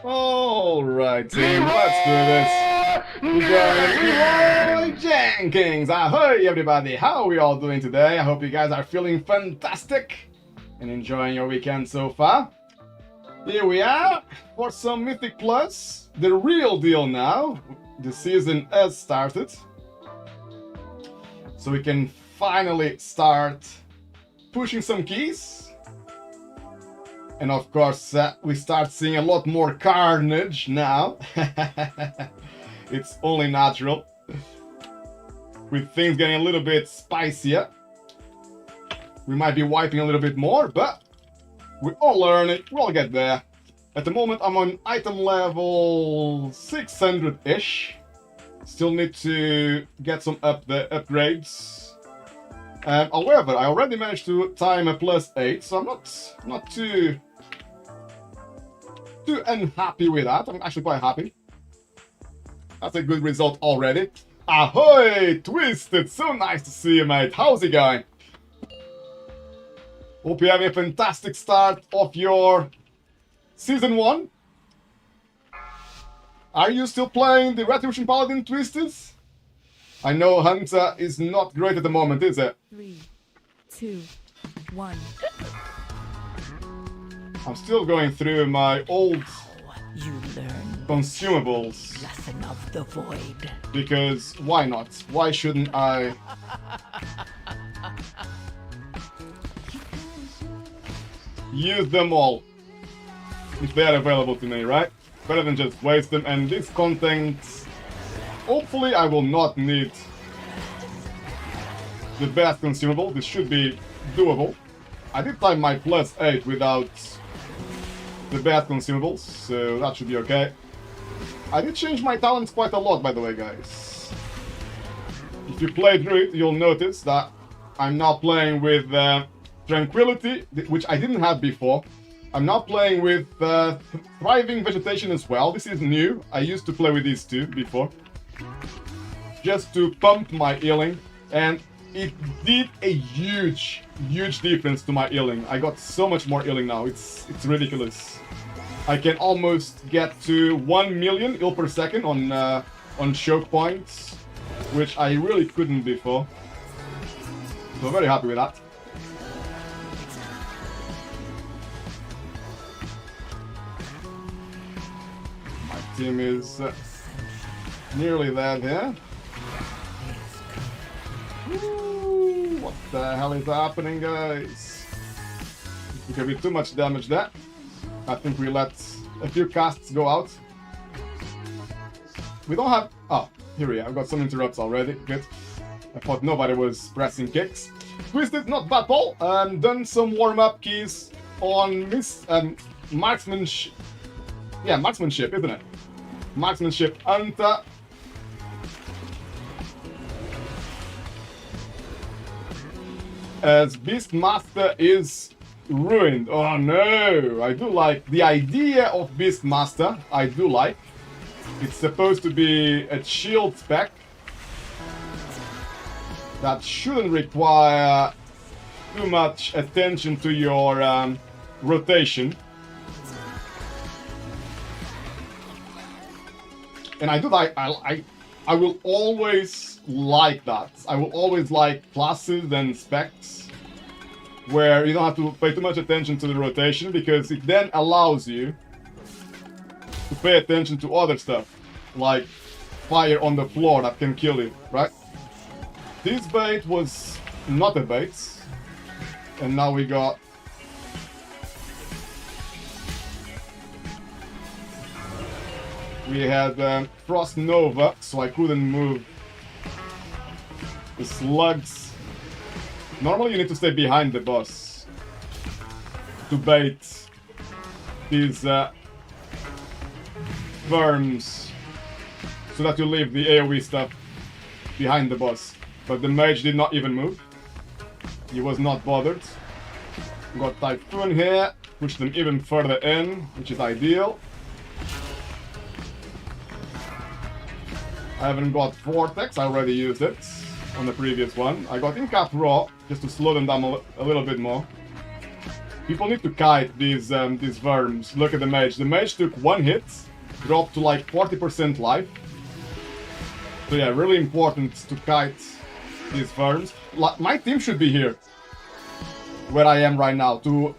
Alright, team, let's do this. We got Roy Jenkins. Ahoy, everybody. How are we all doing today? I hope you guys are feeling fantastic and enjoying your weekend so far. Here we are for some Mythic Plus, the real deal now. The season has started. So we can finally start pushing some keys. And of course, we start seeing a lot more carnage now. It's only natural. With things getting a little bit spicier. We might be wiping a little bit more, but we all learn it. We'll get there. At the moment, I'm on item level 600-ish. Still need to get some upgrades. However, I already managed to time a +8, so I'm not too unhappy with that. I'm actually quite happy. That's a good result already. Ahoy, Twisted! So nice to see you, mate. How's it going? Hope you're having a fantastic start of your Season 1. Are you still playing the Retribution Paladin, Twisted? I know Hunter is not great at the moment, is it? 3, 2, 1. I'm still going through my old You learn consumables. lesson of the void. Because why not? Why shouldn't I? Use them all. If they are available to me, right? Better than just waste them. And this content, hopefully I will not need the best consumable. This should be doable. I did time my +8 without the bad consumables, so that should be okay. I did change my talents quite a lot, by the way, guys. If you play through it, you'll notice that I'm now playing with Tranquility, which I didn't have before. I'm now playing with Thriving Vegetation as well. This is new. I used to play with these two before. Just to pump my healing, and it did a huge difference to my healing. I got so much more healing now. It's ridiculous. I can almost get to 1 million heal per second on choke points, which I really couldn't before. So I'm very happy with that. My team is nearly there here. Ooh, what the hell is happening, guys? It could be too much damage there. I think we let a few casts go out. We don't have... Oh, here we are. I've got some interrupts already. Good. I thought nobody was pressing kicks. Twisted, not bad, Paul. Done some warm-up keys on marksmanship. Yeah, marksmanship, isn't it? Marksmanship Hunter. As Beastmaster is ruined. Oh no! I do like the idea of Beastmaster. I do like. It's supposed to be a shield spec that shouldn't require too much attention to your rotation. And I do like. I will always like that. I will always like classes and specs where you don't have to pay too much attention to the rotation, because it then allows you to pay attention to other stuff, like fire on the floor that can kill you, right? This bait was not a bait, and now we got... We had Frost Nova, so I couldn't move the slugs. Normally you need to stay behind the boss to bait these worms, so that you leave the AoE stuff behind the boss. But the mage did not even move. He was not bothered. Got Typhoon here, push them even further in, which is ideal. I haven't got Vortex, I already used it on the previous one. I got Incap Raw, just to slow them down a little bit more. People need to kite these worms. Look at the mage. The mage took one hit, dropped to like 40% life. So yeah, really important to kite these worms. My team should be here, where I am right now, to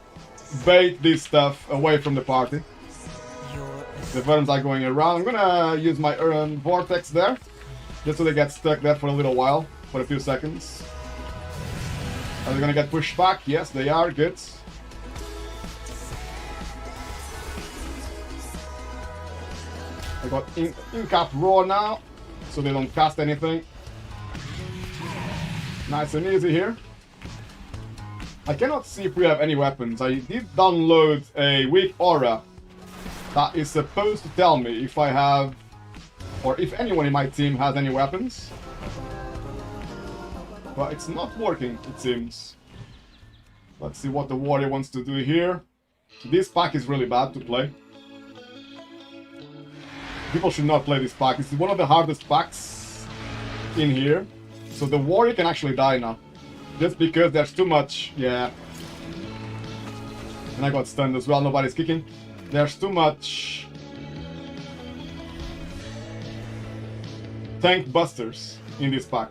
bait this stuff away from the party. The worms are going around. I'm gonna use my vortex there, just so they get stuck there for a little while, for a few seconds. Are they gonna get pushed back? Yes, they are. Good. I got in-cap roar now, so they don't cast anything. Nice and easy here. I cannot see if we have any weapons. I did download a weak aura that is supposed to tell me if I have, or if anyone in my team has any weapons. But it's not working, it seems. Let's see what the warrior wants to do here. This pack is really bad to play. People should not play this pack. It's one of the hardest packs in here. So the warrior can actually die now. Just because there's too much... Yeah. And I got stunned as well. Nobody's kicking. There's too much... tank busters in this pack.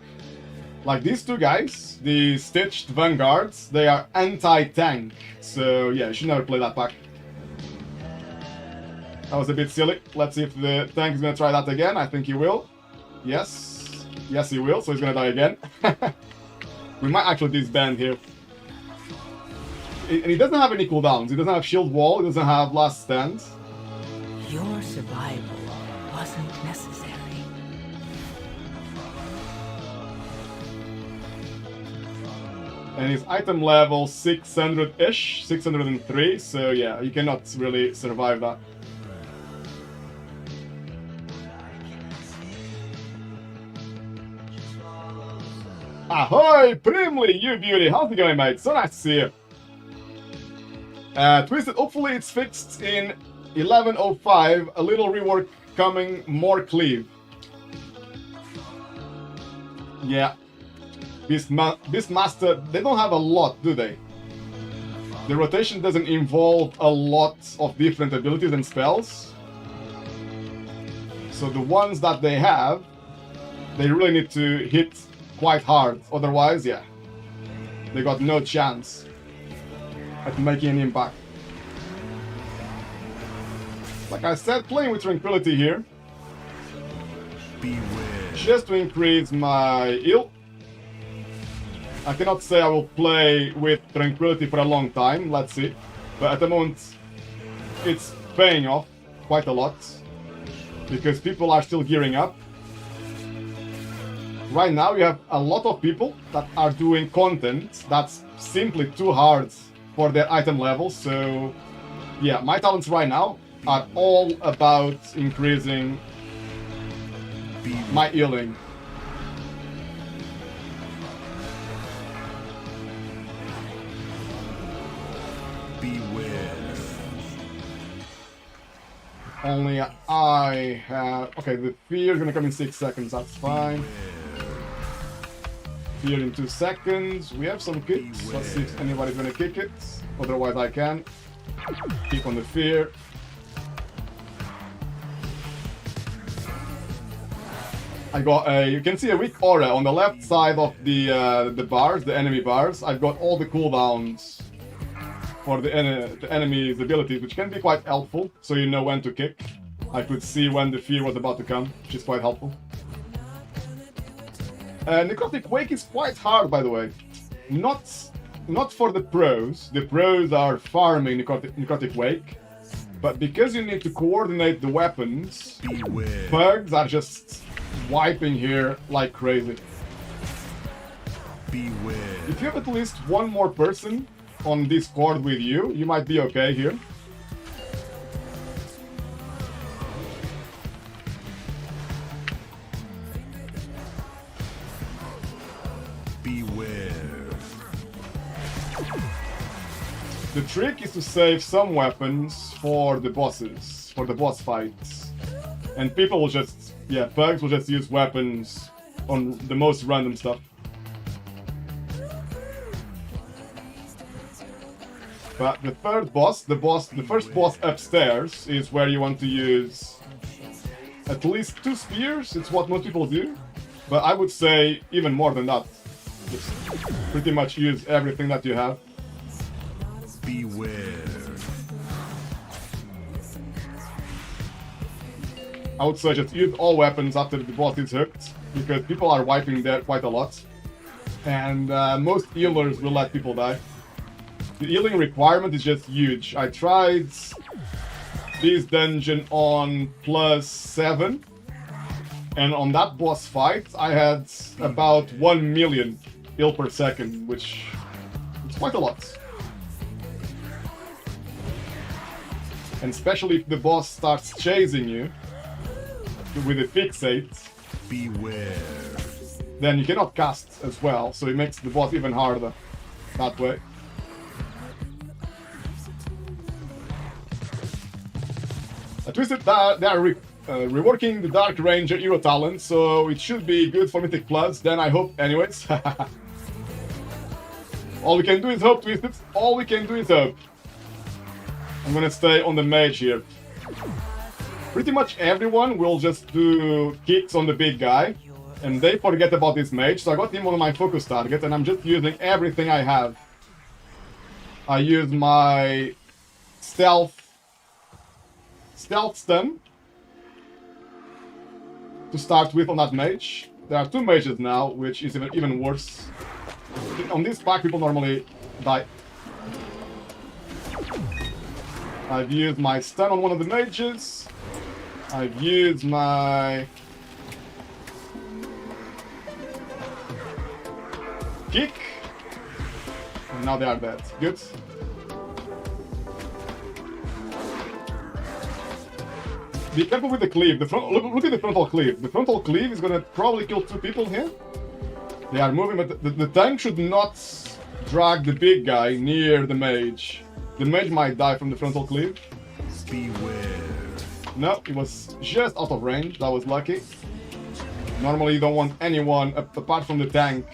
Like these two guys, the Stitched Vanguards, they are anti-tank. So yeah, you should never play that pack. That was a bit silly. Let's see if the tank is going to try that again. I think he will. Yes. Yes, he will. So he's going to die again. We might actually disband here. And he doesn't have any cooldowns. He doesn't have shield wall. He doesn't have last stand. Your survival wasn't necessary. And his item level 600-ish, 603. So yeah, you cannot really survive that. Ahoy, Primly, you beauty! How's it going, mate? So nice to see you. Twisted, hopefully it's fixed in 11.05. A little rework coming, more cleave. Yeah. Beastmaster, they don't have a lot, do they? The rotation doesn't involve a lot of different abilities and spells. So the ones that they have, they really need to hit quite hard, otherwise, yeah, they got no chance at making an impact. Like I said, playing with Tranquility here, just to increase my heal. I cannot say I will play with Tranquility for a long time, let's see, but at the moment it's paying off quite a lot, because people are still gearing up. Right now, you have a lot of people that are doing content that's simply too hard for their item levels. So, yeah, my talents right now are all about increasing my healing. Beware. Only I have... Okay, the fear is gonna come in 6 seconds, that's fine. Fear in 2 seconds. We have some kicks. Let's see if anybody's gonna kick it. Otherwise I can. Keep on the fear. I got a... You can see a weak aura on the left side of the bars, the enemy bars. I've got all the cooldowns for the enemy's abilities, which can be quite helpful, so you know when to kick. I could see when the fear was about to come, which is quite helpful. Necrotic Wake is quite hard, by the way. Not for the pros. The pros are farming Necrotic Wake. But because you need to coordinate the weapons, Beware. bugs are just wiping here like crazy. Beware. If you have at least one more person on Discord with you, you might be okay here. Beware. The trick is to save some weapons for the bosses, for the boss fights. And people will just, yeah, bugs will just use weapons on the most random stuff. But the third boss, the first boss upstairs, is where you want to use at least 2 spears. It's what most people do. But I would say even more than that. Just pretty much use everything that you have. Beware. I would say just use all weapons after the boss is hooked, because people are wiping there quite a lot. And most healers will let people die. The healing requirement is just huge. I tried this dungeon on +7, and on that boss fight I had about 1 million heal per second, which is quite a lot. And especially if the boss starts chasing you with a fixate, Beware. then you cannot cast as well, so it makes the boss even harder that way. Twisted, they are reworking the Dark Ranger hero talent, so it should be good for Mythic Plus, then I hope anyways. All we can do is hope, Twisted. All we can do is hope. I'm gonna stay on the mage here. Pretty much everyone will just do kicks on the big guy, and they forget about this mage, so I got him on my focus target, and I'm just using everything I have. I use my stealth stun to start with on that mage. There are 2 mages now, which is even worse. On this pack, people normally die. I've used my stun on one of the mages. I've used my kick. And now they are dead. Good. Be careful with the cleave. Look at the frontal cleave. The frontal cleave is gonna probably kill 2 people here. They are moving, but the tank should not drag the big guy near the mage. The mage might die from the frontal cleave. Beware. No, it was just out of range. That was lucky. Normally you don't want anyone apart from the tank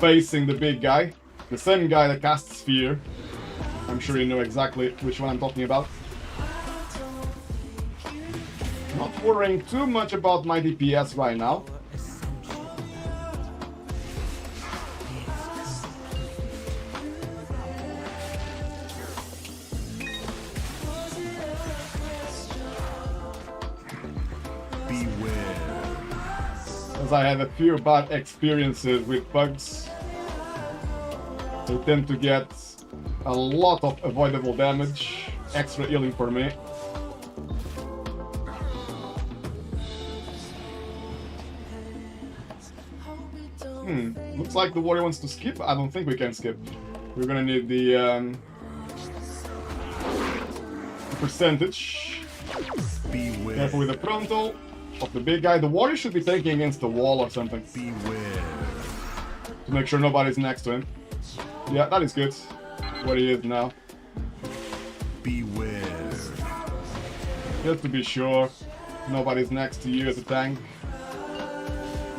facing the big guy. The same guy that casts Fear. I'm sure you know exactly which one I'm talking about. Not worrying too much about my DPS right now. Beware. As I had a few bad experiences with bugs. They tend to get a lot of avoidable damage. Extra healing for me. Looks like the warrior wants to skip. I don't think we can skip. We're gonna need the percentage. Beware. Careful with the frontal of the big guy. The warrior should be taking against the wall or something Beware. to make sure nobody's next to him. Yeah, that is good. Where he is now. Beware. Just to be sure nobody's next to you as a tank.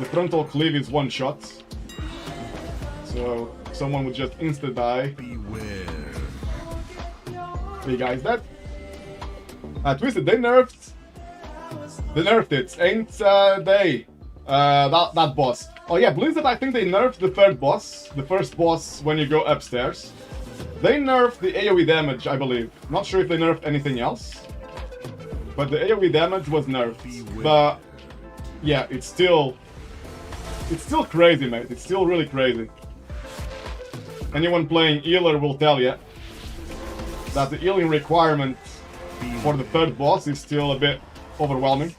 The frontal cleave is one shot. So someone would just insta-die. Beware. Big guy's dead. Twisted, they nerfed it, ain't they? That boss. Oh yeah, Blizzard, I think they nerfed the third boss, the first boss when you go upstairs. They nerfed the AoE damage, I believe. Not sure if they nerfed anything else. But the AoE damage was nerfed. But yeah, it's still crazy, mate. It's still really crazy. Anyone playing healer will tell you that the healing requirement for the third boss is still a bit overwhelming.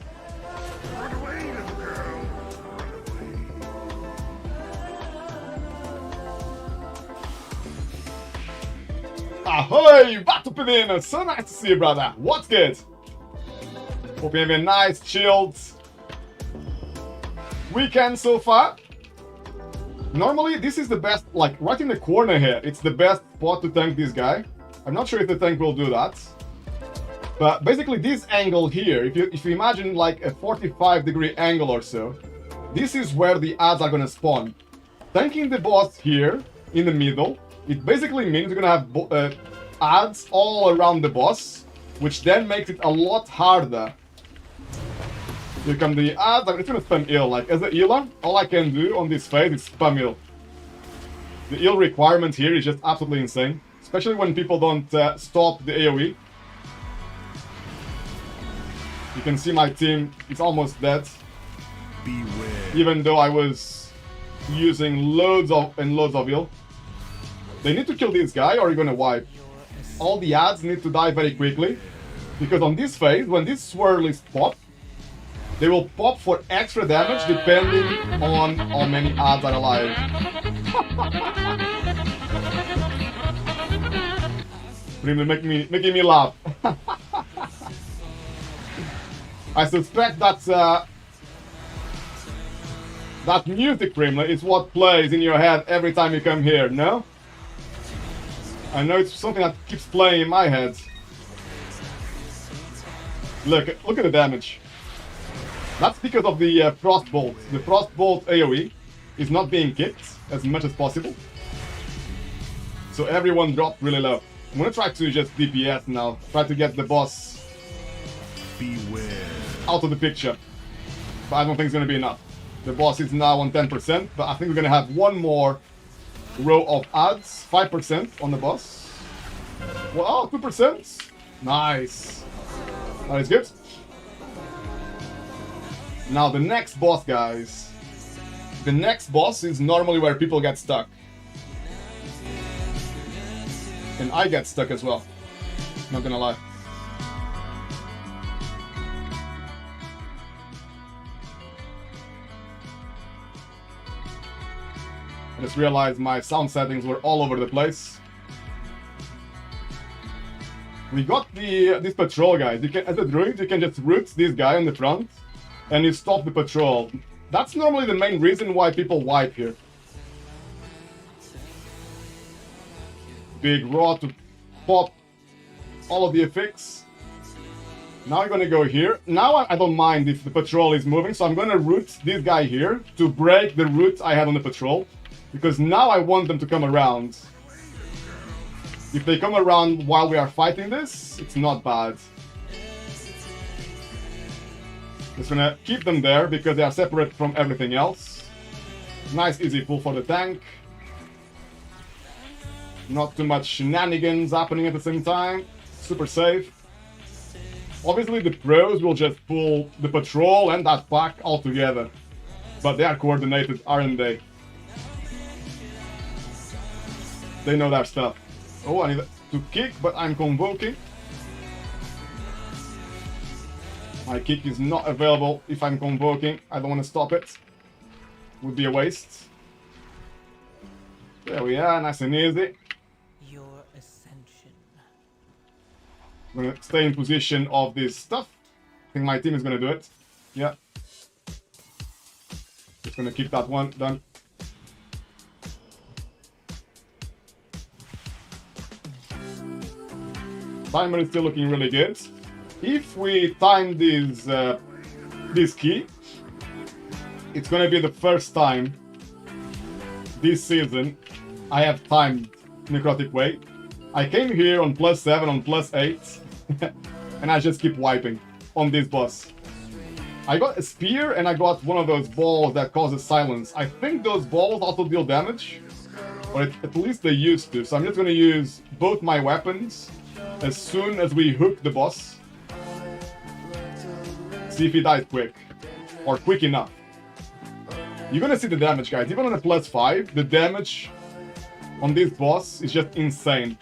Ahoy! Vato Pedina! So nice to see you, brother. What's good? Hope you have a nice, chilled weekend so far. Normally, this is the best, like, right in the corner here. It's the best spot to tank this guy. I'm not sure if the tank will do that. But basically, this angle here, if you imagine like a 45-degree angle or so, this is where the ads are gonna spawn. Tanking the boss here, in the middle, It basically means you're gonna have ads all around the boss, which then makes it a lot harder. Here come the ads. I'm just gonna spam heal. Like, as a healer, all I can do on this phase is spam heal. The heal requirement here is just absolutely insane. Especially when people don't stop the AoE. You can see my team is almost dead. Beware. Even though I was using loads of heal. They need to kill this guy or you're gonna wipe. All the ads need to die very quickly. Because on this phase, when these swirlies pop, they will pop for extra damage depending on how many ads are alive. Really making me laugh. I suspect that that music, Primla, is what plays in your head every time you come here, no? I know it's something that keeps playing in my head. Look at the damage. That's because of the Frostbolt. The Frostbolt AoE is not being kicked as much as possible. So everyone dropped really low. I'm gonna try to just DPS now. Try to get the boss Beware. out of the picture. But I don't think it's gonna be enough. The boss is now on 10%, but I think we're gonna have one more row of ads. 5% on the boss. Well, 2%. Nice. That is good. Now the next boss, guys. The next boss is normally where people get stuck. And I get stuck as well. Not gonna lie. I just realized my sound settings were all over the place. We got this patrol, guys. You can, as a druid, you can just root this guy on the front, and you stop the patrol. That's normally the main reason why people wipe here. Big raw to pop all of the effects. Now I'm gonna go here. Now I don't mind if the patrol is moving, so I'm gonna root this guy here to break the route I had on the patrol. Because now I want them to come around. If they come around while we are fighting this, it's not bad. Just gonna keep them there because they are separate from everything else. Nice easy pull for the tank. Not too much shenanigans happening at the same time. Super safe. Obviously the pros will just pull the patrol and that pack all together. But they are coordinated, aren't they? They know their stuff. Oh, I need to kick, but I'm convoking. My kick is not available if I'm convoking. I don't want to stop it. Would be a waste. There we are, nice and easy. Your ascension. I'm gonna stay in position of this stuff. I think my team is gonna do it. Yeah. Just gonna keep that one done. Timer is still looking really good. If we time this key, it's gonna be the first time this season I have timed Necrotic Way. I came here on +7, on +8, and I just keep wiping on this boss. I got a spear and I got one of those balls that causes silence. I think those balls also deal damage, or at least they used to. So I'm just gonna use both my weapons as soon as we hook the boss. See if he dies quick. Or quick enough. You're gonna see the damage, guys. Even on a +5, the damage on this boss is just insane.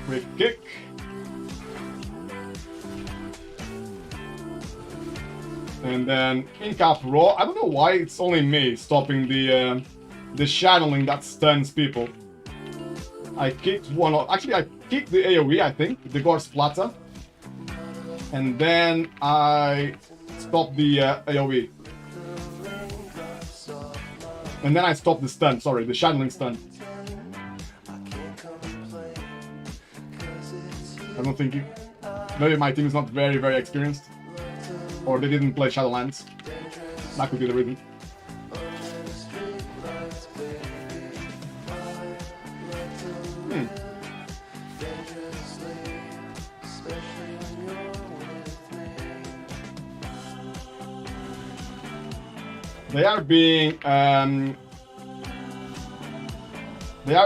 Quick kick. And then in-cap raw. I don't know why it's only me stopping the channeling that stuns people. I kicked one of... Actually, I kicked the AoE, I think. The Gore Splatter. And then I stopped the AoE. And then I stopped the stun, sorry, the channeling stun. I don't think maybe my team is not very, very experienced. Or they didn't play Shadowlands. That could be the reason. They are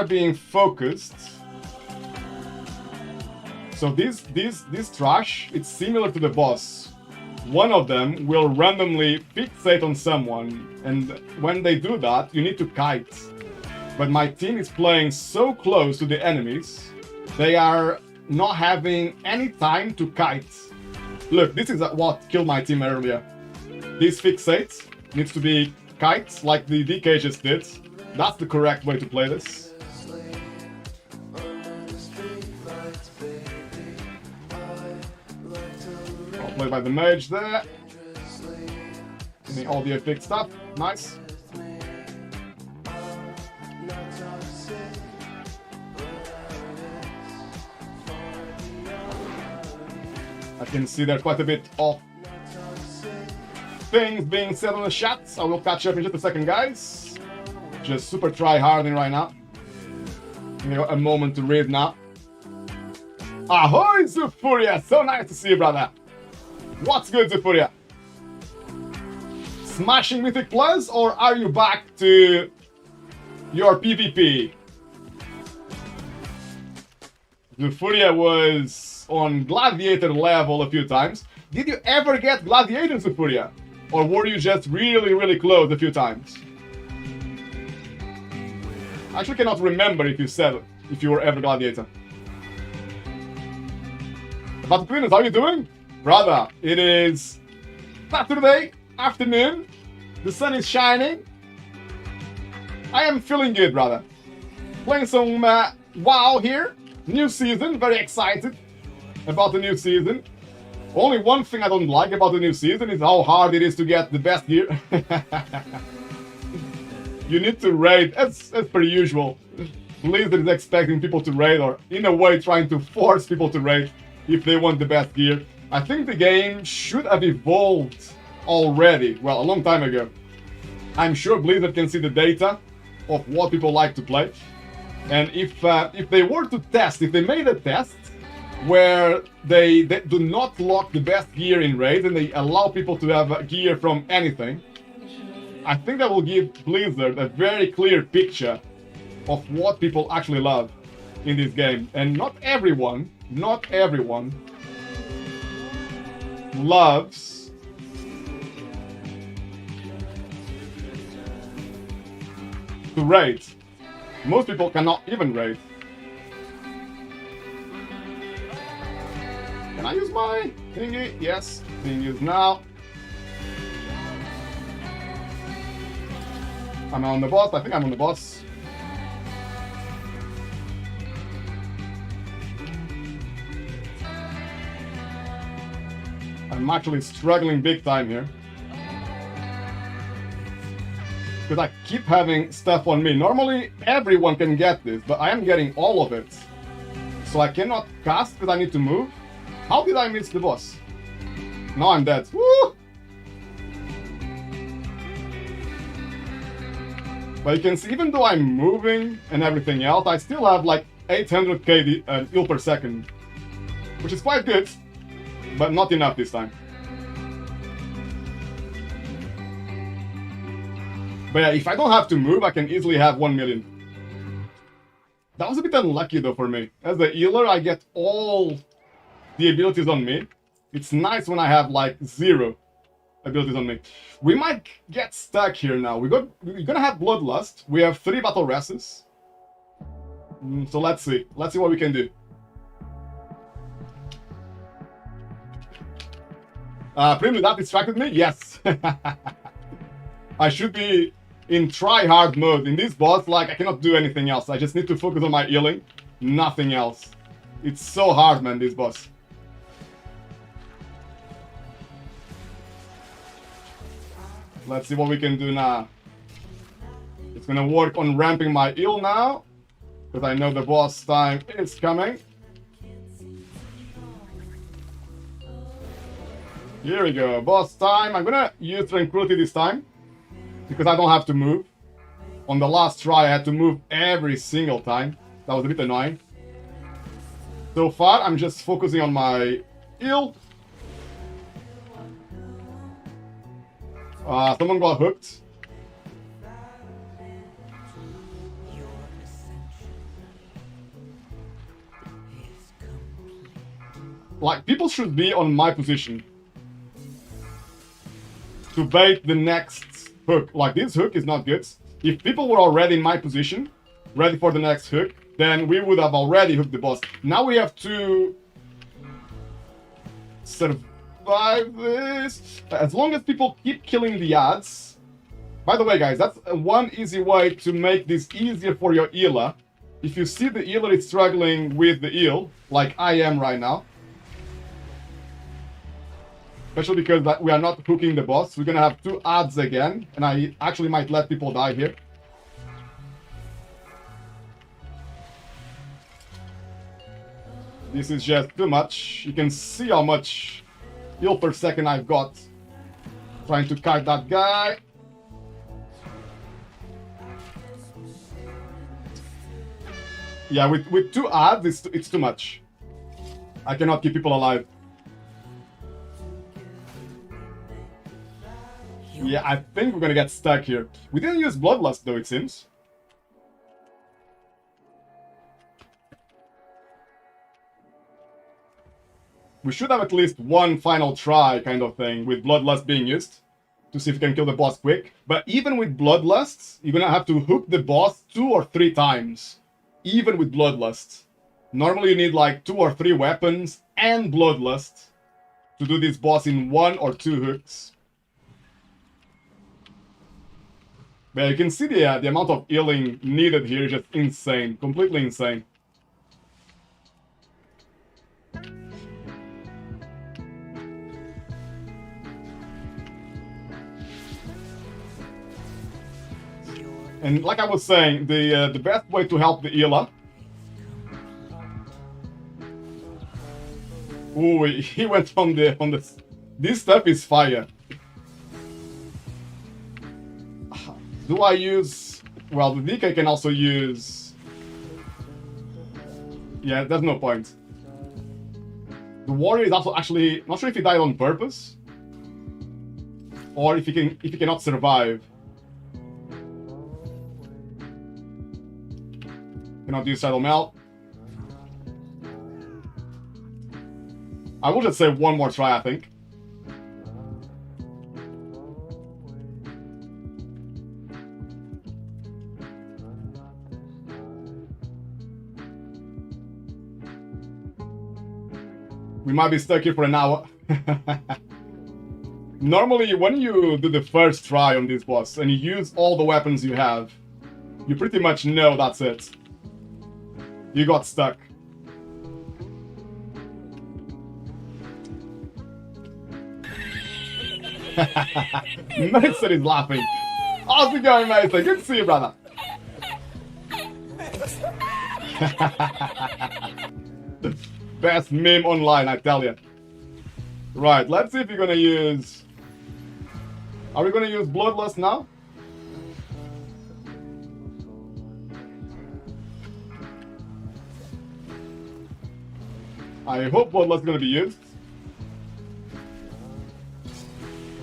being focused. So this trash, it's similar to the boss. One of them will randomly fixate on someone, and when they do that, you need to kite. But my team is playing so close to the enemies, they are not having any time to kite. Look, this is what killed my team earlier. This fixate needs to be kites, like the DK just did. That's the correct way to play this. I'll play by the mage there. Getting all the epic stuff. Nice. I can see there quite a bit of things being said on the chat. I will catch up in just a second, guys. Just super try-harding right now. You know, a moment to read now. Ahoy, Zufuria! So nice to see you, brother. What's good, Zufuria? Smashing Mythic Plus, or are you back to your PvP? Zufuria was on Gladiator level a few times. Did you ever get Gladiator, Zufuria? Or were you just really, really close a few times? I actually cannot remember if you said if you were ever Gladiator. But Queenus, how are you doing? Brother, it is Saturday afternoon. The sun is shining. I am feeling good, brother. Playing some WoW here. New season, very excited about the new season. Only one thing I don't like about the new season is how hard it is to get the best gear. You need to raid, as per usual. Blizzard is expecting people to raid, or in a way trying to force people to raid if they want the best gear. I think the game should have evolved already, well, a long time ago. I'm sure Blizzard can see the data of what people like to play. And if they were to test, if they made a test where they do not lock the best gear in raids and they allow people to have gear from anything, I think that will give Blizzard a very clear picture of what people actually love in this game. And not everyone loves to raid. Most people cannot even raid. Can I use my thingy? Yes, being used now. I'm on the boss. I think I'm on the boss. I'm actually struggling big time here. Because I keep having stuff on me. Normally, everyone can get this, but I am getting all of it. So I cannot cast because I need to move. How did I miss the boss? Now I'm dead. Woo! But you can see, even though I'm moving and everything else, I still have like 800k heal per second. Which is quite good, but not enough this time. But yeah, if I don't have to move, I can easily have 1 million. That was a bit unlucky though for me. As a healer, I get all the abilities on me. It's nice when I have like 0 abilities on me. We might get stuck here now. We're gonna have Bloodlust. We have 3 battle races. So let's see. Let's see what we can do. Primly, that distracted me? Yes. I should be in try-hard mode. In this boss, like, I cannot do anything else. I just need to focus on my healing. Nothing else. It's so hard, man, this boss. Let's see what we can do now. It's gonna work on ramping my heal now, because I know the boss time is coming. Here we go, boss time. I'm gonna use Tranquility this time, because I don't have to move. On the last try, I had to move every single time. That was a bit annoying. So far, I'm just focusing on my heal. Someone got hooked. Your ascension is complete. Like, people should be on my position to bait the next hook. Like, this hook is not good. If people were already in my position, ready for the next hook, then we would have already hooked the boss. Now we have to survive this. As long as people keep killing the ads. By the way, guys, that's one easy way to make this easier for your healer. If you see the healer is struggling with the heal, like I am right now, especially because we are not hooking the boss, we're gonna have 2 ads again, and I actually might let people die here. This is just too much. You can see how much heal per second I've got. Trying to kite that guy. Yeah, with 2 ads, it's too much. I cannot keep people alive. Yeah, I think we're gonna get stuck here. We didn't use Bloodlust though, it seems. We should have at least one final try kind of thing with Bloodlust being used to see if we can kill the boss quick. But even with Bloodlust, you're gonna have to hook the boss 2 or 3 times. Even with Bloodlust. Normally you need like 2 or 3 weapons and Bloodlust to do this boss in 1 or 2 hooks. But you can see the amount of healing needed here is just insane. Completely insane. And like I was saying, the best way to help the healer... Ooh, he went on the... This stuff is fire. Do I use... Well, the DK can also use... Yeah, there's no point. The warrior is also actually... Not sure if he died on purpose. Or if he cannot survive. Cannot do Saddle Melt. I will just say one more try, I think. We might be stuck here for an hour. Normally, when you do the first try on this boss and you use all the weapons you have, you pretty much know that's it. You got stuck. Mason is laughing. How's it going, Mason? Good to see you, brother. Best meme online, I tell you. Right, let's see if you're gonna use... Are we gonna use Bloodlust now? I hope Bloodlust is gonna be used.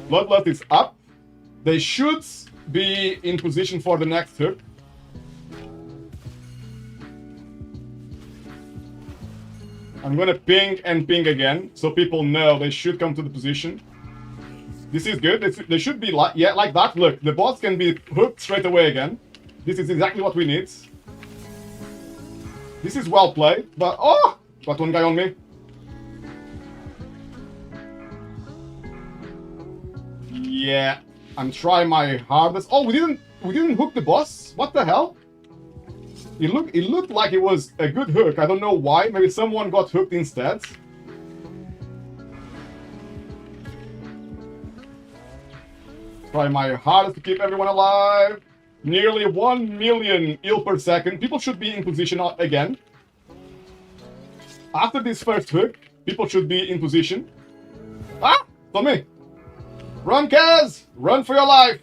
Bloodlust is up. They should be in position for the next hook. I'm gonna ping and ping again, so people know they should come to the position. This is good. They should be like, yeah, like that. Look, the boss can be hooked straight away again. This is exactly what we need. This is well played, but oh, got one guy on me. Yeah, I'm trying my hardest. Oh, we didn't hook the boss. What the hell? It looked like it was a good hook. I don't know why. Maybe someone got hooked instead. Try my hardest to keep everyone alive. Nearly 1 million heal per second. People should be in position again. After this first hook, people should be in position. Ah! It's on me. Run, Kaz! Run for your life!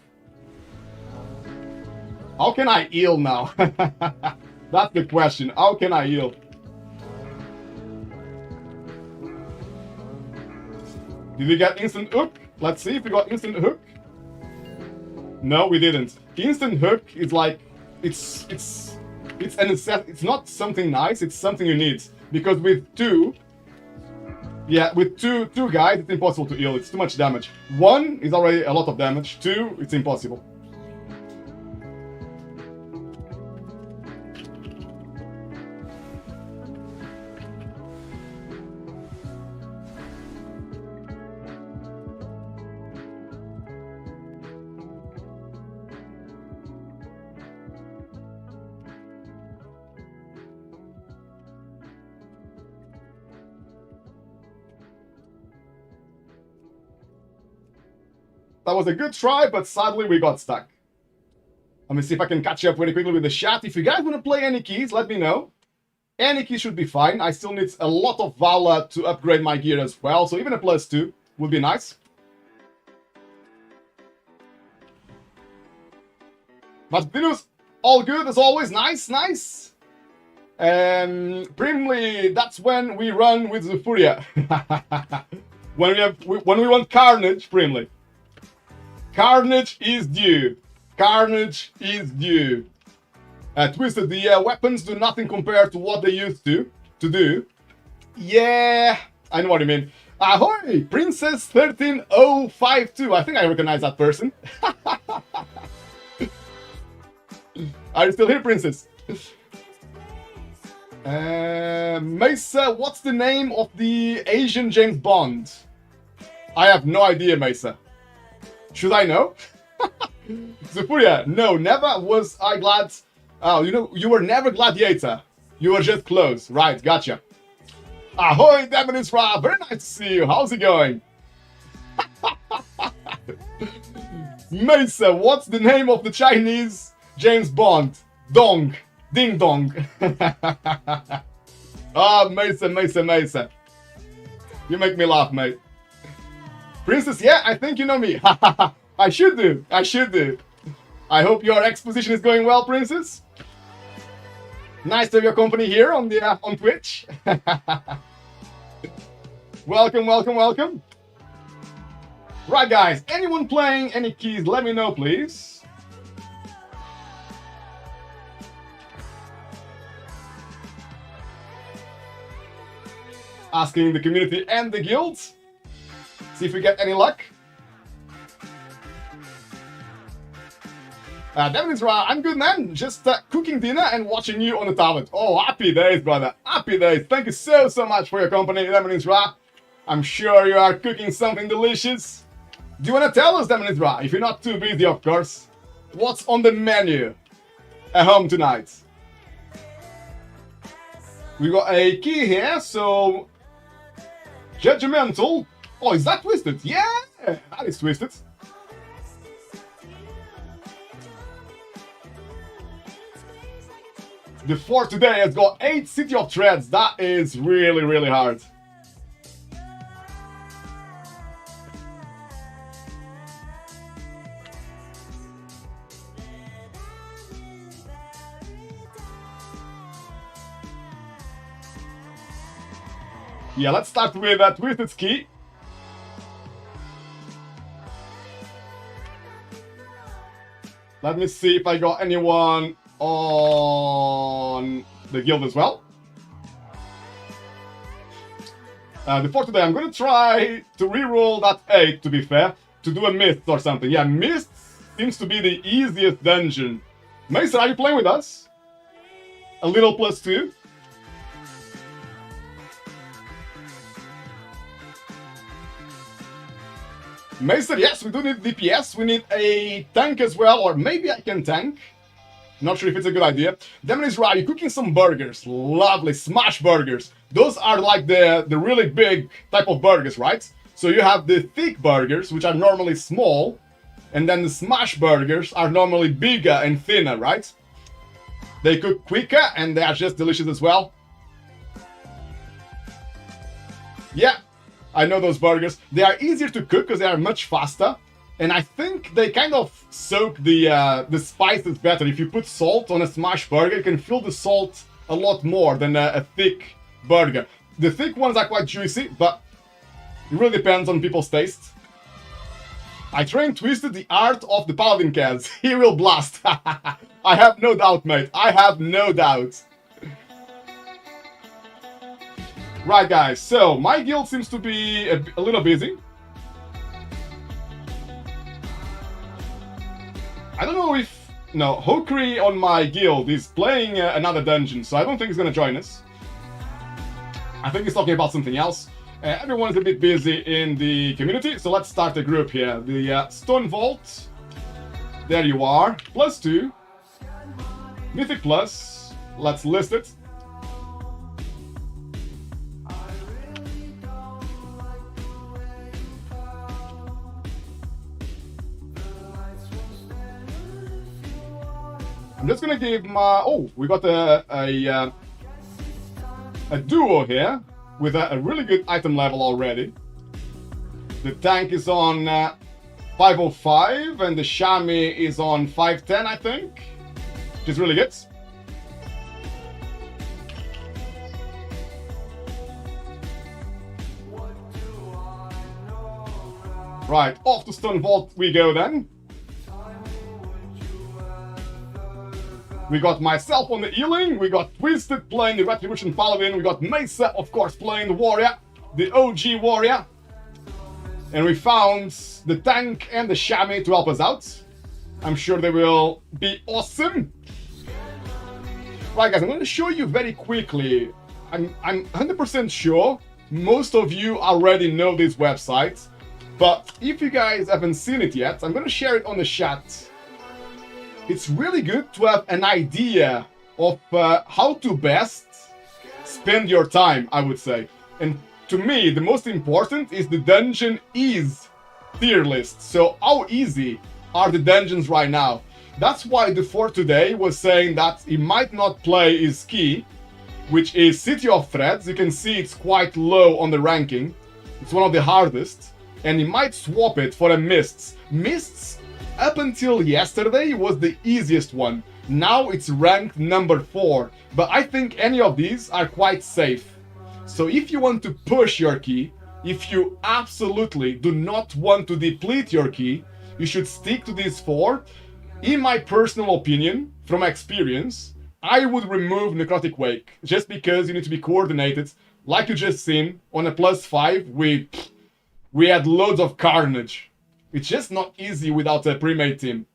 How can I heal now? That's the question. How can I heal? Did we get instant hook? Let's see if we got instant hook. No, we didn't. Instant hook is like it's a necessity. It's not something nice. It's something you need because with two guys, it's impossible to heal. It's too much damage. One is already a lot of damage. Two, it's impossible. That was a good try, but sadly we got stuck. Let me see if I can catch up very quickly with the chat. If you guys want to play any keys, let me know. Any key should be fine. I still need a lot of Valor to upgrade my gear as well, so even a +2 would be nice. But Venus, all good as always. Nice, nice. Primly, that's when we run with Zufuria. when we want Carnage, Primly. Carnage is due. Carnage is due. Twisted, the weapons do nothing compared to what they used to do. Yeah, I know what you mean. Ahoy! Princess 13052. I think I recognize that person. Are you still here, Princess? Mesa, what's the name of the Asian James Bond? I have no idea, Mesa. Should I know? Zufuria, no, never was I glad. Oh, you were never Gladiator. You were just close. Right, gotcha. Ahoy, Demonis Ra. Very nice to see you. How's it going? Mesa, what's the name of the Chinese James Bond? Dong. Ding Dong. Ah, Mesa. You make me laugh, mate. Princess, yeah, I think you know me. I should do. I hope your exposition is going well, Princess. Nice to have your company here on Twitch. Welcome. Right, guys. Anyone playing any keys? Let me know, please. Asking the community and the guilds. See if we get any luck. Devin's right. I'm good, man. Just cooking dinner and watching you on the tablet. Oh, happy days, brother. Happy days. Thank you so much for your company, Devin's Ra. I'm sure you are cooking something delicious. Do you want to tell us, Devin's Ra, if you're not too busy, of course, what's on the menu at home tonight? We got a key here, so judgmental. Oh, is that Twisted? Yeah, that is Twisted. The fort today has got 8 City of Treads. That is really hard. Yeah, let's start with Twisted's key. Let me see if I got anyone on the guild as well. Before today, I'm going to try to reroll that 8, to be fair, to do a Mist or something. Yeah, Mist seems to be the easiest dungeon. Mason, are you playing with us? A little +2. Mason, yes, we do need DPS. We need a tank as well, or maybe I can tank. Not sure if it's a good idea. Demon is right, you're cooking some burgers. Lovely, smash burgers. Those are like the really big type of burgers, right? So you have the thick burgers, which are normally small, and then the smash burgers are normally bigger and thinner, right? They cook quicker, and they are just delicious as well. Yeah, I know those burgers. They are easier to cook because they are much faster. And I think they kind of soak the spices better. If you put salt on a smash burger, you can feel the salt a lot more than a thick burger. The thick ones are quite juicy, but it really depends on people's taste. I trained Twisted the art of the Paladin Kaz. He will blast. I have no doubt, mate. I have no doubt. Right, guys. So, my guild seems to be a little busy. I don't know if... No, Hokri on my guild is playing another dungeon, so I don't think he's gonna join us. I think he's talking about something else. Everyone's a bit busy in the community, so let's start the group here. The Stone Vault. There you are. +2. Mythic Plus. Let's list it. I'm just gonna give my... Oh, we got a duo here with a really good item level already. The tank is on 505 and the Shami is on 510, I think, which is really good. Right, off to Stone Vault we go then. We got myself on the healing, we got Twisted playing the Retribution Paladin, we got Mesa, of course, playing the Warrior, the OG Warrior. And we found the tank and the Shami to help us out. I'm sure they will be awesome. Right, guys, I'm going to show you very quickly. I'm 100% sure most of you already know this website. But if you guys haven't seen it yet, I'm going to share it on the chat. It's really good to have an idea of how to best spend your time, I would say. And to me, the most important is the dungeon ease tier list. So how easy are the dungeons right now? That's why the for today was saying that he might not play his key, which is City of Threads. You can see it's quite low on the ranking. It's one of the hardest. And he might swap it for a Mists. Mists, up until yesterday, was the easiest one. Now it's ranked number 4. But I think any of these are quite safe. So if you want to push your key, if you absolutely do not want to deplete your key, you should stick to these 4. In my personal opinion, from experience, I would remove Necrotic Wake, just because you need to be coordinated. Like you just seen, on a +5, we had loads of carnage. It's just not easy without a pre-made team.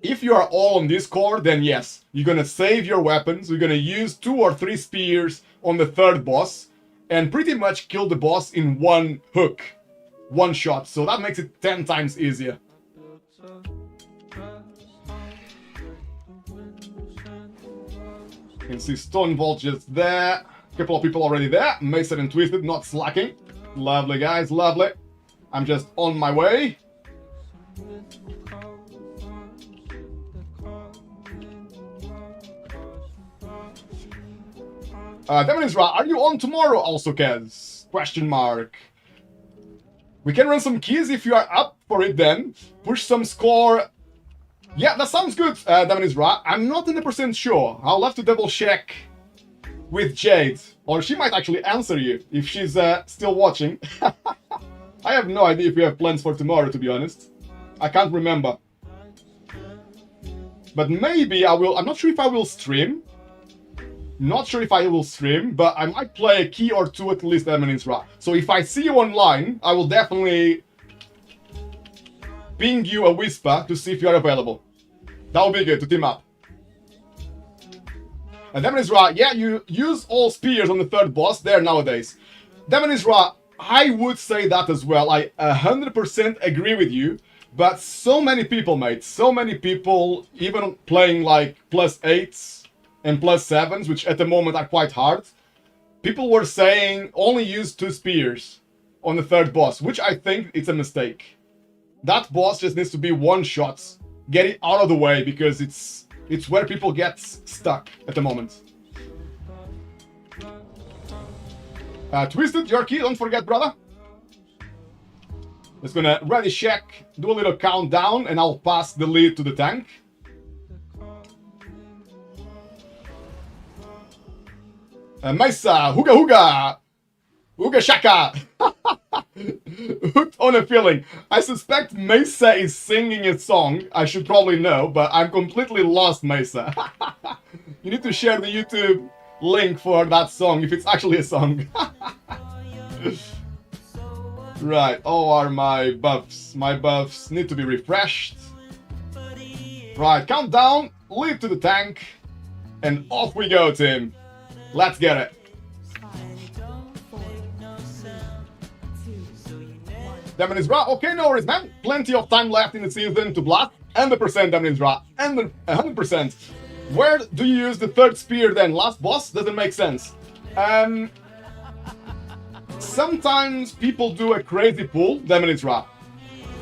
If you are all on this core, then yes, you're gonna save your weapons, you're gonna use 2 or 3 spears on the 3rd boss, and pretty much kill the boss in one hook, one shot, so that makes it 10 times easier. You can see Stone Vault just there, a couple of people already there, Mason and Twisted not slacking. Lovely guys, lovely. I'm just on my way. Demon Isra, are you on tomorrow also, Kaz? Question mark. We can run some keys if you are up for it then. Push some score. Yeah, that sounds good, Demon Isra. I'm not 100% sure. I'll have to double check with Jade. Or she might actually answer you if she's still watching. I have no idea if we have plans for tomorrow, to be honest. I can't remember. But maybe I will. I'm not sure if I will stream. Not sure if I will stream, but I might play a key or 2 at least, Eminence-Ra. So if I see you online, I will definitely ping you a whisper to see if you are available. That would be good to team up. And Eminence-Ra, yeah, you use all spears on the 3rd boss there nowadays. Eminence-Ra, I would say that as well. I 100% agree with you. But so many people, mate, so many people, even playing like +8s, and +7s, which at the moment are quite hard, people were saying only use 2 spears on the 3rd boss, which I think it's a mistake. That boss just needs to be one shot. Get it out of the way, because it's where people get stuck at the moment. Twisted, your key, don't forget, brother. Just gonna ready check, do a little countdown, and I'll pass the lead to the tank. Mesa, Huga Huga! Huga Shaka! Hooked on a feeling. I suspect Mesa is singing a song. I should probably know, but I'm completely lost, Mesa. You need to share the YouTube link for that song, if it's actually a song. Right, all are my buffs. My buffs need to be refreshed. Right, countdown, lead to the tank, and off we go, Tim. Let's get it. 5, 4, 3, 2, 1. Damage Ra, okay, no worries, man. Plenty of time left in the season to blast, and the percent damage Ra, and the 100%. Where do you use the third spear then? Last boss? Doesn't make sense. Sometimes people do a crazy pull, damage Ra.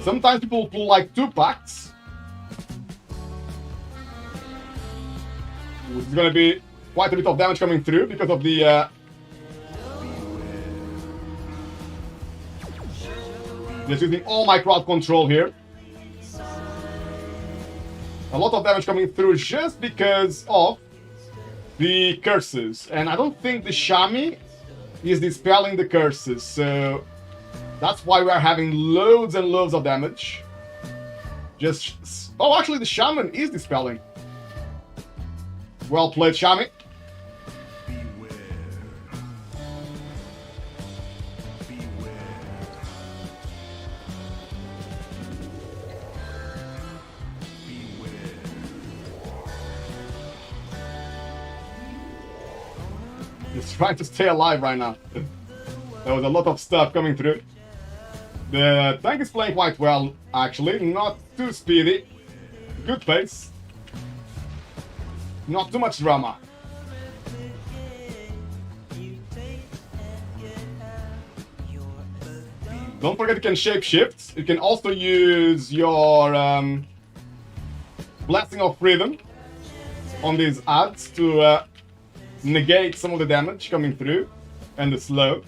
Sometimes people pull like 2 packs. It's gonna be quite a bit of damage coming through because of the just using all my crowd control here. A lot of damage coming through just because of the curses. And I don't think the Shami is dispelling the curses, so that's why we are having loads and loads of damage. Just... oh, actually the Shaman is dispelling. Well played, Shami. Beware. Beware. Beware. He's trying to stay alive right now. There was a lot of stuff coming through. The tank is playing quite well, actually. Not too speedy. Good pace. Not too much drama. Don't forget you can shapeshift. You can also use your Blessing of Freedom on these ads to negate some of the damage coming through and the slow.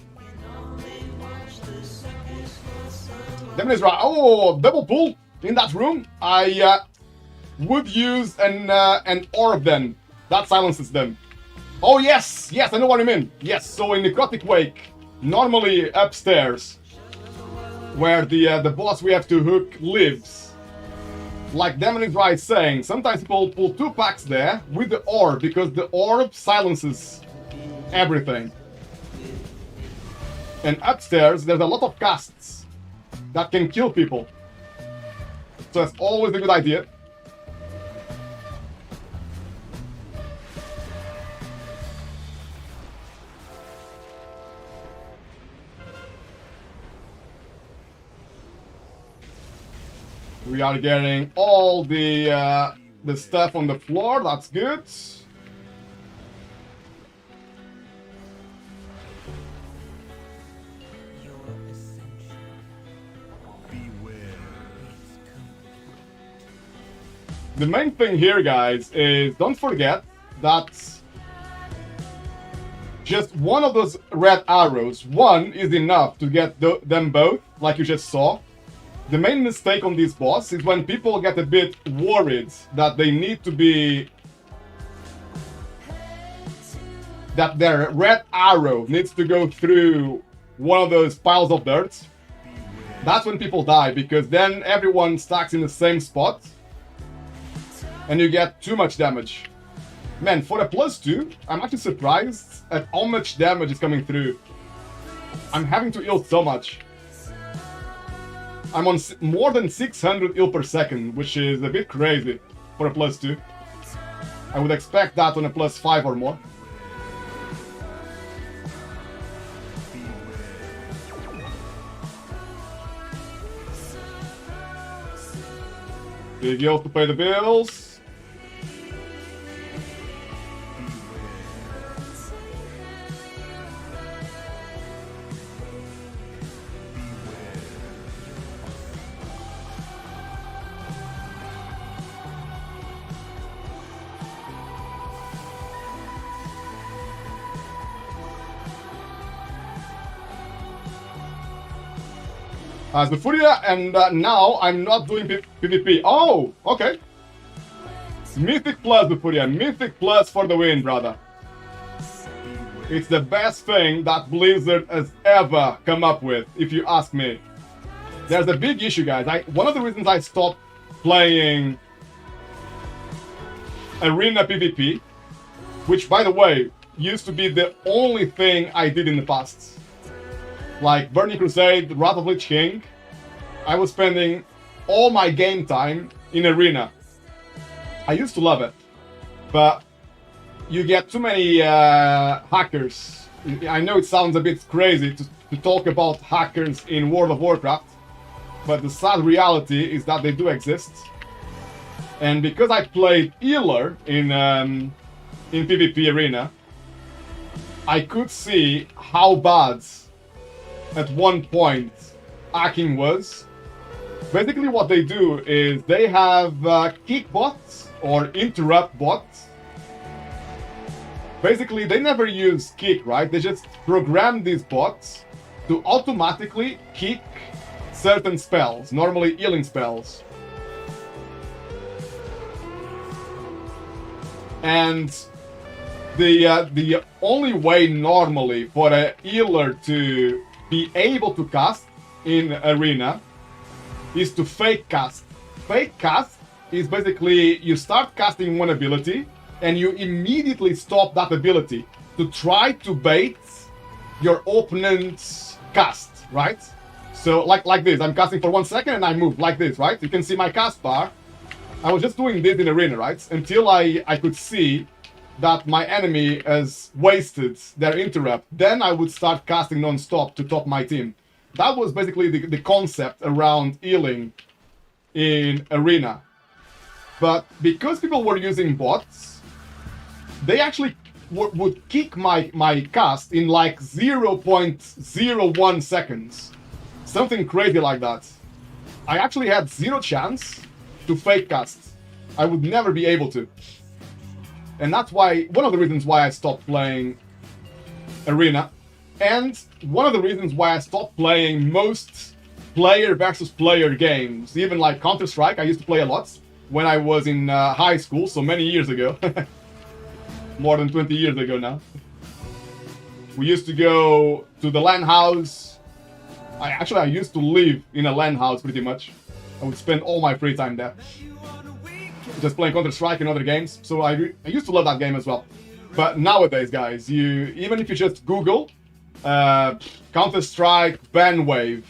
Damage right. Oh, double pull in that room. I would use an orb then. That silences them. Oh yes, yes, I know what you mean. Yes, so in Necrotic Wake, normally upstairs, where the boss we have to hook lives, like Demon is right saying, sometimes people pull 2 packs there with the orb, because the orb silences everything. And upstairs, there's a lot of casts that can kill people. So it's always a good idea. We are getting all the stuff on the floor. That's good. The main thing here, guys, is don't forget that just one of those red arrows, one is enough to get them both, like you just saw. The main mistake on this boss is when people get a bit worried that they need to be... that their red arrow needs to go through one of those piles of dirt. That's when people die, because then everyone stacks in the same spot and you get too much damage. Man, for a +2, I'm actually surprised at how much damage is coming through. I'm having to heal so much. I'm on more than 600 heal per second, which is a bit crazy for a +2. I would expect that on a +5 or more. Big heals to pay the bills. as the Furia, and now I'm not doing PvP. Oh, okay. Mythic plus the Furia. Mythic plus for the win, brother. It's the best thing that Blizzard has ever come up with, if you ask me. There's a big issue, guys. One of the reasons I stopped playing Arena PvP, which, by the way, used to be the only thing I did in the past. Like Burning Crusade, Wrath of Lich King, I was spending all my game time in Arena. I used to love it, but you get too many hackers. I know it sounds a bit crazy to talk about hackers in World of Warcraft, but the sad reality is that they do exist. And because I played healer in PvP Arena, I could see how bad at one point hacking was. Basically what they do is they have kick bots or interrupt bots. Basically they never use kick, right? They just program these bots to automatically kick certain spells, normally healing spells. And the only way normally for a healer to be able to cast in Arena is to fake cast. Fake cast is basically you start casting one ability and you immediately stop that ability to try to bait your opponent's cast, right? So like this, I'm casting for 1 second and I move like this, right? You can see my cast bar. I was just doing this in Arena, right? Until I could see that my enemy has wasted their interrupt. Then I would start casting non-stop to top my team. That was basically the concept around healing in Arena. But because people were using bots, they actually would kick my cast in like 0.01 seconds. Something crazy like that. I actually had zero chance to fake cast. I would never be able to. And that's why, one of the reasons why I stopped playing Arena, and one of the reasons why I stopped playing most player versus player games, even like Counter-Strike. I used to play a lot when I was in high school, so many years ago. More than 20 years ago now. We used to go to the LAN house. I used to live in a LAN house pretty much. I would spend all my free time there. Just playing Counter-Strike and other games. So I used to love that game as well. But nowadays, guys, even if you just Google Counter-Strike ban wave,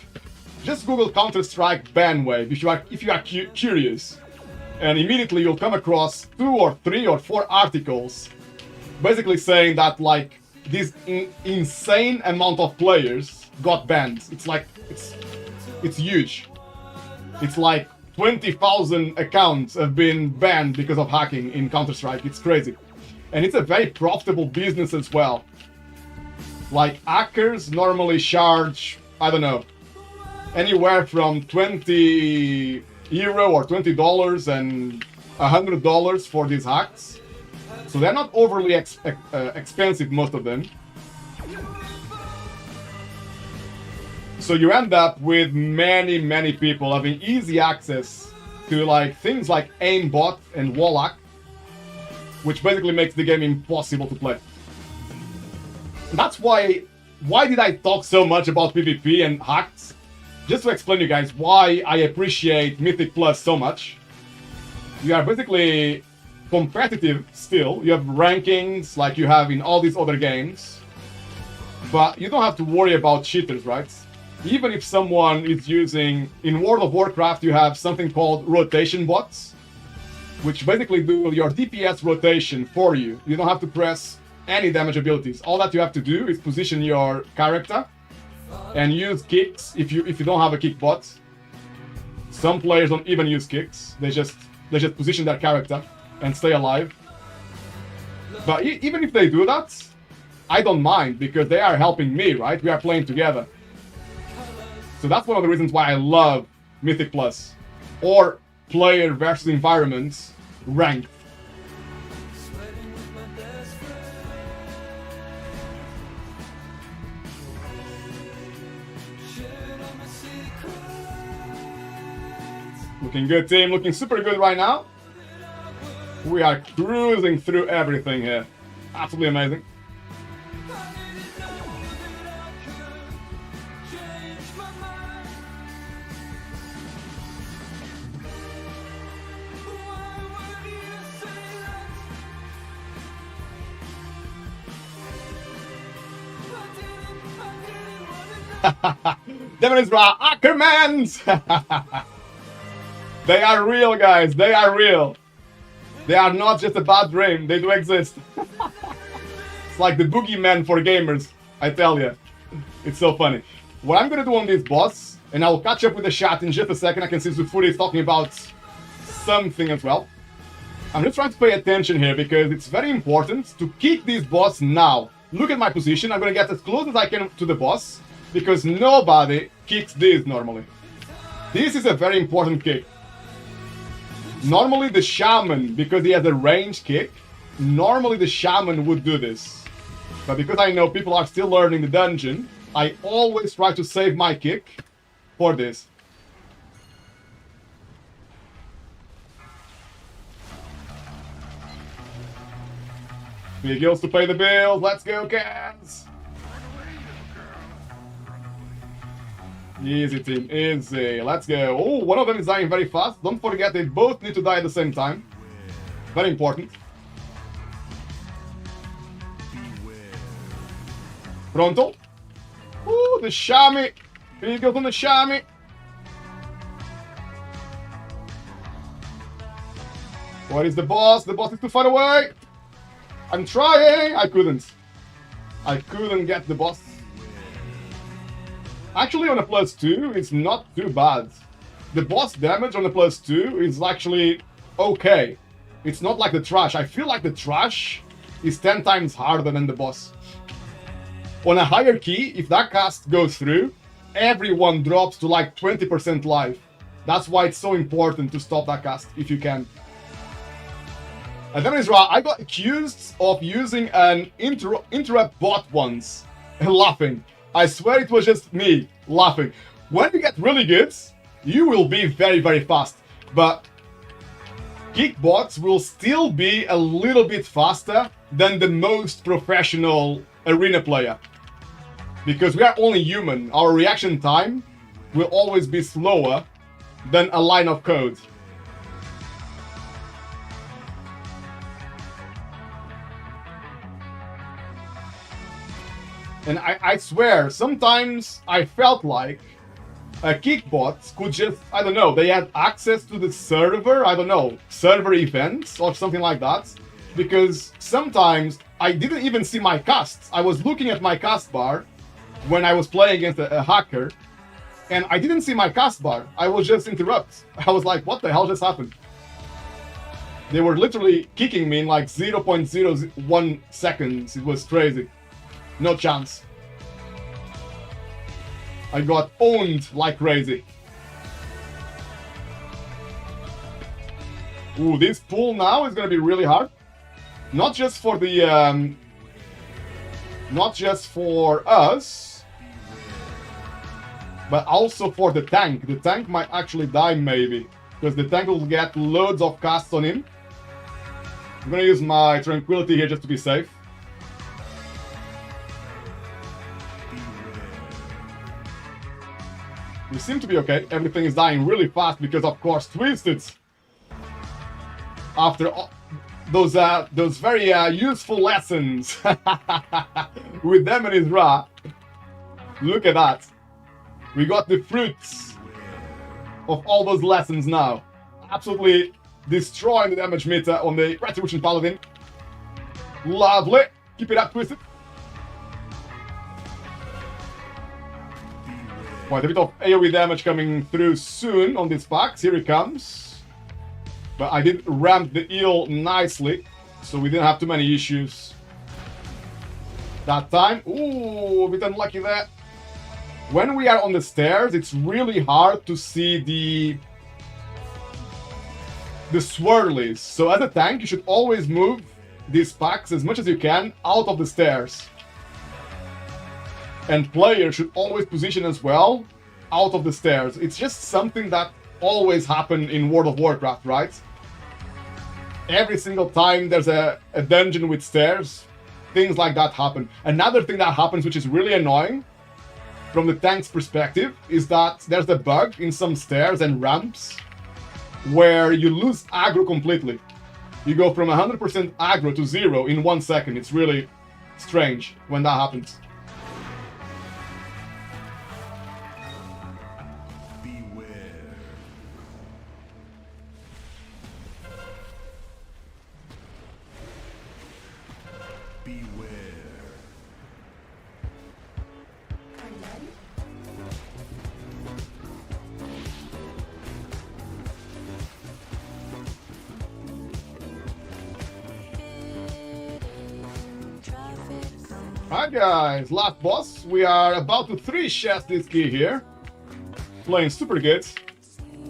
just Google Counter-Strike ban wave if you are curious, and immediately you'll come across 2 or 3 or 4 articles, basically saying that like this insane amount of players got banned. It's like it's huge. It's like 20,000 accounts have been banned because of hacking in Counter-Strike. It's crazy. And it's a very profitable business as well. Like, hackers normally charge, I don't know, anywhere from 20 euro or $20 and $100 for these hacks. So they're not overly expensive, most of them. So you end up with many people having easy access to like things like aimbot and wall hack, which basically makes the game impossible to play. That's why did I talk so much about PvP and hacks? Just to explain to you guys why I appreciate Mythic Plus so much. You are basically competitive still. You have rankings like you have in all these other games. But you don't have to worry about cheaters, right? Even if someone is using... In World of Warcraft, you have something called rotation bots, which basically do your DPS rotation for you. You don't have to press any damage abilities. All that you have to do is position your character and use kicks if you don't have a kick bot. Some players don't even use kicks. They just position their character and stay alive. But even if they do that, I don't mind because they are helping me, right? We are playing together. So that's one of the reasons why I love Mythic Plus or player versus environments ranked. Looking good, team. Looking super good right now. We are cruising through everything here. Absolutely amazing. Demon is raw. Ackermans! They are real, guys. They are real. They are not just a bad dream. They do exist. It's like the boogeyman for gamers, I tell you. It's so funny. What I'm gonna do on this boss, and I'll catch up with the chat in just a second. I can see Zufuri is talking about something as well. I'm just trying to pay attention here because it's very important to kick this boss now. Look at my position. I'm gonna get as close as I can to the boss because nobody kicks this normally. This is a very important kick. Normally the shaman, because he has a range kick, normally the shaman would do this. But because I know people are still learning the dungeon, I always try to save my kick for this. Big heals to pay the bills. Let's go, cats! Easy, team. Easy. Let's go. Oh, one of them is dying very fast. Don't forget, they both need to die at the same time. Very important. Pronto? Ooh, the Shami. Big heals on the Shami. Where is the boss? The boss is too far away. I'm trying. I couldn't. I couldn't get the boss. Actually, on a +2, it's not too bad. The boss damage on a +2 is actually okay. It's not like the trash. I feel like the trash is 10 times harder than the boss. On a higher key, if that cast goes through, everyone drops to like 20% life. That's why it's so important to stop that cast if you can. And then Israel, I got accused of using an interrupt bot once and laughing. I swear it was just me laughing. When you get really good, you will be very, very fast. But kick bots will still be a little bit faster than the most professional arena player. Because we are only human. Our reaction time will always be slower than a line of code. And I swear, sometimes I felt like a kickbot could just, I don't know, they had access to the server, I don't know, server events or something like that. Because sometimes I didn't even see my casts. I was looking at my cast bar when I was playing against a hacker, and I didn't see my cast bar. I was just interrupted. I was like, what the hell just happened? They were literally kicking me in like 0.01 seconds. It was crazy. No chance. I got owned like crazy. Ooh, this pull now is gonna be really hard. Not just for the not just for us, but also for the tank. The tank might actually die maybe, because the tank will get loads of casts on him. I'm gonna use my tranquility here just to be safe. We seem to be okay. Everything is dying really fast because, of course, Twisted. After all, those very useful lessons with them and his Ra. Look at that. We got the fruits of all those lessons now. Absolutely destroying the damage meter on the Retribution Paladin. Lovely. Keep it up, Twisted. Quite a bit of AoE damage coming through soon on these packs. Here he comes. But I did ramp the heal nicely, so we didn't have too many issues that time. Ooh, a bit unlucky there. When we are on the stairs, it's really hard to see the swirlies. So as a tank, you should always move these packs as much as you can out of the stairs. And players should always position as well out of the stairs. It's just something that always happen in World of Warcraft, right? Every single time there's a dungeon with stairs, things like that happen. Another thing that happens, which is really annoying from the tank's perspective, is that there's a bug in some stairs and ramps where you lose aggro completely. You go from 100% aggro to 0 in 1 second. It's really strange when that happens. Beware. Beware. Alright guys, last boss. We are about to 3-chest this key here. Playing super good.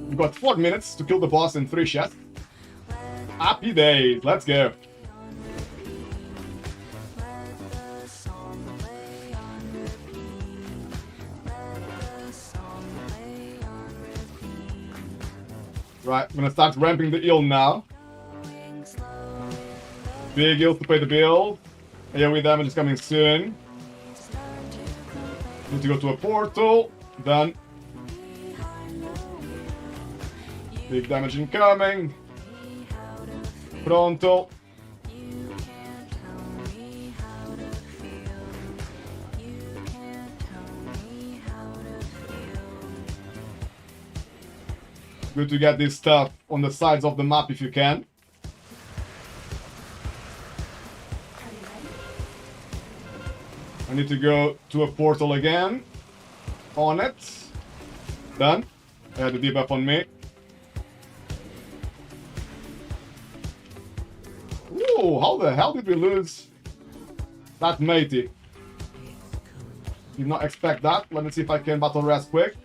We've got 4 minutes to kill the boss in 3 chests. Happy days, let's go. Right, I'm gonna start ramping the heal now. Big heal to pay the bill. AoE damage is coming soon. Need to go to a portal. Done. Big damage incoming. Pronto. Good to get this stuff on the sides of the map if you can. I need to go to a portal again. On it. Done. I had the debuff on me. Ooh, how the hell did we lose that Mythic? Did not expect that. Let me see if I can battle rest quick.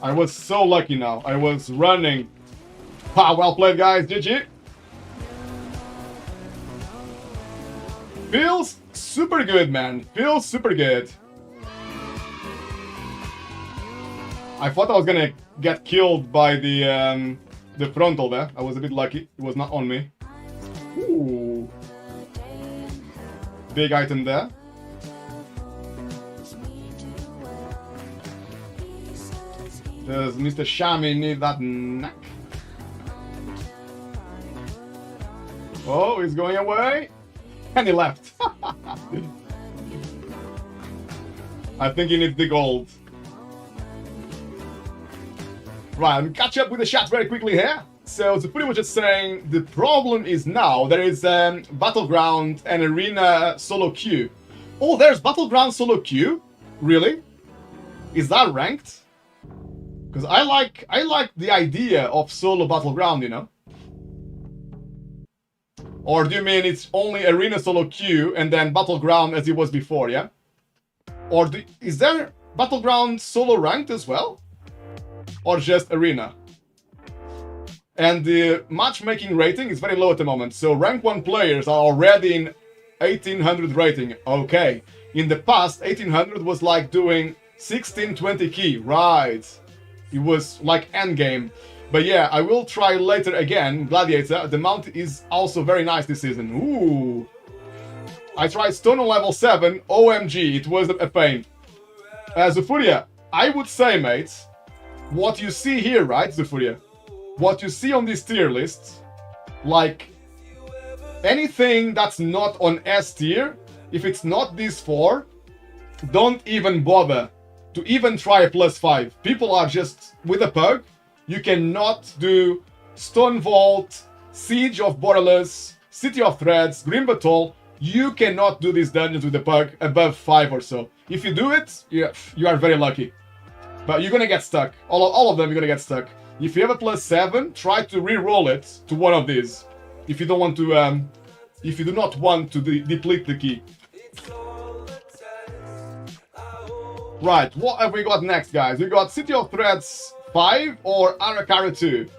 I was so lucky now. I was running. Ah, well played, guys. GG. Feels super good, man. Feels super good. I thought I was gonna get killed by the frontal there. I was a bit lucky. It was not on me. Ooh. Big item there. Does Mr. Shami need that knack? Oh, he's going away. And he left. I think he needs the gold. Right, I'm catch up with the chat very quickly here. So Zufuri was just saying the problem is now there is Battleground and Arena solo queue. Oh, there's Battleground solo queue? Really? Is that ranked? Because I like the idea of solo Battleground, you know? Or do you mean it's only Arena solo queue and then Battleground as it was before, yeah? Or is there Battleground solo ranked as well? Or just Arena? And the matchmaking rating is very low at the moment, so rank 1 players are already in 1800 rating. Okay. In the past, 1800 was like doing 1620 key, right? It was like endgame. But yeah, I will try later again, Gladiator. The mount is also very nice this season. Ooh. I tried Stone on level 7. OMG, it was a pain. Zufuria, I would say, mates, what you see here, right, Zufuria? What you see on this tier list, like anything that's not on S tier, if it's not these 4, don't even bother to even try a +5. People are just with a pug. You cannot do Stone Vault, Siege of Borderless, City of Threads, Grim Battle. You cannot do these dungeons with the pug above 5 or so. If you do it, you are very lucky. But you're gonna get stuck. All of them you're gonna get stuck. If you have a +7, try to re-roll it to one of these. If you don't want to, if you do not want to deplete the key. Right, what have we got next, guys? We got City of Threads 5 or Arakara 2?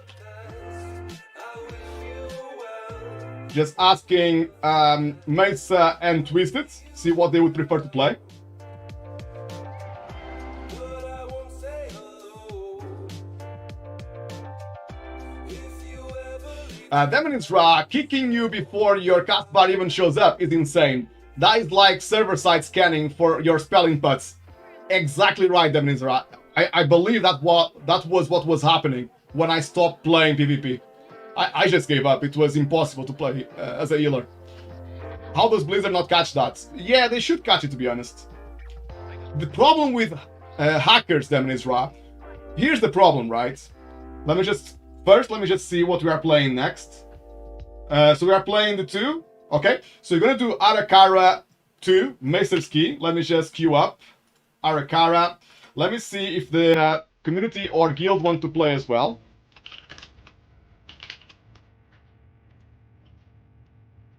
Just asking Mesa and Twisted, see what they would prefer to play. Demon's Ra kicking you before your cast bar even shows up is insane. That is like server-side scanning for your spell inputs. Exactly right, Demon's Ra. I believe that was what was happening when I stopped playing PvP. I just gave up. It was impossible to play as a healer. How does Blizzard not catch that? Yeah, they should catch it, to be honest. The problem with hackers, Demon's Ra, here's the problem, right? Let me just see what we are playing next. So we are playing the 2. Okay, so you're gonna do Arakara 2, Macer's Key. Let me just queue up Arakara. Let me see if the community or guild want to play as well.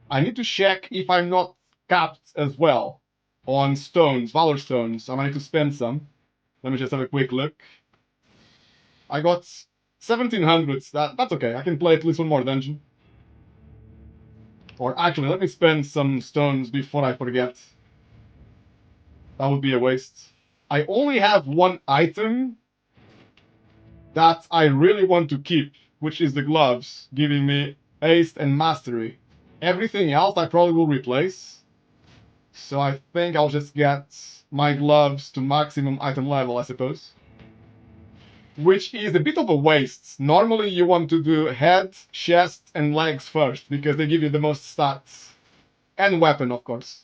I need to check if I'm not capped as well on stones, Valor stones. I might need to spend some. Let me just have a quick look. I got 1700. That's okay. I can play at least one more dungeon. Or actually, let me spend some stones before I forget. That would be a waste. I only have one item that I really want to keep, which is the gloves, giving me haste and mastery. Everything else I probably will replace. So I think I'll just get my gloves to maximum item level, I suppose. Which is a bit of a waste. Normally you want to do head, chest, and legs first, because they give you the most stats. And weapon, of course.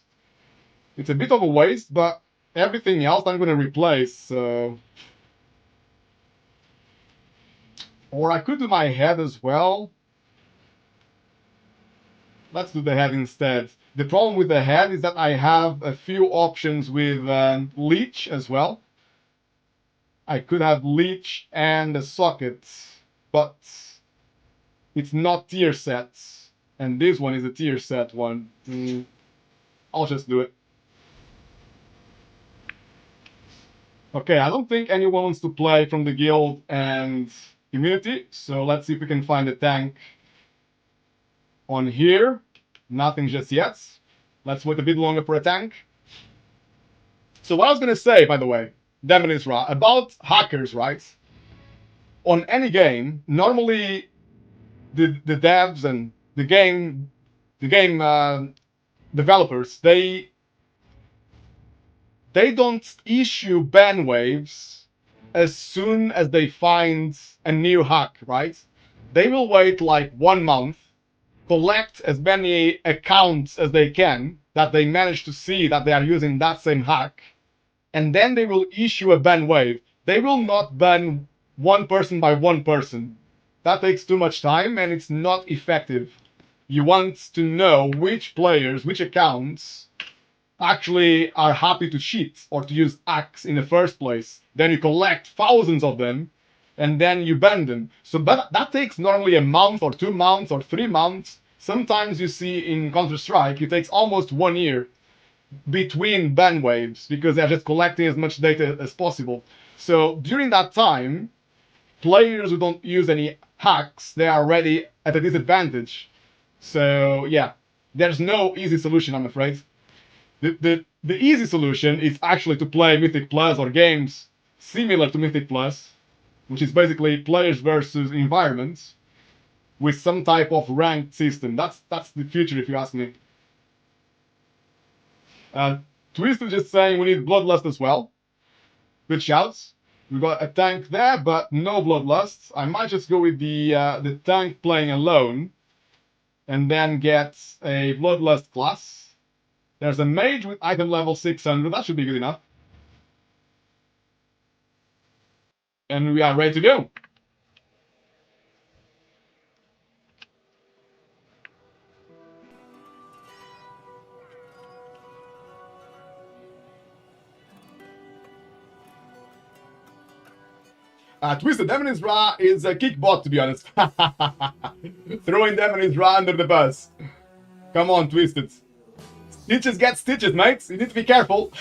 It's a bit of a waste, but everything else I'm gonna replace, so... Or I could do my head as well. Let's do the head instead. The problem with the head is that I have a few options with leech as well. I could have leech and a socket, but it's not tier sets. And this one is a tier set one. I'll just do it. Okay, I don't think anyone wants to play from the guild and community, so let's see if we can find a tank on here. Nothing just yet. Let's wait a bit longer for a tank. So what I was gonna say, by the way, Demon's Ra, about hackers, right? On any game, normally the devs and the game developers, they don't issue ban waves as soon as they find a new hack, right? They will wait like 1 month, collect as many accounts as they can that they manage to see that they are using that same hack, and then they will issue a ban wave. They will not ban one person by one person. That takes too much time and it's not effective. You want to know which players, which accounts actually are happy to cheat or to use hacks in the first place. Then you collect thousands of them and then you ban them. So that takes normally a month or 2 months or 3 months. Sometimes you see in Counter-Strike, it takes almost 1 year between ban waves because they're just collecting as much data as possible. So during that time, players who don't use any hacks, they are already at a disadvantage. So yeah, there's no easy solution, I'm afraid. The easy solution is actually to play Mythic Plus or games similar to Mythic Plus, which is basically players versus environments with some type of ranked system. That's the future, if you ask me. Twisted just saying we need Bloodlust as well. Good shouts. We got a tank there, but no Bloodlust. I might just go with the tank playing alone, and then get a Bloodlust class. There's a mage with item level 600. That should be good enough. And we are ready to go. Twisted Demon's Ra is a kick bot, to be honest. Throwing Demon's Ra under the bus. Come on, Twisted. Stitches get stitches, mates. You need to be careful.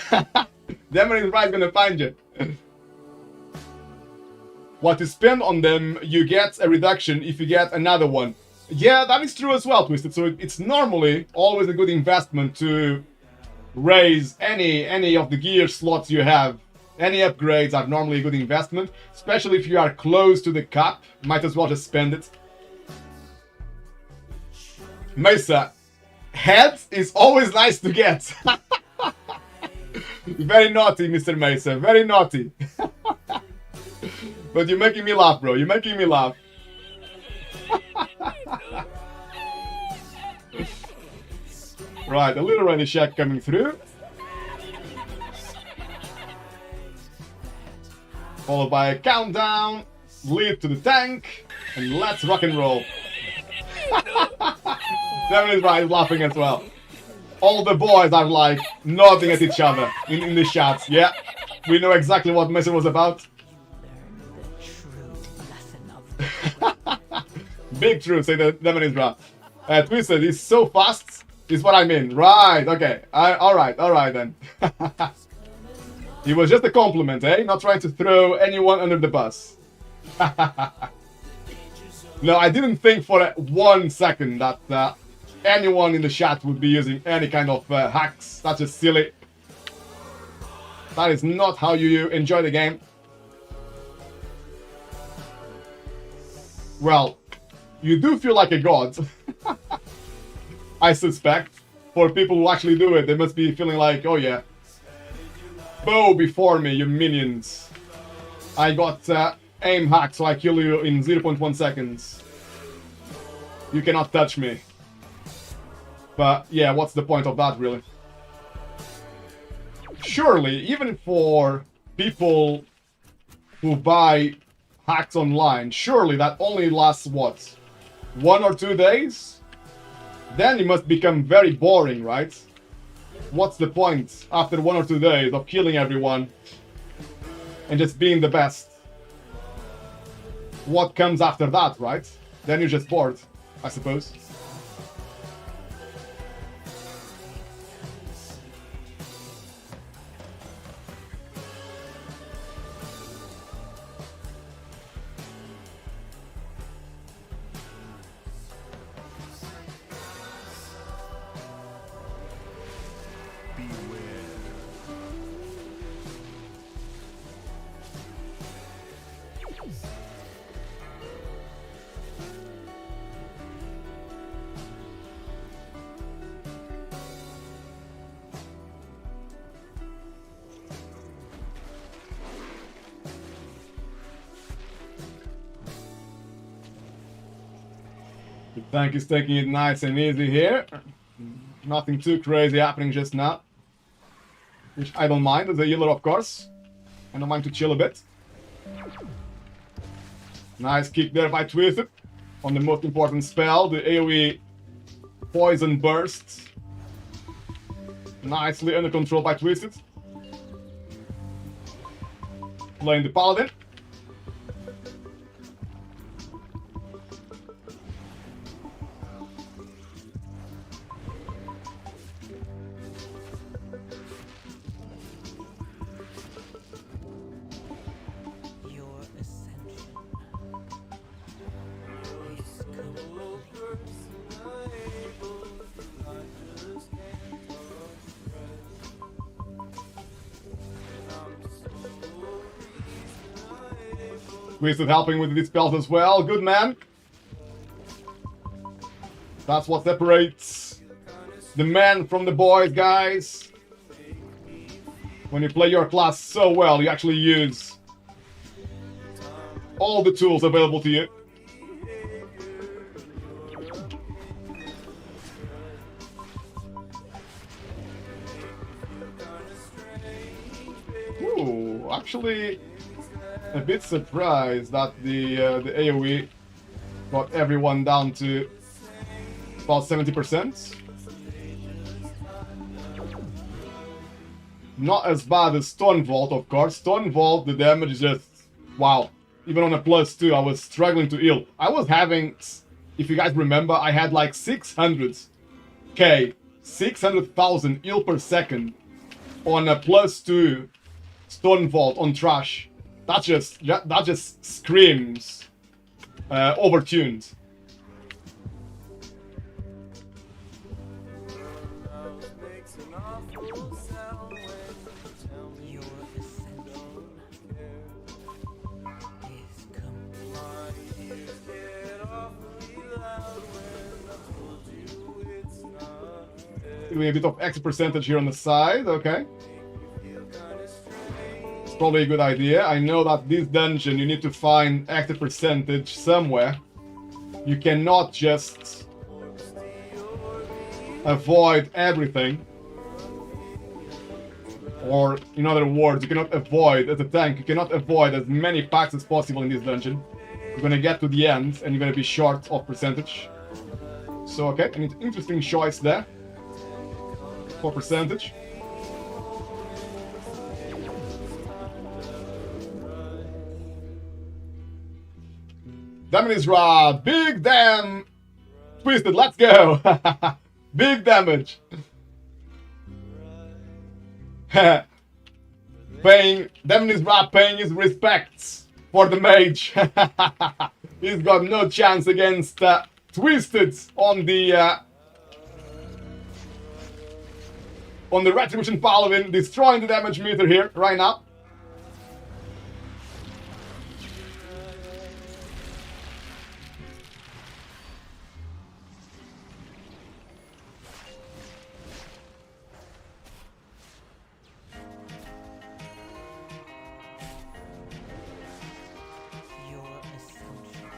Demon's Ra is gonna find you. What you spend on them, you get a reduction if you get another one. Yeah, that is true as well, Twisted. So it's normally always a good investment to raise any of the gear slots you have. Any upgrades are normally a good investment, especially if you are close to the cap. Might as well just spend it. Mesa, heads is always nice to get. Very naughty, Mr. Mesa. Very naughty. But you're making me laugh, bro. You're making me laugh. Right, a little ready shack coming through. Followed by a countdown. Lead to the tank. And let's rock and roll. Devin is right, laughing as well. All the boys are like nodding at each other in the chats. Yeah, we know exactly what Mesa was about. Big truth, say the Devin is right. Twisted is so fast, is what I mean. Right, okay. Alright then. It was just a compliment, eh? Not trying to throw anyone under the bus. No, I didn't think for 1 second that anyone in the chat would be using any kind of hacks. That's just silly. That is not how you enjoy the game. Well, you do feel like a god. I suspect. For people who actually do it, they must be feeling like, oh yeah. Bow before me, you minions. I got aim hack, so I kill you in 0.1 seconds. You cannot touch me. But yeah, what's the point of that, really? Surely, even for people who buy hacks online, surely that only lasts, what? 1 or 2 days? Then it must become very boring, right? What's the point after 1 or 2 days of killing everyone and just being the best? What comes after that, right? Then you're just bored, I suppose. The tank is taking it nice and easy here. Nothing too crazy happening just now. Which I don't mind as a healer, of course. I don't mind to chill a bit. Nice kick there by Twisted. On the most important spell, the AoE Poison Burst. Nicely under control by Twisted. Playing the Paladin. Twisted helping with these spells as well. Good man. That's what separates the men from the boys, guys. When you play your class so well, you actually use all the tools available to you. Ooh, actually a bit surprised that the AoE got everyone down to about 70%. Not as bad as Stone Vault, of course. Stone Vault, the damage is just wow. Even on a +2, I was struggling to heal. I was having, if you guys remember, I had like 600k, 600,000 heal per second on a +2 Stone Vault on Trash. That just screams overtuned. doing a bit of extra percentage here on the side, okay. It's probably a good idea. I know that this dungeon you need to find extra percentage somewhere. You cannot just avoid everything. Or, in other words, you cannot avoid, as a tank, you cannot avoid as many packs as possible in this dungeon. You're gonna get to the end and you're gonna be short of percentage. So, okay, an interesting choice there for percentage. Damage Ra, big damn twisted, let's go! Big damage! Damage Ra paying his respects for the mage. He's got no chance against Twisted on the Retribution Paladin, destroying the damage meter here right now. Your assumption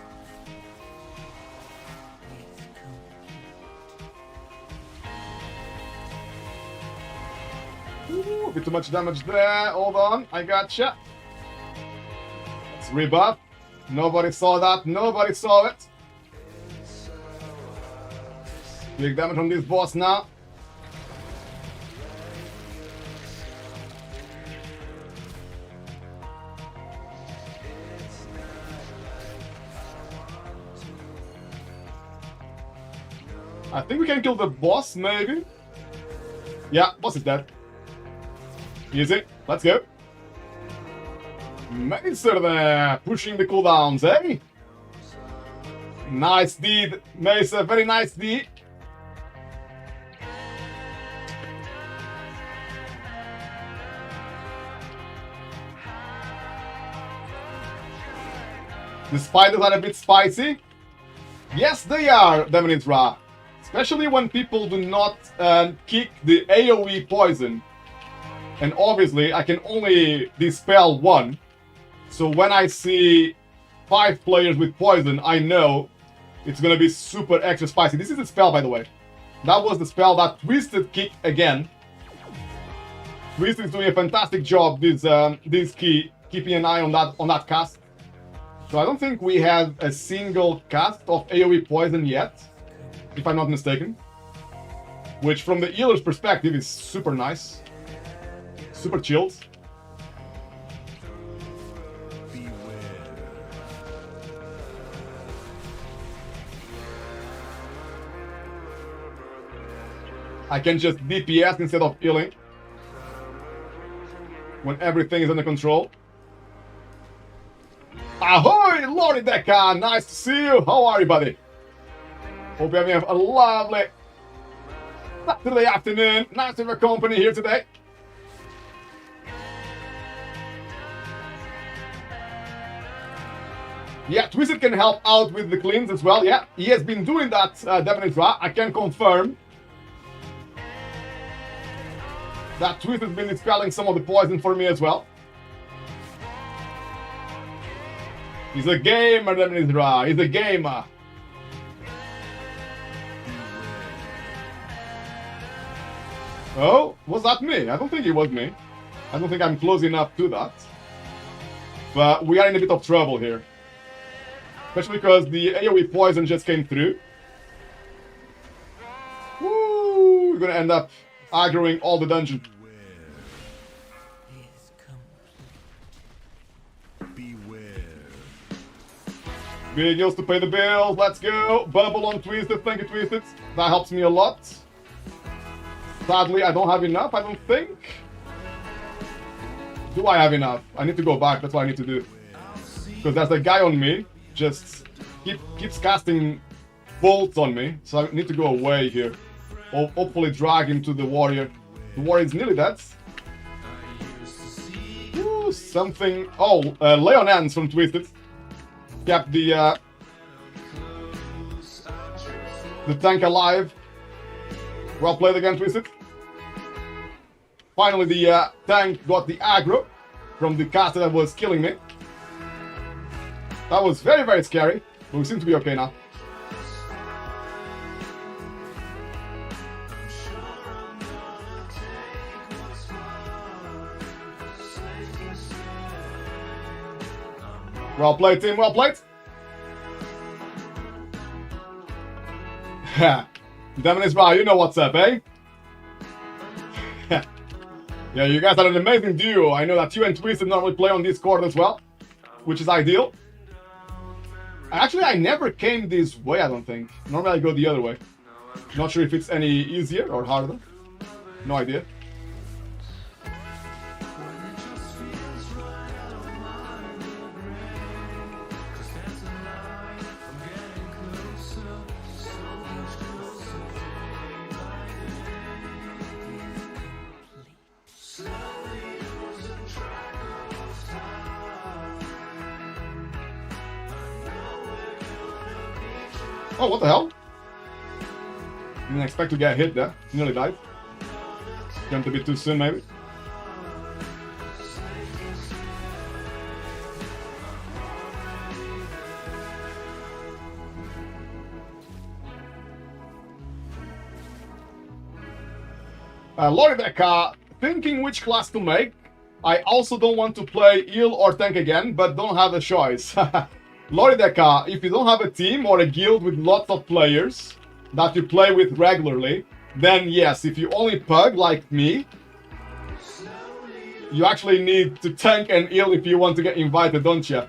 is complete. Ooh, a bit too much damage there. Hold on, I gotcha. Let's rebuff. Nobody saw that. Nobody saw it. Big damage on this boss now. I think we can kill the boss, maybe. Yeah, boss is dead. Easy, let's go. Macer there, pushing the cooldowns, eh? Nice deed, Macer, very nice deed. The spiders are a bit spicy. Yes, they are, Damage Ra. Especially when people do not kick the AoE poison. And obviously, I can only dispel one. So when I see 5 players with poison, I know it's gonna be super extra spicy. This is the spell, by the way. That was the spell that Twisted kicked again. Twisted is doing a fantastic job this key, keeping an eye on that cast. So I don't think we have a single cast of AoE poison yet, if I'm not mistaken. Which from the healer's perspective is super nice. Super chilled. I can just DPS instead of healing when everything is under control. Ahoy, Lordy Deca! Nice to see you! How are you, buddy? Hope you're having a lovely Saturday afternoon. Nice to have your company here today. Yeah, Twisted can help out with the cleans as well. Yeah, he has been doing that, Damage Ra. I can confirm that Twisted has been dispelling some of the poison for me as well. He's a gamer, Damage Ra. He's a gamer. Oh, was that me? I don't think it was me. I don't think I'm close enough to that. But we are in a bit of trouble here. Especially because the AoE poison just came through. Woo! We're gonna end up aggroing all the dungeon. Is complete. Beware. Big heals to pay the bills. Let's go. Bubble on Twisted. Thank you, Twisted. That helps me a lot. Sadly, I don't have enough, I don't think. Do I have enough? I need to go back. That's what I need to do. Because there's a guy on me. Just keeps casting bolts on me. So I need to go away here. Or hopefully drag him to the warrior. The warrior is nearly dead. Ooh, something. Oh, Leon Ends from Twisted. Kept the tank alive Well played again, Twisted. Finally, the tank got the aggro from the caster that was killing me. That was very, very scary, but we seem to be okay now. Well played, team, well played. Demonis Ra, you know what's up, eh? Yeah, you guys are an amazing duo. I know that you and Twisted normally play on Discord as well, which is ideal. Actually, I never came this way, I don't think. Normally I go the other way. Not sure if it's any easier or harder. No idea. Oh, what the hell? Didn't expect to get hit there. Nearly died. Jumped a bit too soon, maybe. Lorideka, thinking which class to make. I also don't want to play heal or tank again, but don't have a choice. Lorideka, if you don't have a team or a guild with lots of players that you play with regularly, then yes, if you only pug like me, you actually need to tank and heal if you want to get invited, don't you?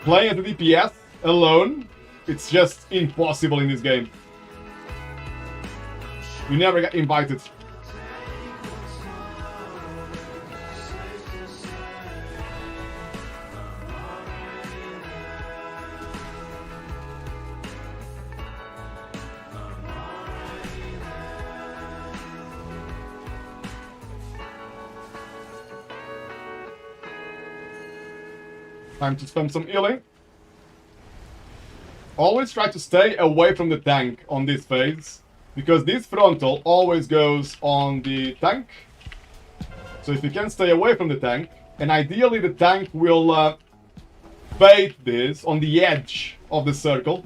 Playing at the DPS alone, it's just impossible in this game. You never get invited. Time to spend some healing. Always try to stay away from the tank on this phase, because this frontal always goes on the tank. So if you can stay away from the tank, and ideally the tank will bait this on the edge of the circle,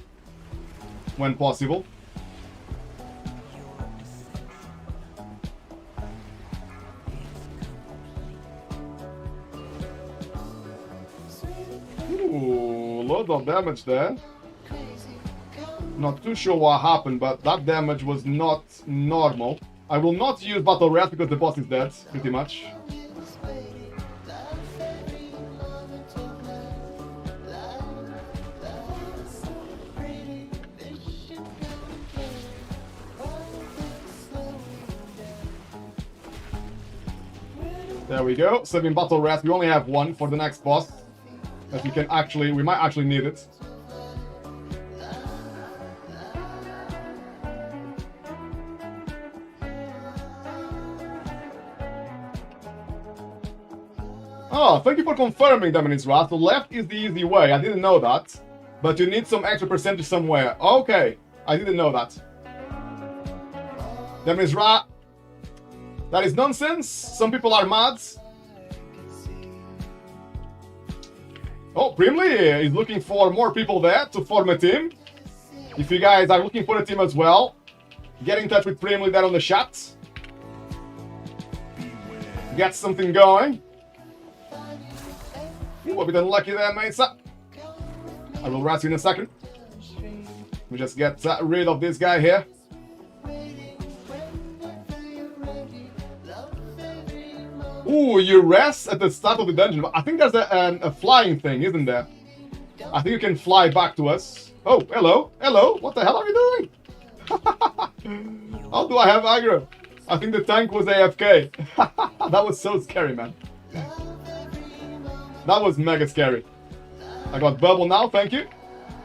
when possible. Ooh, loads of damage there. Not too sure what happened, but that damage was not normal. I will not use Battle Rat because the boss is dead, pretty much. There we go, 7 Battle Rats. We only have one for the next boss. That we might actually need it. Oh, thank you for confirming, Demonis Wrath. The left is the easy way. I didn't know that. But you need some extra percentage somewhere. Okay, I didn't know that. Demonis Wrath. That is nonsense. Some people are mad. Oh, Brimley is looking for more people there to form a team. If you guys are looking for a team as well, get in touch with Brimley there on the chat. Get something going. Ooh, a bit unlucky there, Mesa. I will rat you in a second. We just get rid of this guy here. Ooh, you rest at the start of the dungeon. I think there's a flying thing, isn't there? I think you can fly back to us. Oh, hello. Hello. What the hell are you doing? How do I have aggro? I think the tank was AFK. That was so scary, man. That was mega scary. I got bubble now, thank you.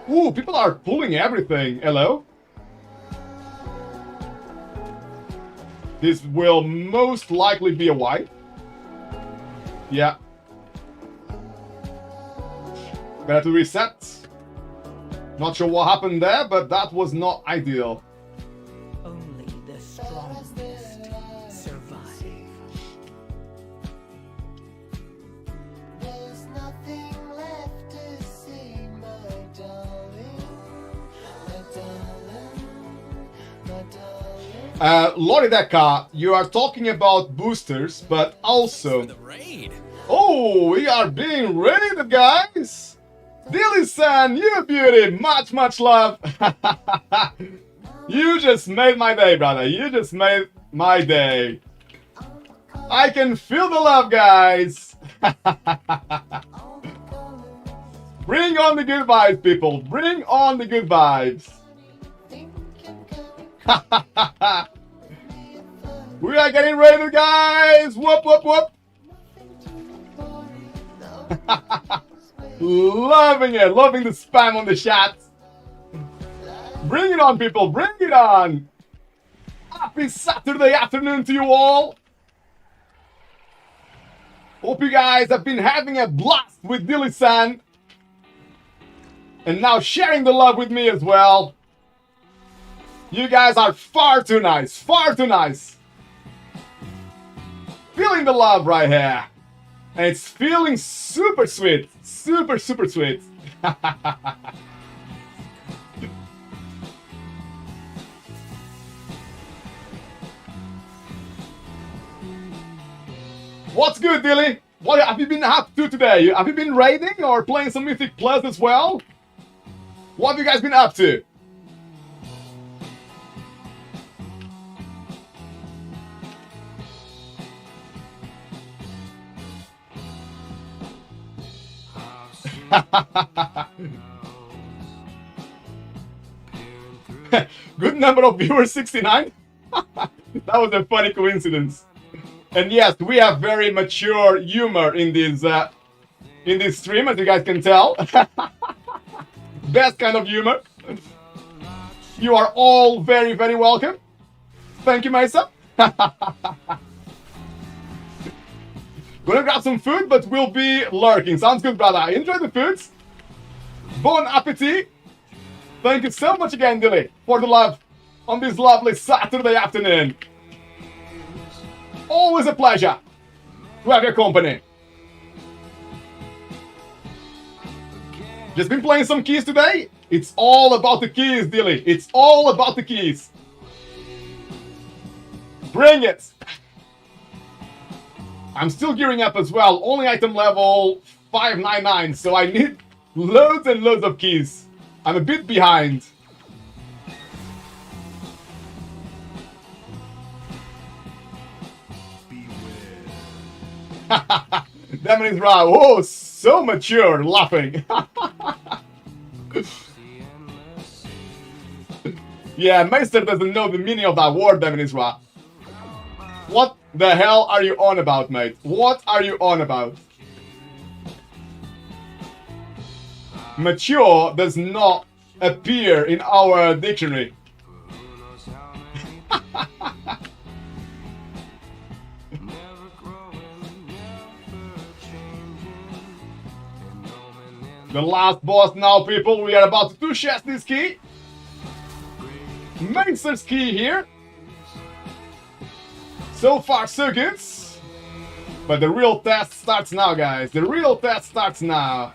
Ooh, people are pulling everything. Hello. This will most likely be a wipe. Yeah. Better to reset. Not sure what happened there, but that was not ideal. Only the strongest survive. There's nothing left to see, my darling, my darling, my darling. Lorideka, you are talking about boosters, but also... The raid. Oh, we are being raided, guys! Dilly-san, you beauty! Much, much love! You just made my day, brother. You just made my day. I can feel the love, guys! Bring on the good vibes, people. Bring on the good vibes. We are getting raided, guys! Whoop, whoop, whoop! Loving it, loving the spam on the chat. Bring it on, people, bring it on. Happy Saturday afternoon to you all. Hope you guys have been having a blast with Dilly-san. And now sharing the love with me as well. You guys are far too nice, far too nice. Feeling the love right here. And it's feeling super sweet. Super, super sweet. What's good, Dilly? What have you been up to today? Have you been raiding or playing some Mythic Plus as well? What have you guys been up to? Good number of viewers, 69. That was a funny coincidence. And yes, we have very mature humor in this stream, as you guys can tell. Best kind of humor. You are all very, very welcome. Thank you, Mesa. Gonna grab some food, but we'll be lurking. Sounds good, brother. Enjoy the foods. Bon appetit. Thank you so much again, Dilly, for the love on this lovely Saturday afternoon. Always a pleasure to have your company. Just been playing some keys today. It's all about the keys, Dilly. It's all about the keys. Bring it. I'm still gearing up as well. Only item level 599, so I need loads and loads of keys. I'm a bit behind. Demon is right. Oh, so mature, laughing. Yeah, Meister doesn't know the meaning of that word, Demon is right. What the hell are you on about, mate? What are you on about? Mature does not appear in our dictionary. The last boss now, people. We are about to two-chest this key. Meister's key here. So far, so good. But the real test starts now, guys. The real test starts now.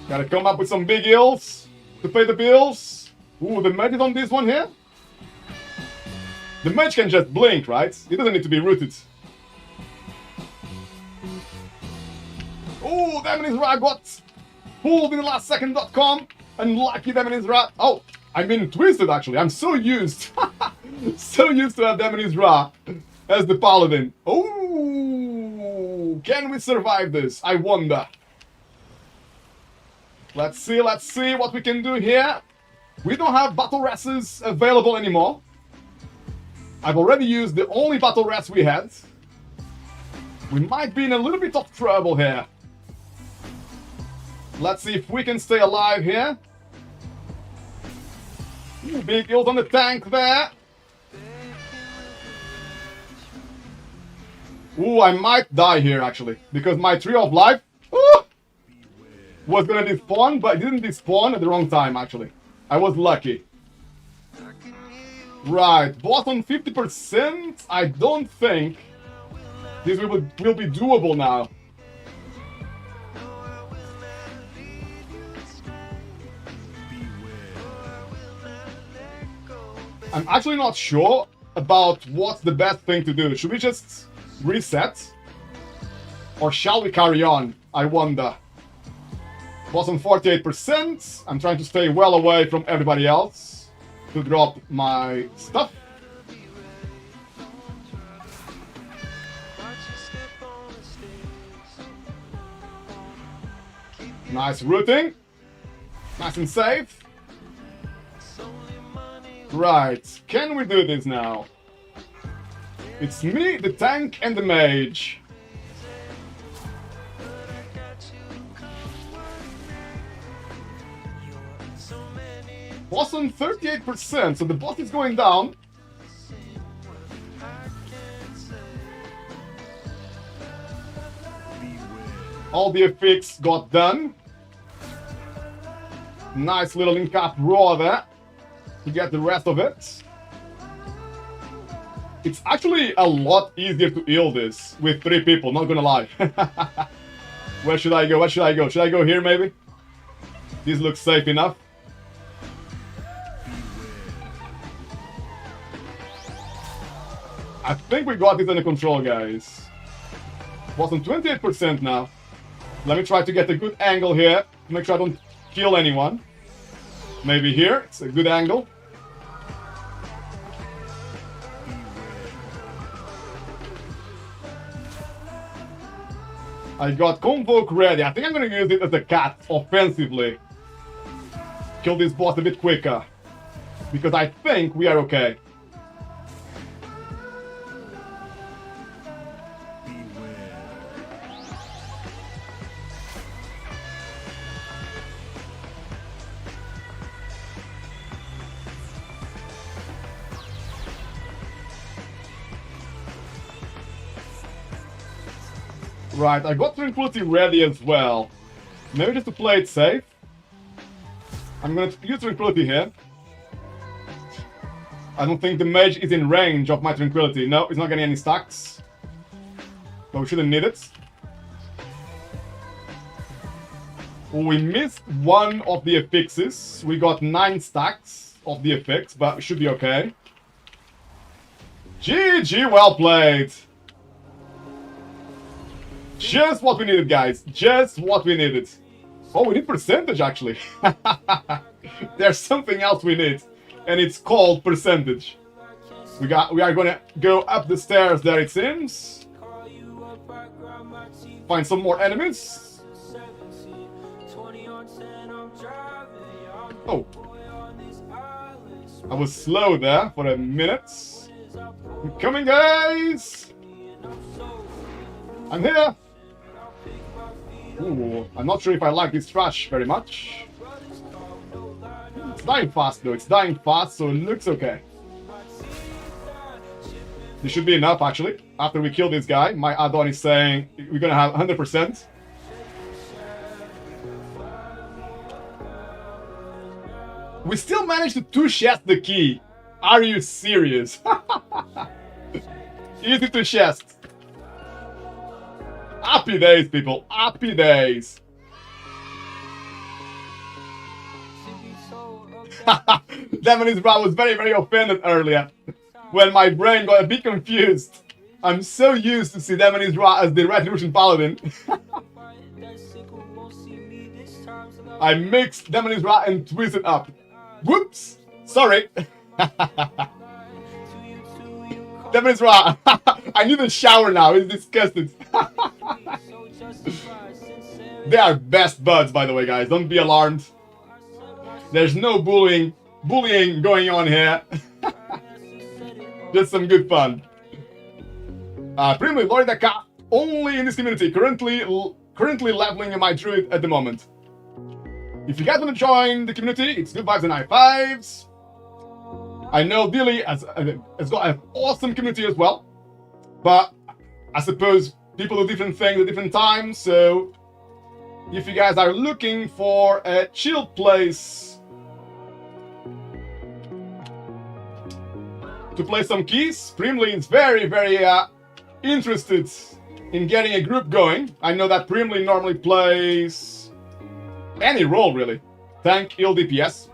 Gotta come up with some big hills to pay the bills. Ooh, the mage is on this one here. The mage can just blink, right? It doesn't need to be rooted. Ooh, Demon Isra got pulled in the last second.com. Unlucky Demon Isra. Oh, I mean twisted actually. I'm so used. So used to have Demon Isra as the paladin. Oh, can we survive this? I wonder. Let's see what we can do here. We don't have battle rests available anymore. I've already used the only battle rest we had. We might be in a little bit of trouble here. Let's see if we can stay alive here. Ooh, big ult on the tank there. Ooh, I might die here actually, because my tree of life was gonna despawn, but it didn't despawn at the wrong time actually. I was lucky. Right, boss on 50%. I don't think this will be doable now. I'm actually not sure about what's the best thing to do. Should we just reset? Or shall we carry on? I wonder. Boss on 48%. I'm trying to stay well away from everybody else to drop my stuff. Nice routing. Nice and safe. Right, can we do this now? It's me, the tank, and the mage. Boss on 38%, so the boss is going down. All the effects got done. Nice little in-cap roar there to get the rest of it. It's actually a lot easier to heal this with 3 people, not gonna lie. Where should I go? Where should I go? Should I go here maybe? This looks safe enough. I think we got this under control, guys. Was on 28% now. Let me try to get a good angle here to make sure I don't kill anyone. Maybe here, it's a good angle. I got Convoke ready. I think I'm gonna use it as a cat offensively. Kill this boss a bit quicker. Because I think we are okay. Right, I got Tranquility ready as well. Maybe just to play it safe. I'm gonna use Tranquility here. I don't think the mage is in range of my Tranquility. No, it's not getting any stacks. So we shouldn't need it. We missed one of the affixes. We got 9 stacks of the affix, but we should be okay. GG, well played. Just what we needed, guys. Just what we needed. Oh, we need percentage, actually. There's something else we need, and it's called percentage. We are gonna go up the stairs there, it seems. Find some more enemies. Oh. I was slow there for a minute. I'm coming, guys. I'm here. Ooh, I'm not sure if I like this trash very much. It's dying fast though, it's dying fast, so it looks okay. This should be enough actually. After we kill this guy, my add-on is saying we're gonna have 100%. We still managed to two-chest the key. Are you serious? Easy to chest. Happy days, people. Happy days. Demon's Bra was very, very offended earlier when my brain got a bit confused. I'm so used to see Demon's Bra as the Retribution Paladin. I mixed Demon's Bra and twisted up. Whoops! Sorry. Demon's Bra. I need a shower now. It's disgusting. They are best buds, by the way, guys. Don't be alarmed. There's no bullying going on here. Just some good fun. Primarily, Lord Daka, only in this community. Currently leveling my druid at the moment. If you guys want to join the community, it's good vibes and high fives. I know Dilly has got an awesome community as well. But I suppose people do different things at different times, so if you guys are looking for a chill place to play some keys. Primly is very, very interested in getting a group going. I know that Primly normally plays any role, really. Tank, heal, DPS.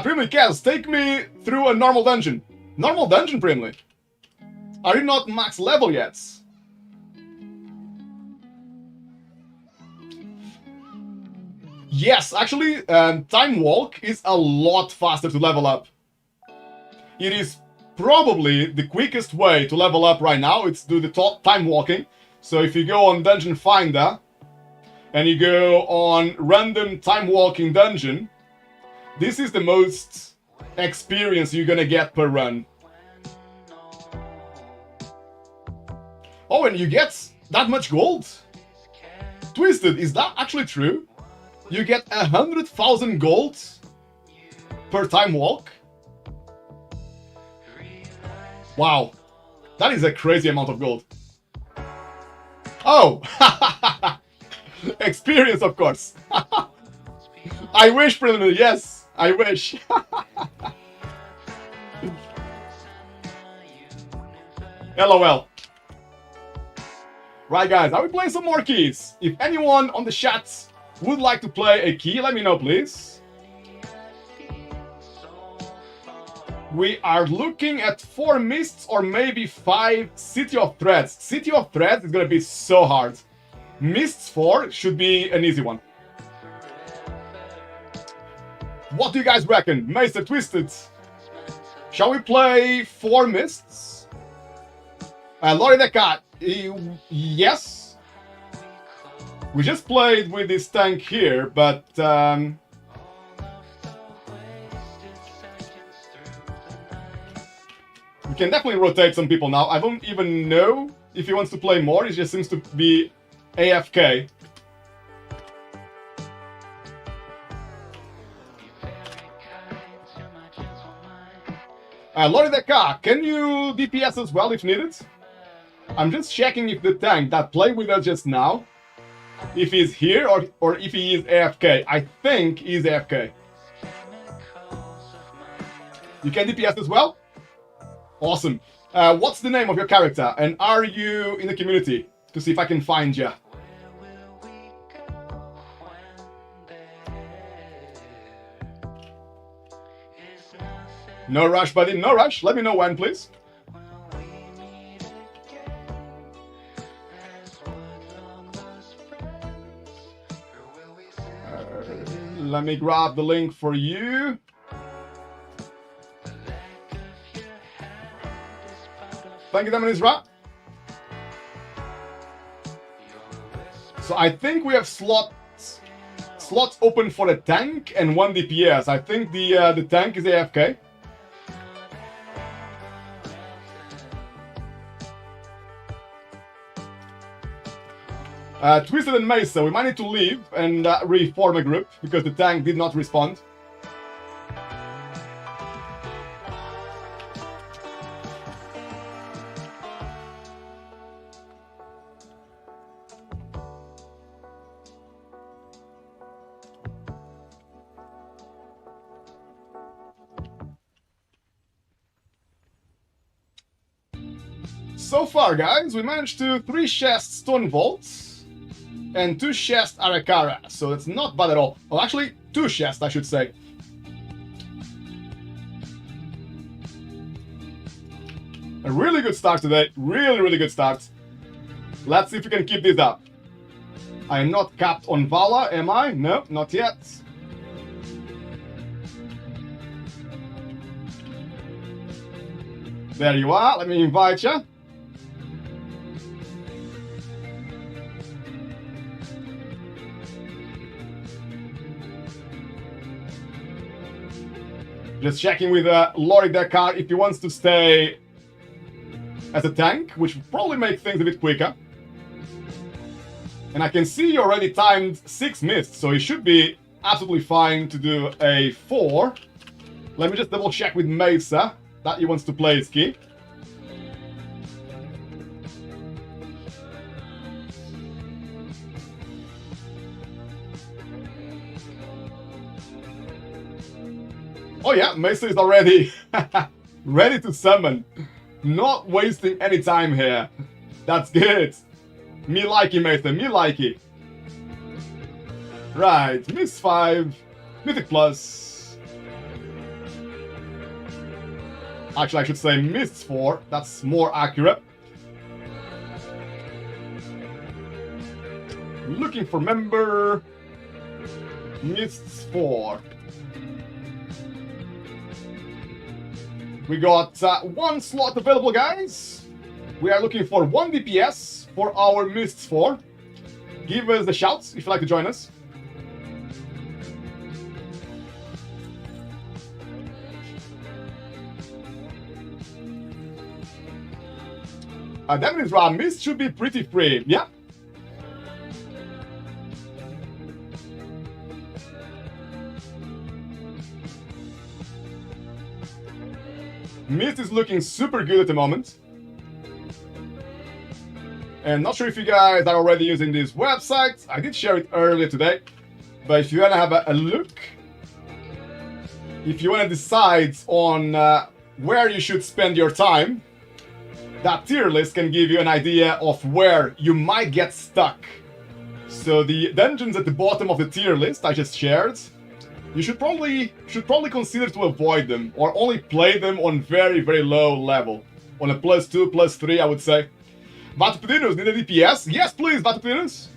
Primly Kaz, take me through a normal dungeon. Normal dungeon, Primly? Are you not max level yet? Yes, actually, Time Walk is a lot faster to level up. It is probably the quickest way to level up right now. It's do the time walking. So if you go on Dungeon Finder and you go on Random Time Walking Dungeon, this is the most experience you're gonna get per run. Oh, and you get that much gold? Twisted, is that actually true? You get 100,000 gold per time walk? Wow, that is a crazy amount of gold. Oh, experience, of course. I wish, preliminary, yes, I wish. LOL. Right, guys, are we playing some more keys? If anyone on the chat would like to play a key, let me know, please. We are looking at 4 Mists or maybe 5 City of Threads. City of Threads is gonna be so hard. Mists 4 should be an easy one. What do you guys reckon? Maester Twisted. Shall we play 4 Mists? Lori the Cat. Yes. We just played with this tank here, but we can definitely rotate some people now. I don't even know if he wants to play more. He just seems to be AFK. Lori the Car, can you DPS as well if needed? I'm just checking if the tank that played with us just now, if he's here or if he is AFK. I think he's AFK. You can DPS as well? Awesome. What's the name of your character? And are you in the community? To see if I can find you. No rush, buddy. No rush. Let me know when, please. Let me grab the link for you. Thank you, Damon Isra. So I think we have slots open for the tank and 1 DPS. I think the tank is AFK. Twisted and Mesa, we might need to leave and reform a group because the tank did not respond. So far, guys, we managed to 3 chests Stone Vaults and 2 chests Arakara, so it's not bad at all. Well, actually, 2 chests, I should say. A really good start today. Really, really good start. Let's see if we can keep this up. I am not capped on Vala, am I? No, not yet. There you are. Let me invite you. Just checking with Lori Dakar if he wants to stay as a tank, which would probably make things a bit quicker. And I can see he already timed 6 mists, so he should be absolutely fine to do a 4. Let me just double check with Mesa that he wants to play his key. Oh yeah, Mesa is already ready to summon. Not wasting any time here. That's good. Me likey, Mesa, me likey. Right, Miss 5, Mythic Plus. Actually, I should say Miss 4, that's more accurate. Looking for member. Mists 4. We got one slot available, guys. We are looking for 1 DPS for our Mists 4. Give us the shouts if you'd like to join us. That means Mist should be pretty free, yeah? Mist is looking super good at the moment. And not sure if you guys are already using this website. I did share it earlier today. But if you want to have a look, if you want to decide on where you should spend your time, that tier list can give you an idea of where you might get stuck. So the dungeons at the bottom of the tier list I just shared, you should probably consider to avoid them, or only play them on very, very low level. On a +2, +3, I would say. Vatupedinus, need a DPS? Yes, please, Vatupedinus!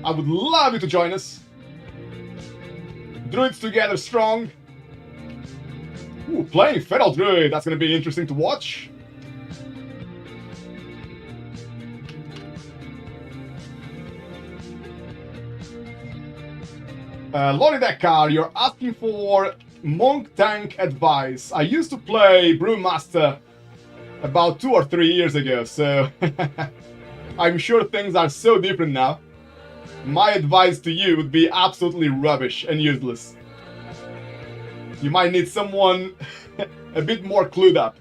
I would love you to join us. Druids together strong. Ooh, playing Feral Druid, that's gonna be interesting to watch. Loridekar, you're asking for Monk Tank advice. I used to play Brewmaster about 2 or 3 years ago, so I'm sure things are so different now. My advice to you would be absolutely rubbish and useless. You might need someone a bit more clued up.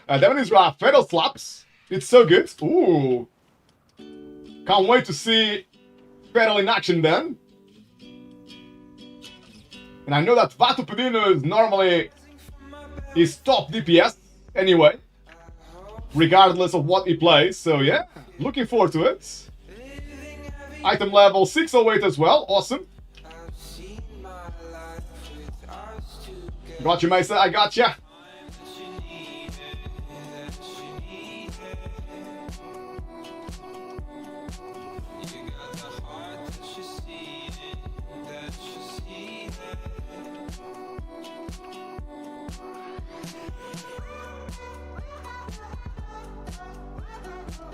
Devon is Feral Slaps. It's so good. Ooh. Can't wait to see Feral in action then. And I know that Vatupedinus normally is top DPS anyway, regardless of what he plays. So yeah, looking forward to it. Item level 608 as well. Awesome. Got you, Mesa. I got ya.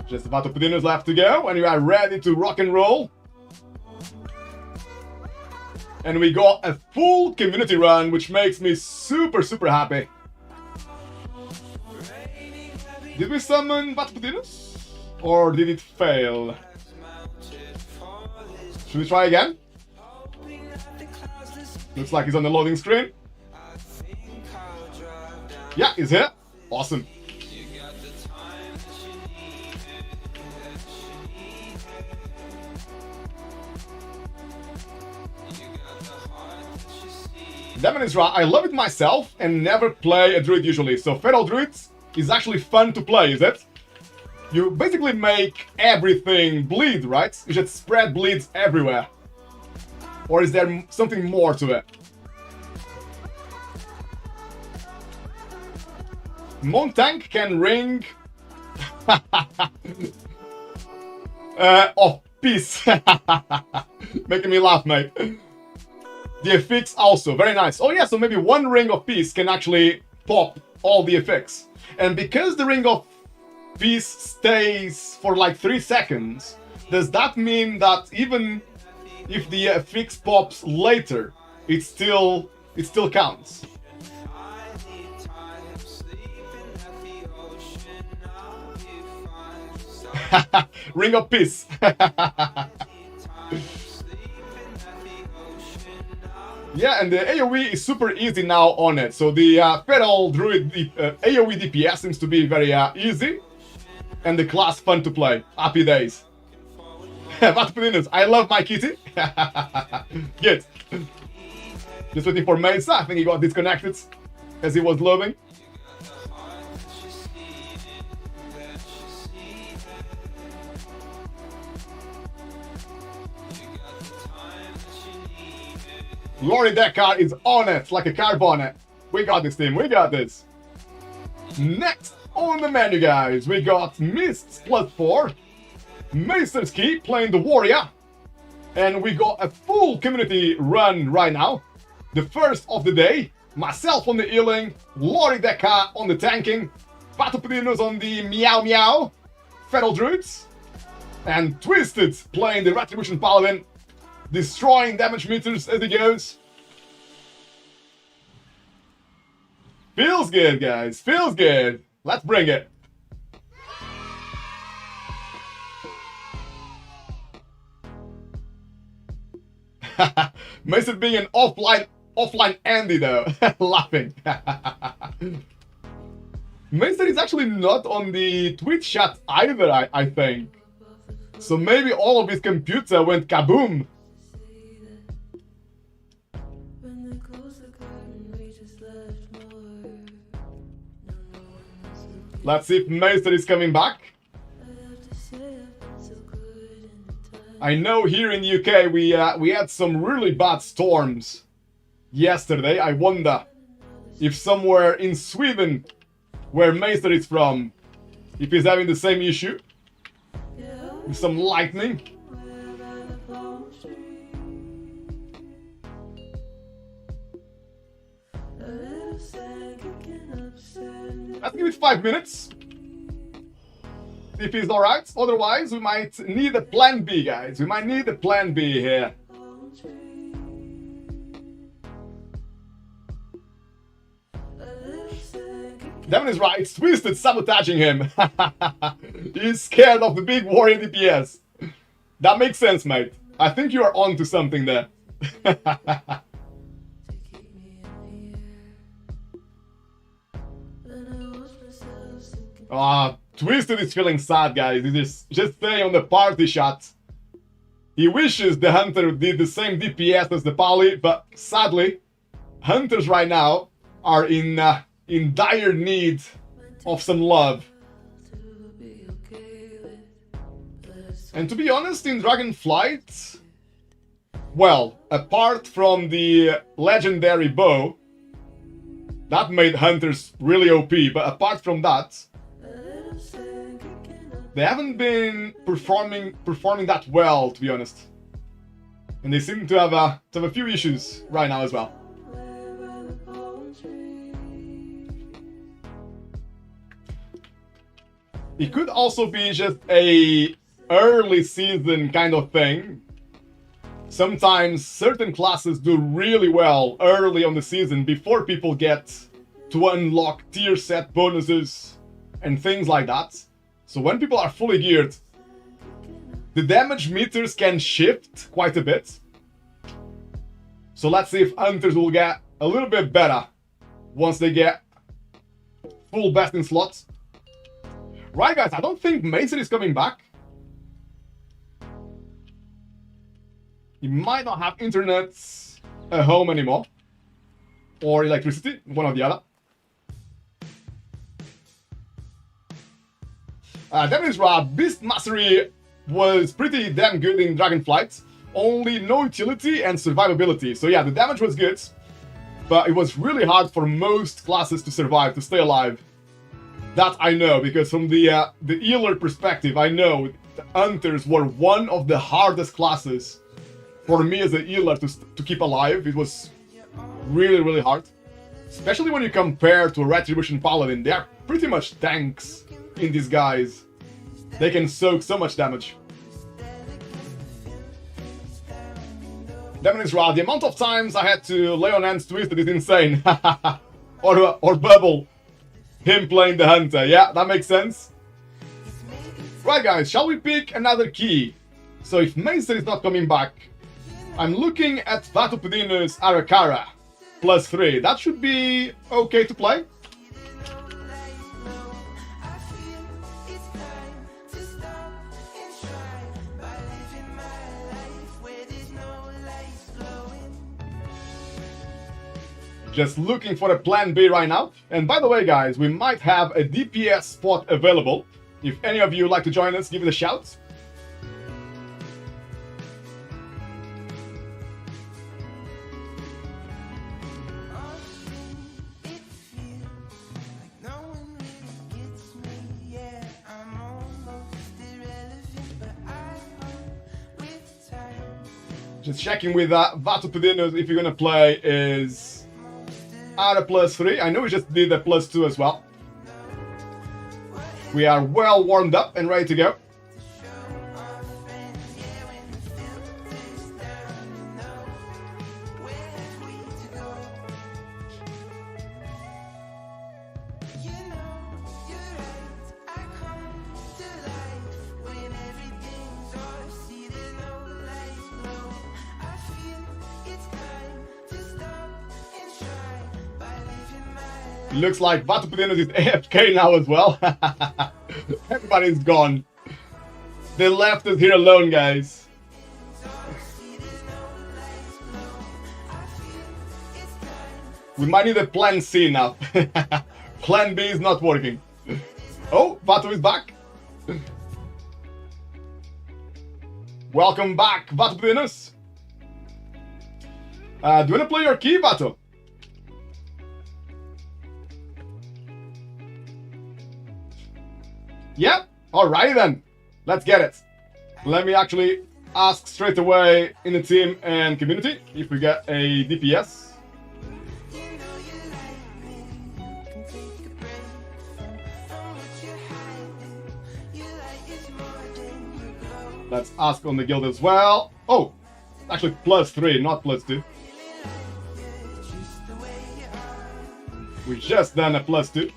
Just about to put in left to go, and we are ready to rock and roll. And we got a full community run, which makes me super, super happy. Did we summon Vatupedinus? Or did it fail? Should we try again? Looks like he's on the loading screen. Yeah, he's here. Awesome. Demon is right. I love it myself and never play a druid usually. So Feral Druid is actually fun to play, is it? You basically make everything bleed, right? You just spread bleeds everywhere. Or is there something more to it? Monk Tank can ring of peace. Making me laugh, mate. The effects also, very nice. Oh yeah, so maybe one ring of peace can actually pop all the effects. And because the ring of peace stays for like 3 seconds, does that mean that even if the effects pops later, it still counts? Ring of peace. Yeah, and the AoE is super easy now on it. So the Feral Druid AoE DPS seems to be very easy. And the class fun to play. Happy days. Vatupedinos, I love my kitty. Good. Just waiting for Mesa. I think he got disconnected as he was loading. Lori Deckard is on it like a car bonnet. We got this, team. We got this. Next on the menu, guys, we got Mists +4, Maester's Key playing the Warrior, and we got a full community run right now. The first of the day. Myself on the healing, Lori Deckard on the tanking, Vatupedinos on the Meow Meow, Feral Druids, and Twisted playing the Retribution Paladin, destroying damage meters as he goes. Feels good, guys. Feels good. Let's bring it. Mason being an offline Andy though. Laughing. Mason is actually not on the Twitch chat either, I think. So maybe all of his computer went kaboom. Let's see if Mason is coming back. I know here in the UK we had some really bad storms yesterday. I wonder if somewhere in Sweden, where Mason is from, if he's having the same issue with some lightning. Let's give it 5 minutes. If he's alright. Otherwise, we might need a plan B, guys. We might need a plan B here. Devin is right. It's Twisted sabotaging him. He's scared of the big warrior DPS. That makes sense, mate. I think you are onto something there. Twisted is feeling sad, guys. He's just staying on the party shot. He wishes the Hunter did the same DPS as the Pally, but sadly, Hunters right now are in dire need of some love. And to be honest, in Dragonflight, well, apart from the legendary bow, that made Hunters really OP, but apart from that, they haven't been performing that well, to be honest. And they seem to have a few issues right now as well. It could also be just a early season kind of thing. Sometimes certain classes do really well early on the season before people get to unlock tier set bonuses and things like that. So when people are fully geared, the damage meters can shift quite a bit. So let's see if Hunters will get a little bit better once they get full best in slots. Right, guys, I don't think Mason is coming back. He might not have internet at home anymore. Or electricity, one or the other. That is right, Beast Mastery was pretty damn good in Dragonflight. Only no utility and survivability. So yeah, the damage was good. But it was really hard for most classes to survive, to stay alive. That I know, because from the healer perspective, I know the Hunters were one of the hardest classes for me as a healer to keep alive. It was really, really hard. Especially when you compare to a Retribution Paladin. They are pretty much tanks in disguise. They can soak so much damage. Demon is right. The amount of times I had to lay on hands Twisted is insane. or bubble him playing the Hunter. Yeah, that makes sense. Right, guys, shall we pick another key? So if Mason is not coming back, I'm looking at Vatupedinos Arakara +3. That should be okay to play. Just looking for a plan B right now. And by the way, guys, we might have a DPS spot available. If any of you like to join us, give it a shout. Just checking with Vato Pedinos if you're gonna play is at a +3. I know we just did a +2 as well. We are well warmed up and ready to go. Looks like Vato Pedinos is AFK now as well. Everybody's gone. They left us here alone, guys. We might need a plan C now. Plan B is not working. Oh, Vato is back. Welcome back, Vato Pedinos. Do you want to play your key, Vato? Yeah, alright then. Let's get it. Let me actually ask straight away in the team and community if we get a DPS. Let's ask on the guild as well. Oh, actually +3, not +2. We just done a +2.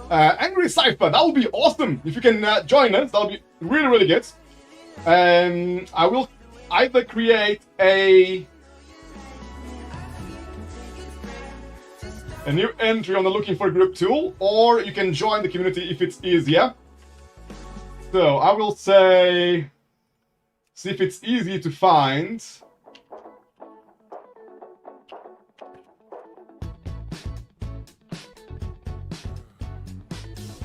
Angry Cypher, that would be awesome if you can join us. That'll be really, really good. I will either create a new entry on the looking for group tool, or you can join the community if it's easier. So I will say, see if it's easy to find.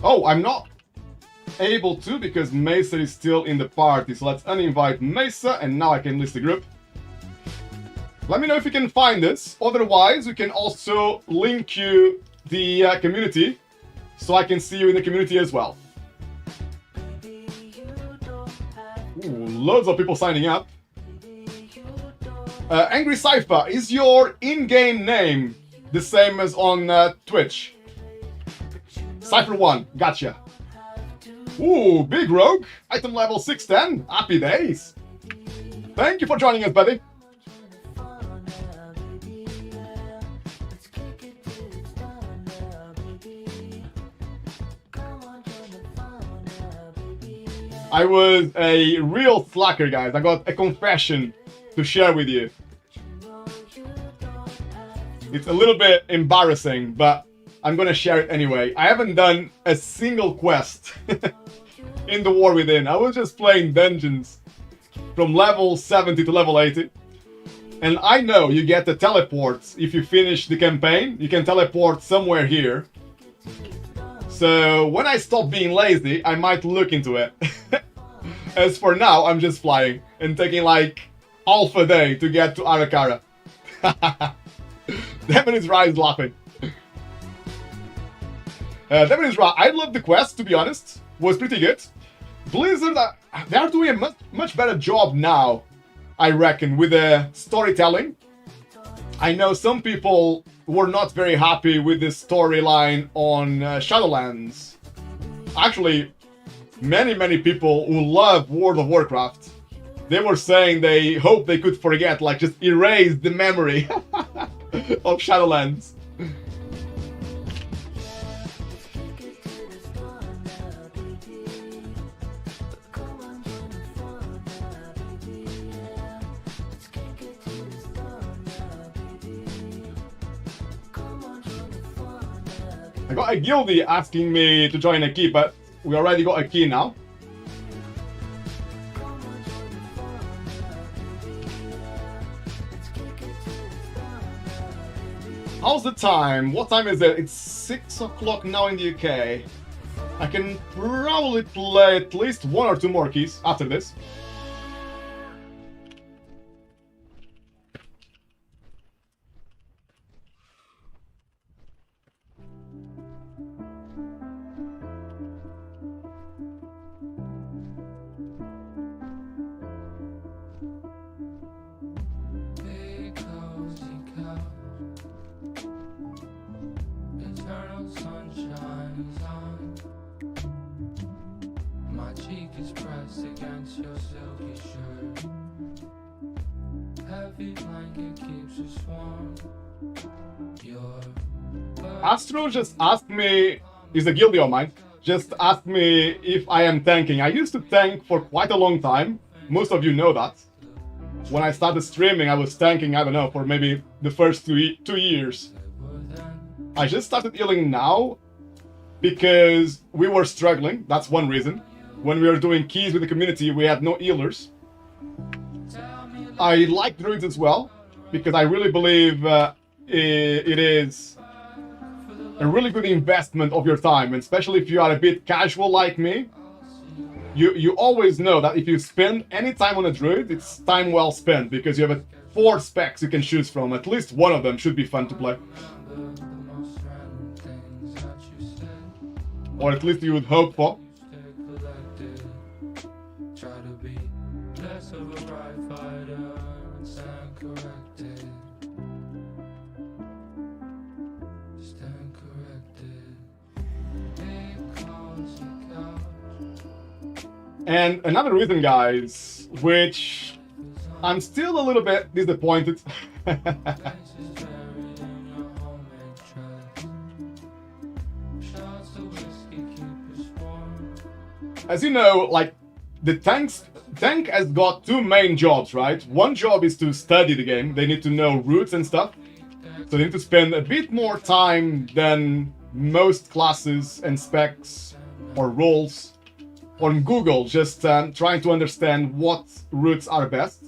Oh, I'm not able to because Mesa is still in the party. So let's uninvite Mesa and now I can list the group. Let me know if you can find this. Otherwise, we can also link you the community so I can see you in the community as well. Ooh, loads of people signing up. Angry Cypher, is your in-game name the same as on Twitch? Cypher1, gotcha. Ooh, big rogue. Item level 610. Happy days. Thank you for joining us, buddy. I was a real slacker, guys. I got a confession to share with you. It's a little bit embarrassing, but I'm gonna share it anyway. I haven't done a single quest in the War Within. I was just playing dungeons from level 70 to level 80. And I know you get the teleports if you finish the campaign. You can teleport somewhere here. So when I stop being lazy, I might look into it. As for now, I'm just flying and taking like half a day to get to Arakara. Devin is right, laughing. Devin is right. I love the quest, to be honest. Was pretty good. Blizzard, they are doing a much better job now, I reckon, with the storytelling. I know some people were not very happy with the storyline on Shadowlands. Actually, many people who love World of Warcraft, they were saying they hope they could forget, like just erase the memory of Shadowlands. I got a guildie asking me to join a key, but we already got a key now. How's the time? What time is it? It's 6 o'clock now in the UK. I can probably play at least 1 or 2 more keys after this. Big cozy couch, eternal sunshine is on. My cheek is pressed against your silky shirt. Heavy blanket keeps us warm. Your Astro just asked me, is a guildie of mine, just asked me if I am tanking. I used to tank for quite a long time. Most of you know that. When I started streaming, I was tanking, I don't know, for maybe the first two years. I just started healing now because we were struggling. That's one reason. When we were doing keys with the community, we had no healers. I like druids as well because I really believe it is a really good investment of your time, and especially if you are a bit casual like me. You always know that if you spend any time on a druid, it's time well spent because you have 4 specs you can choose from. At least one of them should be fun to play. the most random things that you said. Or at least you would hope for. Stay collected. Try to be less of a right fighter and stand corrected. Stand corrected. Big cozy couch. And another reason, guys, which I'm still a little bit disappointed. Faces buried in your homemade trash. Shots of whiskey keep us warm. As you know, like, the tank has got 2 main jobs, right? One job is to study the game. They need to know routes and stuff. So they need to spend a bit more time than most classes and specs or roles on Google, just trying to understand what routes are best.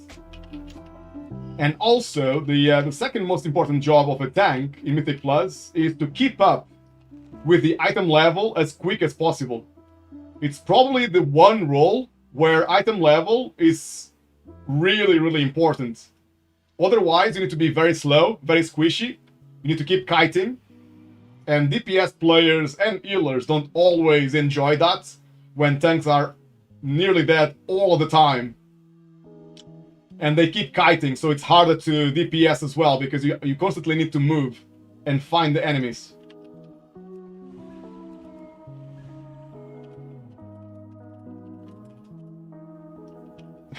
And also, the second most important job of a tank in Mythic Plus is to keep up with the item level as quick as possible. It's probably the one role where item level is really, really important. Otherwise, you need to be very slow, very squishy. You need to keep kiting. And DPS players and healers don't always enjoy that when tanks are nearly dead all the time. And they keep kiting, so it's harder to DPS as well, because you constantly need to move and find the enemies.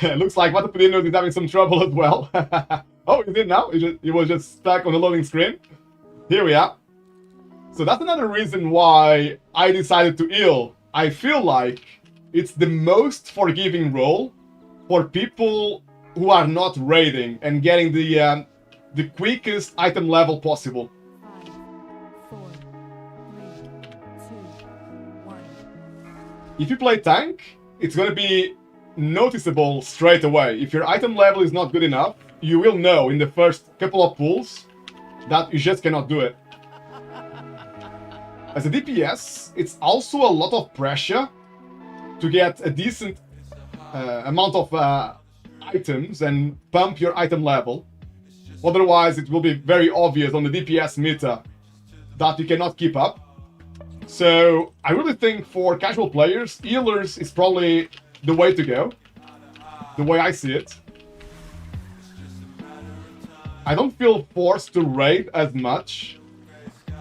Looks like Vatapudino is having some trouble as well. Oh, he's in now? He was just stuck on the loading screen. Here we are. So that's another reason why I decided to heal. I feel like it's the most forgiving role for people who are not raiding and getting the quickest item level possible. 5, 4, 3, 2, 1. If you play tank, it's gonna be noticeable straight away. If your item level is not good enough, you will know in the first couple of pulls that you just cannot do it. As a DPS, it's also a lot of pressure to get a decent amount of items and pump your item level. Otherwise, it will be very obvious on the DPS meta that you cannot keep up. So I really think for casual players, healers is probably the way to go, the way I see it. I don't feel forced to raid as much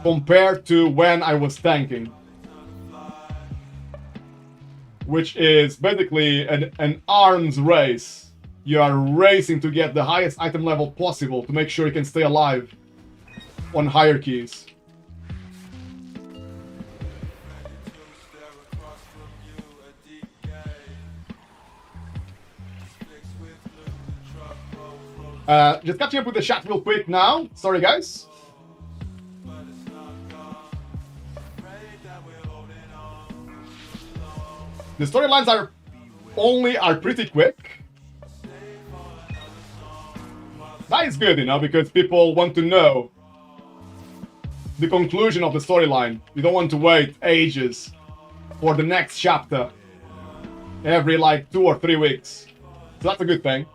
compared to when I was tanking, which is basically an arms race. You are racing to get the highest item level possible to make sure you can stay alive on higher keys. Just catching up with the chat real quick now. Sorry, guys. The storylines are pretty quick. That is good, you know, because people want to know the conclusion of the storyline. You don't want to wait ages for the next chapter every like 2 or 3 weeks. So that's a good thing.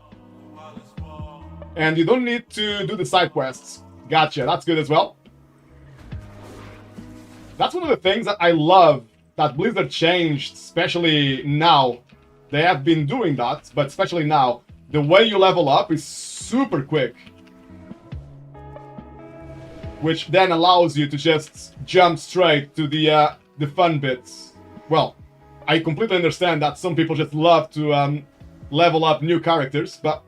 And you don't need to do the side quests. Gotcha, that's good as well. That's one of the things that I love that Blizzard changed, especially now. They have been doing that, but especially now. The way you level up is super quick. Which then allows you to just jump straight to the fun bits. Well, I completely understand that some people just love to level up new characters, but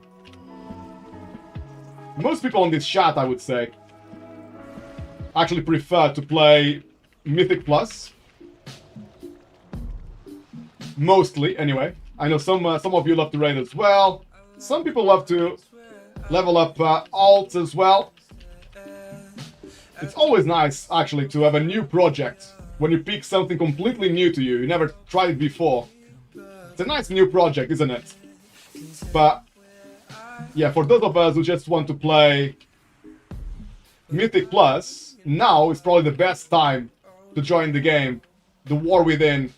most people on this chat, I would say, actually prefer to play Mythic Plus. Mostly, anyway. I know some of you love to raid as well. Some people love to level up alts as well. It's always nice, actually, to have a new project when you pick something completely new to you. You never tried it before. It's a nice new project, isn't it? But yeah, for those of us who just want to play Mythic Plus, now is probably the best time to join the game. The War Within.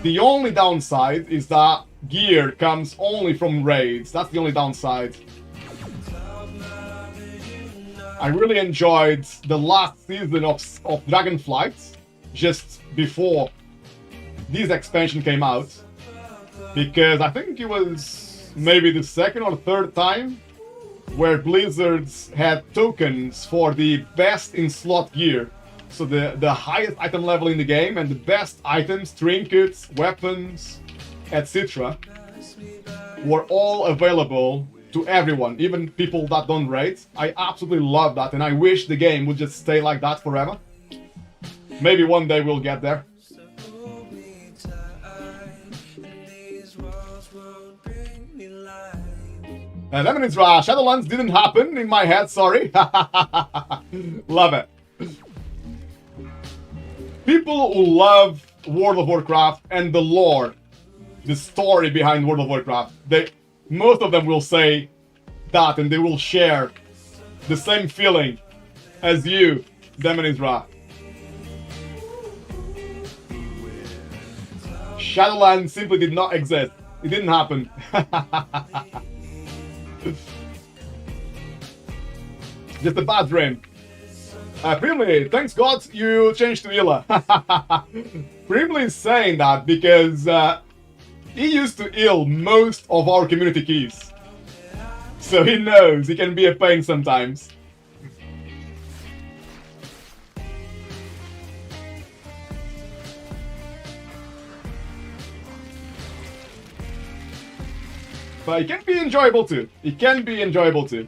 The only downside is that gear comes only from raids. That's the only downside. I really enjoyed the last season of Dragonflight, just before this expansion came out, because I think it was maybe the second or third time where Blizzards had tokens for the best in slot gear. So the highest item level in the game and the best items, trinkets, weapons, etc. were all available to everyone, even people that don't raid. I absolutely love that, and I wish the game would just stay like that forever. Maybe one day we'll get there. Lemon Shadowlands didn't happen in my head, sorry. Love it. People who love World of Warcraft and the lore, the story behind World of Warcraft, most of them will say that, and they will share the same feeling as you, Demon Isra. Shadowlands simply did not exist. It didn't happen. Just a bad dream. Primly, thanks God you changed to Ila. Primly is saying that because he used to heal most of our community keys. So he knows he can be a pain sometimes. But it can be enjoyable too. It can be enjoyable too.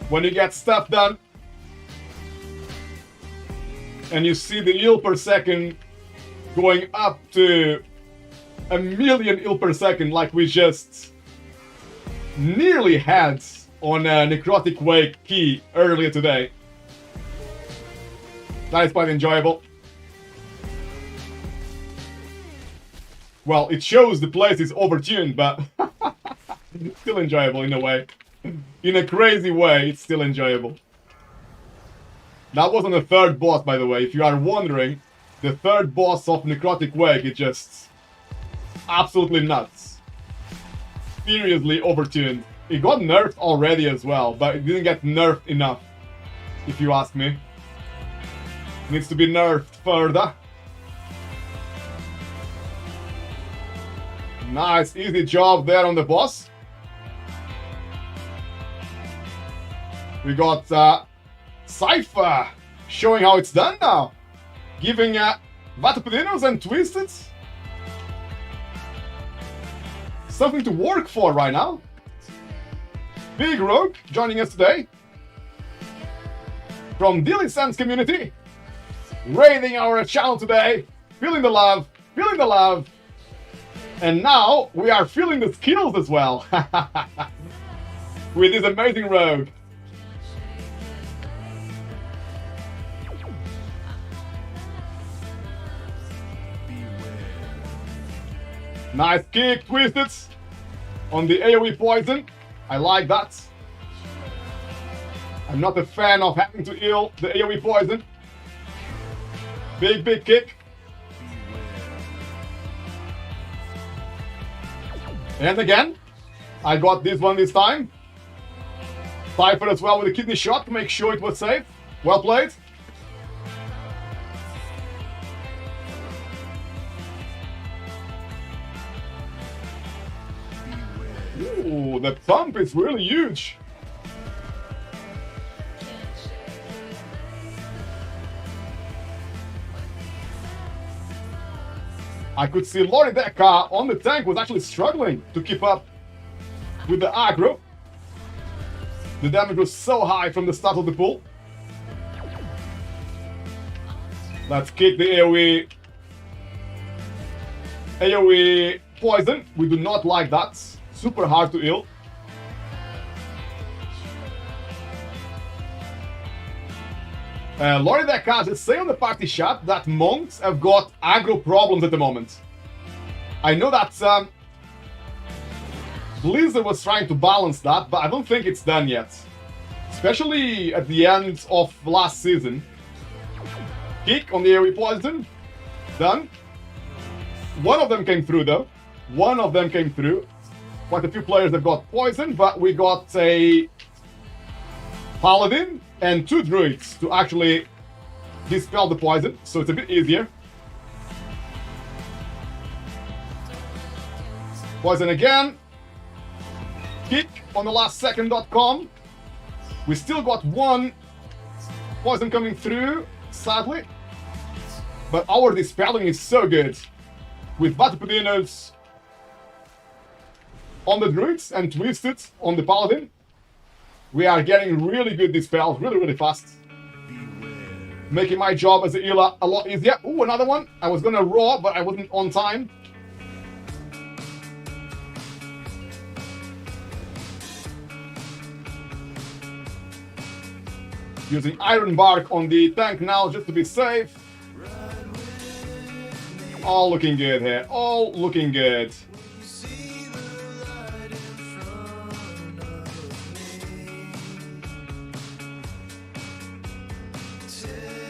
When you get stuff done, and you see the heal per second going up to 1,000,000 heal per second like we just nearly had on a Necrotic Wake key earlier today. That is quite enjoyable. Well, it shows the place is overtuned, but it's still enjoyable in a way. In a crazy way, it's still enjoyable. That wasn't the third boss, by the way. If you are wondering, the third boss of Necrotic Wake is just absolutely nuts. Seriously overtuned. It got nerfed already as well, but it didn't get nerfed enough, if you ask me. It needs to be nerfed further. Nice, easy job there on the boss. We got Cypher showing how it's done now. Giving Vatapedinos and Twisted something to work for right now. Big Rogue joining us today from Dilly Sands community, raiding our channel today, feeling the love, feeling the love, and now we are feeling the skills as well with this amazing rogue. Nice kick, Twisted, on the AoE poison. I like that. I'm not a fan of having to heal the AoE poison. Big kick. And again, I got this one this time. Cypher as well with a kidney shot to make sure it was safe. Well played. Ooh, the pump is really huge. I could see Lorideka on the tank was actually struggling to keep up with the aggro. The damage was so high from the start of the pool. Let's kick the AoE poison. We do not like that. Super hard to heal. Lorideka just say on the party chat that monks have got aggro problems at the moment. I know that Blizzard was trying to balance that, but I don't think it's done yet. Especially at the end of last season. Kick on the AoE poison. Done. One of them came through though. One of them came through. Quite a few players have got poison, but we got a Paladin and 2 druids to actually dispel the poison, so it's a bit easier. Poison again. Kick on the last second.com. We still got 1 poison coming through, sadly. But our dispelling is so good. With Vatapadinos on the druids and Twisted on the Paladin. We are getting really good dispels, really fast. Making my job as a healer a lot easier. Ooh, another one. I was gonna roar, but I wasn't on time. Using Iron Bark on the tank now just to be safe. All looking good here. All looking good.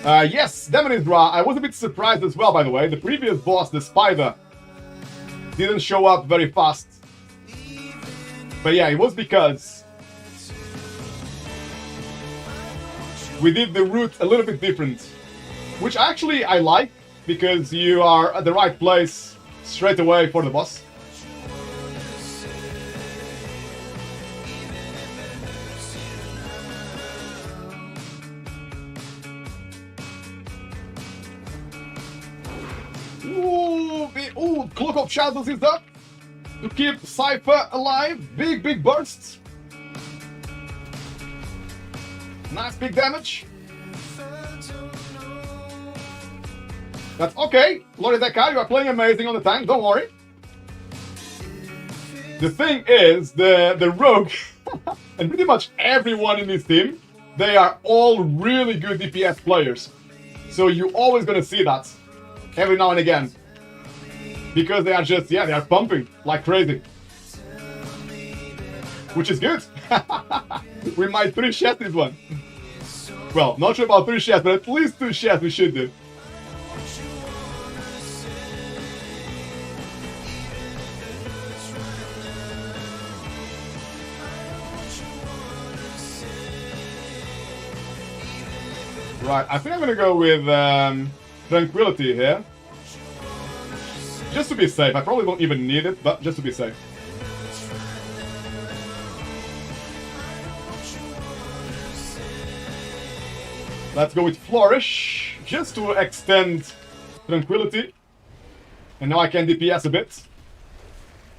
Yes, Demonidra. I was a bit surprised as well, by the way. The previous boss, the Spider, didn't show up very fast. But yeah, it was because we did the route a little bit different. Which actually I like, because you are at the right place straight away for the boss. Ooh, Cloak of Shadows is up to keep Cypher alive. Big bursts. Nice big damage. That's okay. Lorideka, you are playing amazing on the tank, don't worry. The thing is, the rogue, and pretty much everyone in this team, they are all really good DPS players. So you're always gonna see that every now and again. Because they are just, yeah, they are pumping like crazy. Which is good. We might 3-shed this one. Well, not sure about 3-sheds, but at least 2 sheds we should do. Right, I think I'm gonna go with Tranquility here. Just to be safe. I probably won't even need it, but just to be safe. Let's go with Flourish, just to extend Tranquility. And now I can DPS a bit.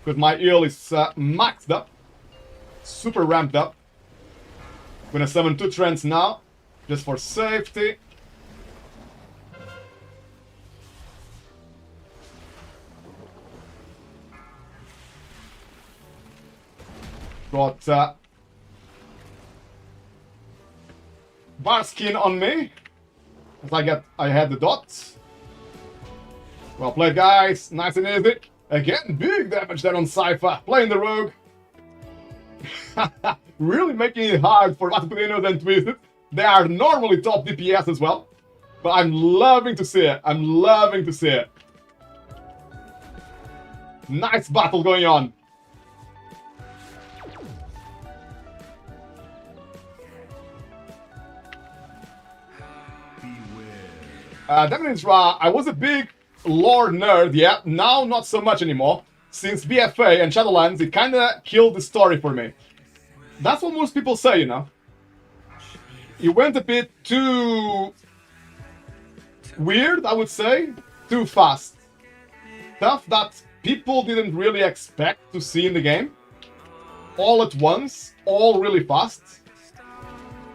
Because my heal is maxed up. Super ramped up. I'm gonna summon 2 Trends now, just for safety. Got Bar Skin on me. As I had the dots. Well played, guys. Nice and easy. Again, big damage there on Cypher. Playing the rogue. Really making it hard for Matupinos and Twisted. They are normally top DPS as well. But I'm loving to see it. I'm loving to see it. Nice battle going on. Definitely, I was a big lore nerd, yeah. Now, not so much anymore. Since BFA and Shadowlands, it kinda killed the story for me. That's what most people say, you know. It went a bit too weird, I would say. Too fast. Stuff that people didn't really expect to see in the game. All at once, all really fast.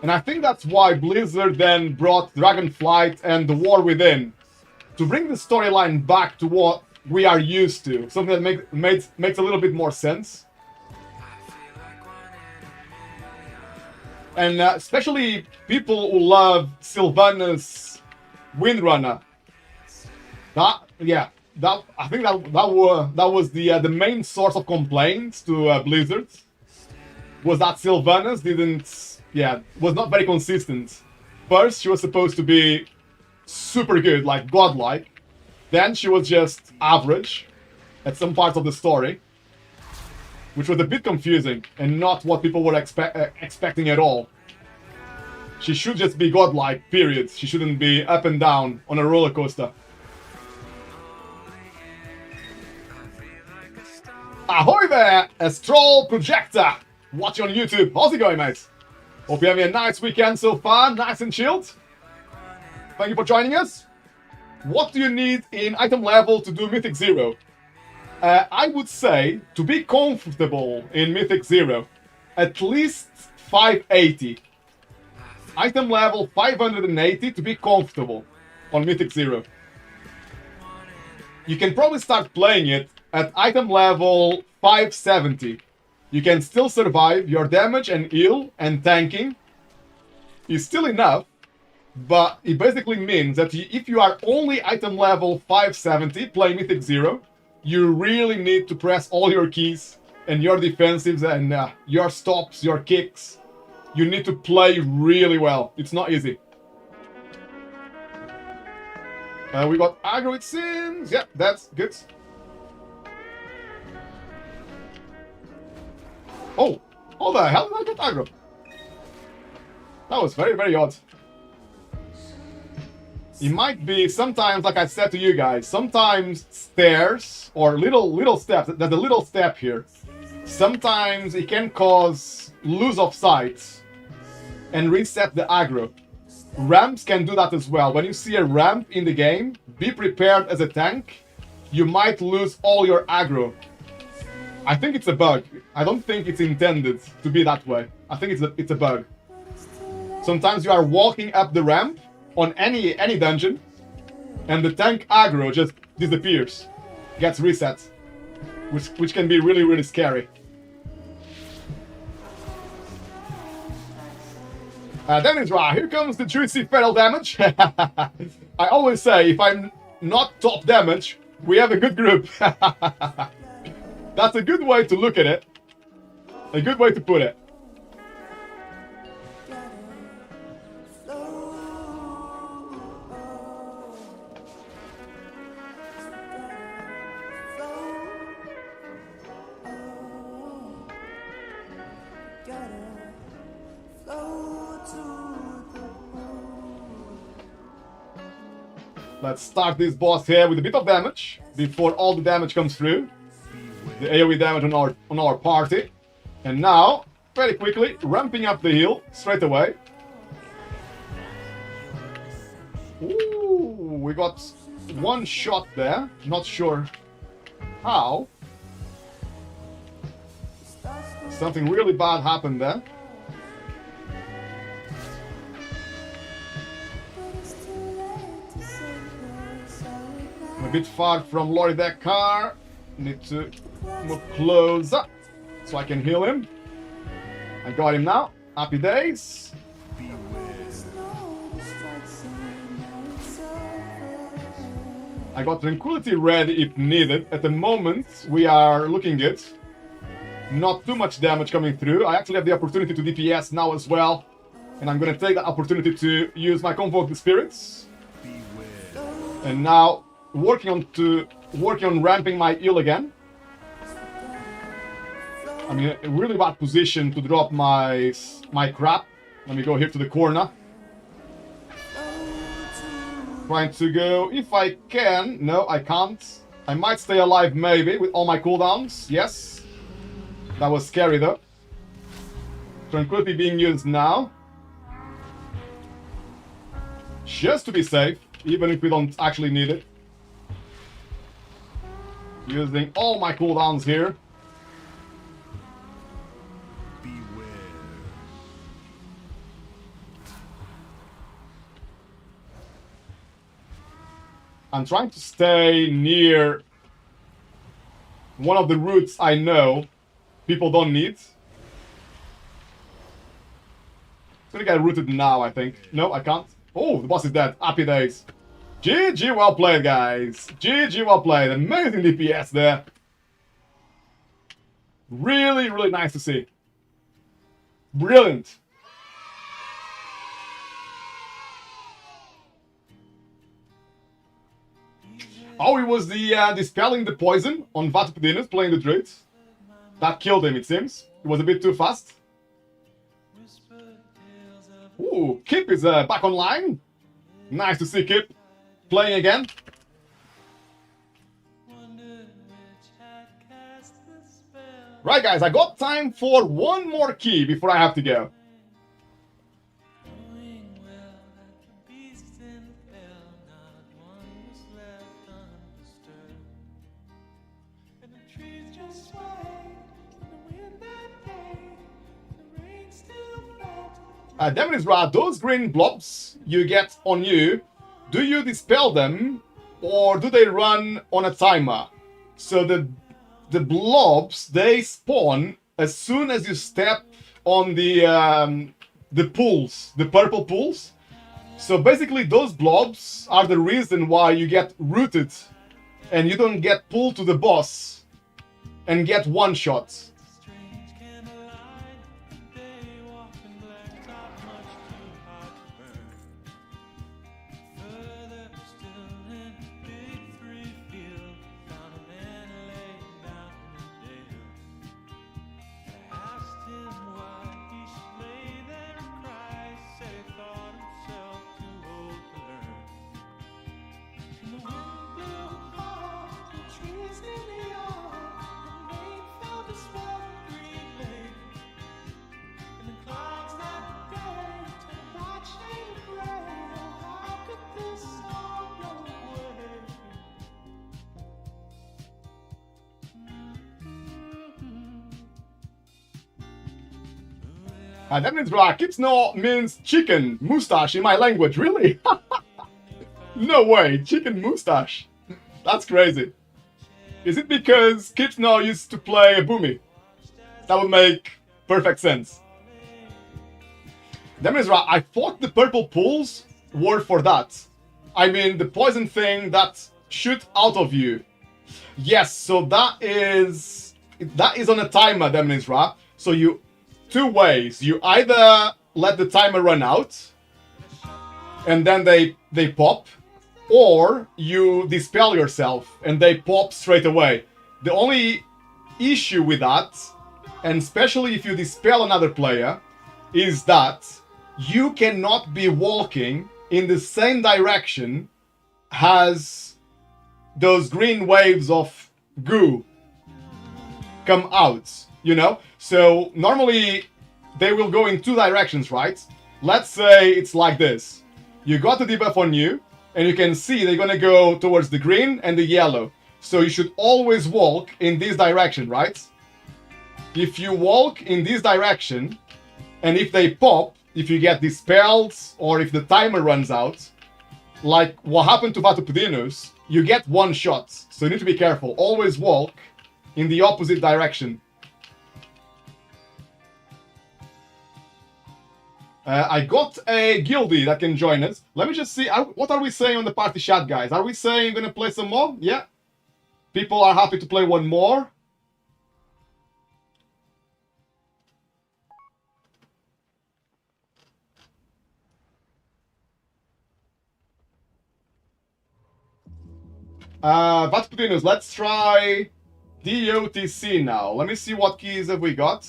And I think that's why Blizzard then brought Dragonflight and The War Within to bring the storyline back to what we are used to. Something that makes a little bit more sense. And especially people who love Sylvanas Windrunner. I think that was the main source of complaints to Blizzard. Was that Sylvanas was not very consistent. First, she was supposed to be super good, like godlike. Then she was just average at some parts of the story, which was a bit confusing and not what people were expecting at all. She should just be godlike, period. She shouldn't be up and down on a roller coaster. Ahoy there, Astral Projector! Watching on YouTube. How's it going, mate? Hope you're having a nice weekend so far, nice and chilled. Thank you for joining us. What do you need in item level to do Mythic 0? I would say, to be comfortable in Mythic 0, at least 580. Item level 580 to be comfortable on Mythic 0. You can probably start playing it at item level 570. You can still survive. Your damage and heal and tanking is still enough, but it basically means that if you are only item level 570 playing Mythic 0, you really need to press all your keys and your defensives and your stops, your kicks. You need to play really well. It's not easy. We got aggro, it seems. Yeah, that's good. Oh, how the hell did I get aggro? That was very, very odd. It might be sometimes, like I said to you guys, sometimes stairs or little steps, there's a little step here. Sometimes it can cause lose of sight and reset the aggro. Ramps can do that as well. When you see a ramp in the game, be prepared as a tank. You might lose all your aggro. I think it's a bug. I don't think it's intended to be that way. I think it's a bug. Sometimes you are walking up the ramp on any dungeon, and the tank aggro just disappears, gets reset, which can be really, really scary. Dennis Ra, here comes the juicy fatal damage. I always say, if I'm not top damage, we have a good group. That's a good way to look at it. A good way to put it. Let's start this boss here with a bit of damage before all the damage comes through. The AoE damage on our party. And now, very quickly, ramping up the heal straight away. Ooh, we got one shot there. Not sure how. Something really bad happened there. I'm a bit far from Lori that car. Need to move closer so I can heal him. I got him now. Happy days. I got Tranquility ready if needed. At the moment, we are looking good. Not too much damage coming through. I actually have the opportunity to DPS now as well. And I'm gonna take that opportunity to use my Convoke the Spirits. And now working on ramping my heal again. I'm in a really bad position to drop my crap. Let me go here to the corner. Trying to go, if I can. No, I can't. I might stay alive maybe with all my cooldowns. Yes. That was scary though. Tranquility being used now. Just to be safe, even if we don't actually need it. Using all my cooldowns here. Beware. I'm trying to stay near one of the routes I know people don't need. It's gonna get rooted now, I think. No, I can't. Oh, the boss is dead. Happy days. GG, well played, guys. GG, well played. Amazing DPS there. Really, really nice to see. Brilliant. Oh, it was the dispelling the poison on Vatopedinus playing the druid. That killed him, it seems. It was a bit too fast. Ooh, Kip is back online. Nice to see Kip playing again. Right, guys, I got time for one more key before I have to go. Demonis Ra, those green blobs you get on you, do you dispel them or do they run on a timer? So the blobs, they spawn as soon as you step on the pools, the purple pools. So basically those blobs are the reason why you get rooted and you don't get pulled to the boss and get one shot. That means Kipsno means chicken mustache in my language, really? No way, chicken mustache. That's crazy. Is it because Kipsno used to play a boomy? That would make perfect sense. That means I thought the purple pools were for that. I mean, the poison thing that shoot out of you. Yes, so that is on a timer, that means So you two ways. You either let the timer run out and then they pop, or you dispel yourself and they pop straight away. The only issue with that, and especially if you dispel another player, is that you cannot be walking in the same direction as those green waves of goo come out, you know? So normally they will go in two directions, right? Let's say it's like this. You got the debuff on you, and you can see they're gonna go towards the green and the yellow. So you should always walk in this direction, right? If you walk in this direction, and if they pop, if you get dispelled, or if the timer runs out, like what happened to Vatopedinus, you get one shot. So you need to be careful. Always walk in the opposite direction. I got a guildie that can join us. Let me just see. What are we saying on the party chat, guys? Are we saying we're gonna play some more? Yeah. People are happy to play one more. Vatputinus, let's try DOTC now. Let me see what keys have we got.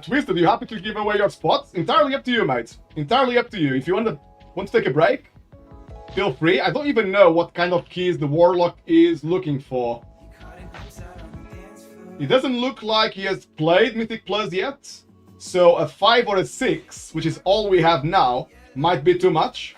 Twisted, you happy to give away your spots? Entirely up to you, mate. Entirely up to you. If you want to take a break, feel free. I don't even know what kind of keys the Warlock is looking for. It doesn't look like he has played Mythic Plus yet. So a 5 or a 6, which is all we have now, might be too much.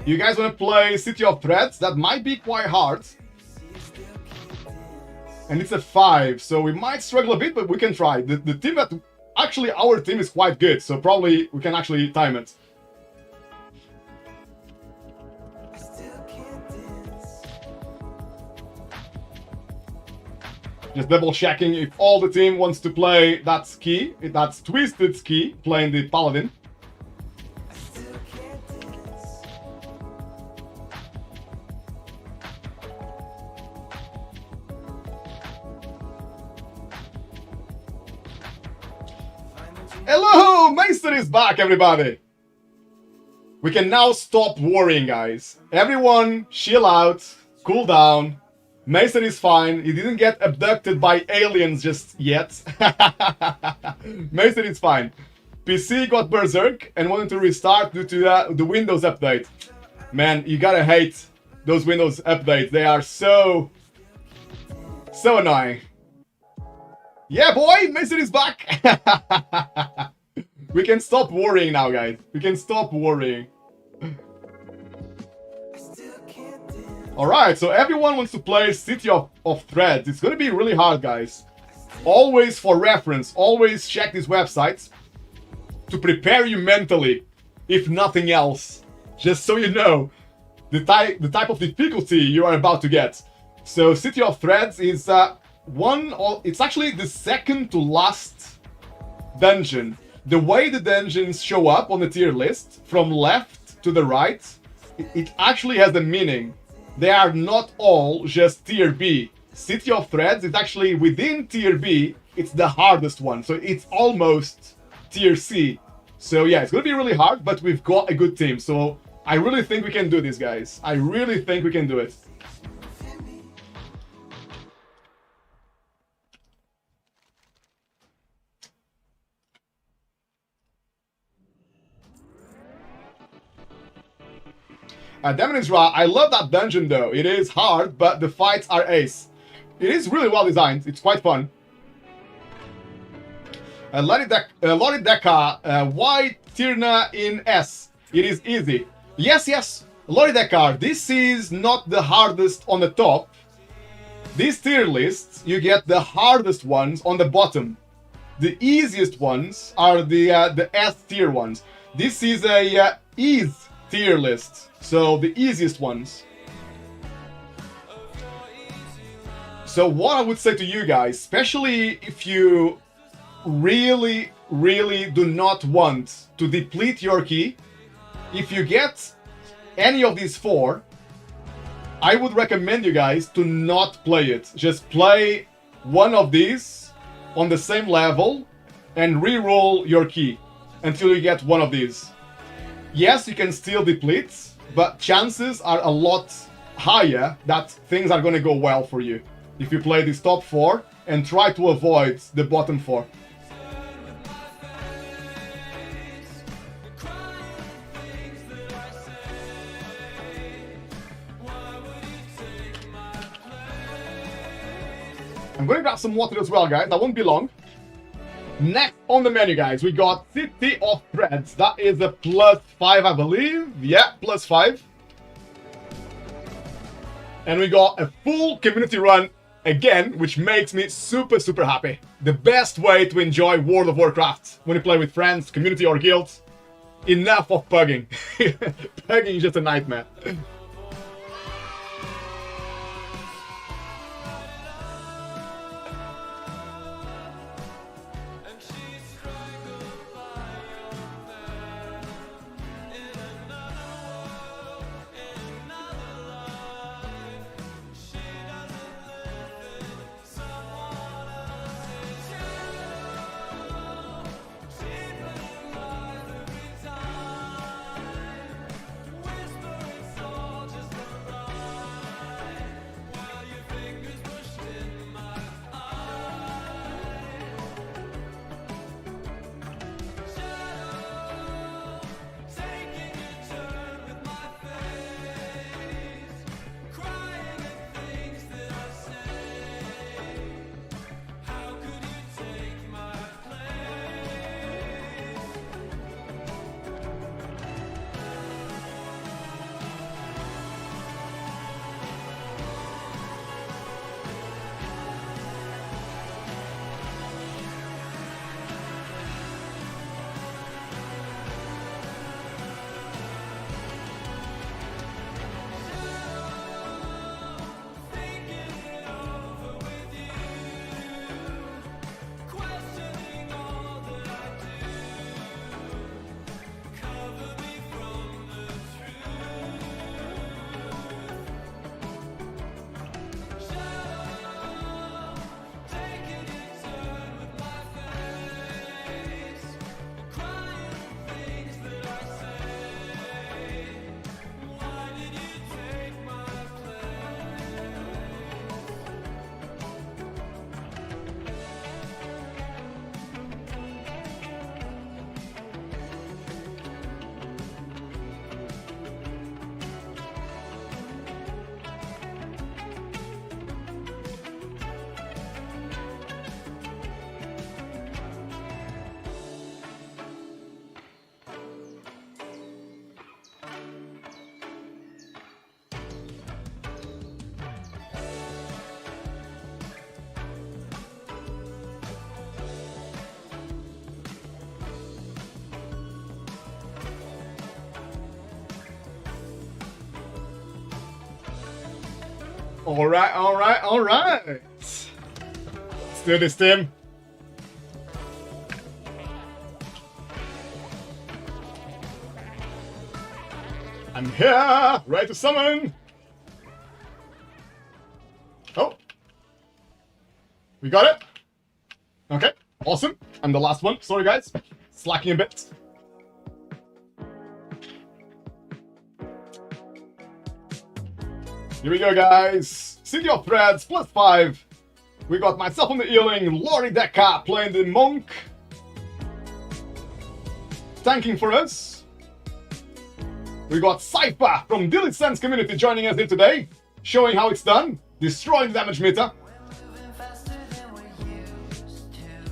You guys want to play City of Threads? That might be quite hard. And it's a 5, so we might struggle a bit, but we can try. The team that... Actually, our team is quite good, so probably we can actually time it. Just double checking if all the team wants to play that key. That's Twisted's key, playing the Paladin. Hello! Mason is back, everybody! We can now stop worrying, guys. Everyone, chill out, cool down. Mason is fine. He didn't get abducted by aliens just yet. Mason is fine. PC got berserk and wanted to restart due to the Windows update. Man, you gotta hate those Windows updates. They are so annoying. Yeah, boy, Mason is back. We can stop worrying now, guys. We can stop worrying. Alright, so everyone wants to play City of Threads. It's gonna be really hard, guys. Always for reference, always check these websites to prepare you mentally, if nothing else. Just so you know the type of difficulty you are about to get. So City of Threads is it's actually the second to last dungeon. The way the dungeons show up on the tier list, from left to the right, it actually has a meaning. They are not all just tier B. City of Threads is actually within tier B, it's the hardest one. So it's almost tier C. So yeah, it's gonna be really hard, but we've got a good team. So I really think we can do this, guys. I really think we can do it. Demon is Ra, I love that dungeon though. It is hard, but the fights are ace. It is really well designed. It's quite fun. Lorideka, why Tirna in S? It is easy. Yes. Lorideka, this is not the hardest on the top. These tier lists, you get the hardest ones on the bottom. The easiest ones are the S tier ones. This is a ease tier list. So the easiest ones. So what I would say to you guys, especially if you really do not want to deplete your key, if you get any of these 4, I would recommend you guys to not play it. Just play one of these on the same level and re-roll your key until you get one of these. Yes, you can still deplete, but chances are a lot higher that things are going to go well for you if you play these top 4 and try to avoid the bottom 4. I'm going to grab some water as well, guys. That won't be long. Next on the menu, guys, we got City of Threads. That is a +5, I believe. Yeah, +5. And we got a full community run again, which makes me super happy. the best way to enjoy World of Warcraft when you play with friends, community, or guilds. Enough of pugging. Pugging is just a nightmare. Alright, alright, alright. Let's do this, Tim. I'm here, ready to summon. Oh. We got it. Okay, awesome. I'm the last one. Sorry, guys. Slacking a bit. Here we go, guys. City of Threads, +5. We got myself on the Earling, Lori Deca playing the Monk. Tanking for us. We got Cypher from Dilly Sense community joining us here today, showing how it's done, destroying the damage meter.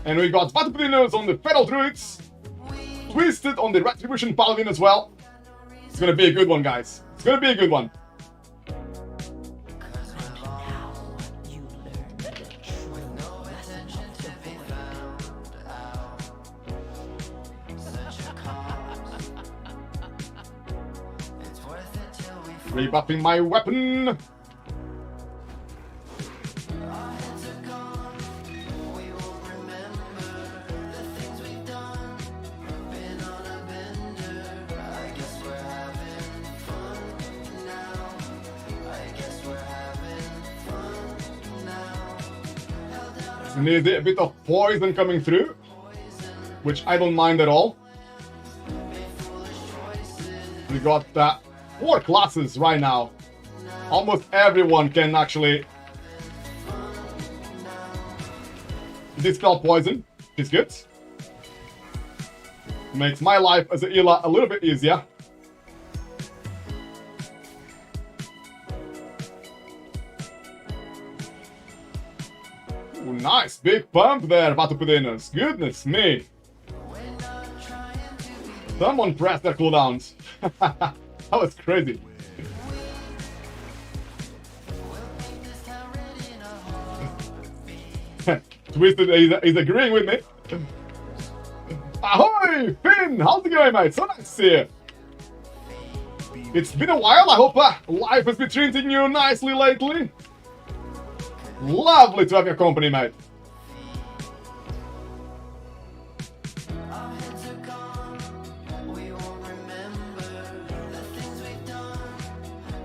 And we got Vatupadinos on the Feral Druids, Twisted on the Retribution Paladin as well. It's gonna be a good one, guys. It's gonna be a good one. Rebuffing my weapon. Need a bit of poison coming through, which I don't mind at all. We got 4 classes right now. Almost everyone can actually dispel poison. It's good. Makes my life as a healer a little bit easier. Ooh, nice big pump there, Vatupadinos. Goodness me. Someone pressed their cooldowns. That was crazy. Twisted is agreeing with me. Ahoy, Finn! How's it going, mate? So nice to see you. It's been a while. I hope life has been treating you nicely lately. Lovely to have your company, mate. Our heads are gone, we won't remember the things we've done.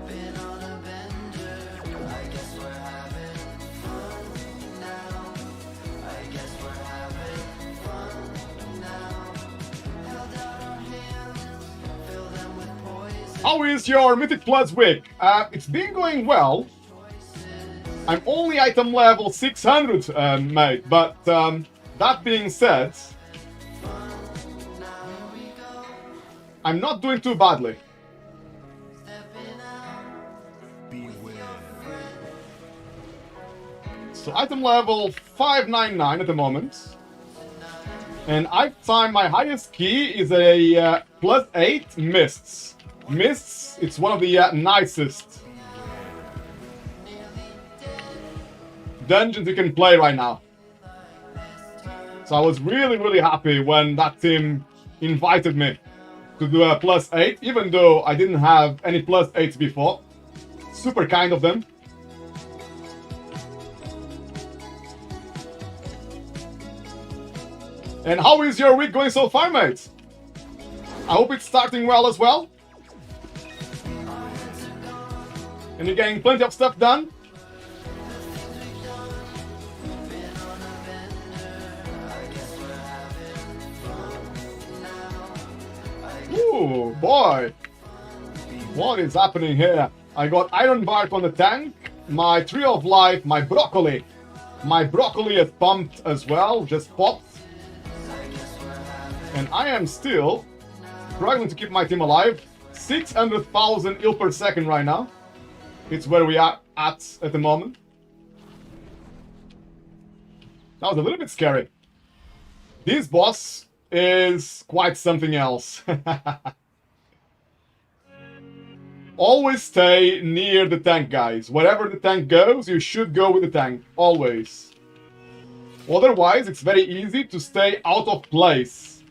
Been on a bender, I guess we're having fun now. I guess we're having fun now. Held out our hands, fill them with poison. How is your Mythic Plus week? It's been going well. I'm only item level 600, mate, but that being said, I'm not doing too badly. Beware. So item level 599 at the moment. And my highest key is a +8 Mists. Mists, it's one of the nicest dungeons you can play right now. So I was really happy when that team invited me to do a +8, even though I didn't have any +8s before. Super kind of them. And how is your week going so far, mate? I hope it's starting well as well. And you're getting plenty of stuff done. Ooh, boy. What is happening here? I got Iron Bark on the tank, my Tree of Life, my Broccoli. My Broccoli is pumped as well, just popped. And I am still struggling to keep my team alive. 600,000 heal per second right now. It's where we are at the moment. That was a little bit scary. This boss is quite something else. Always stay near the tank, guys. Wherever the tank goes, you should go with the tank. Always. Otherwise, it's very easy to stay out of place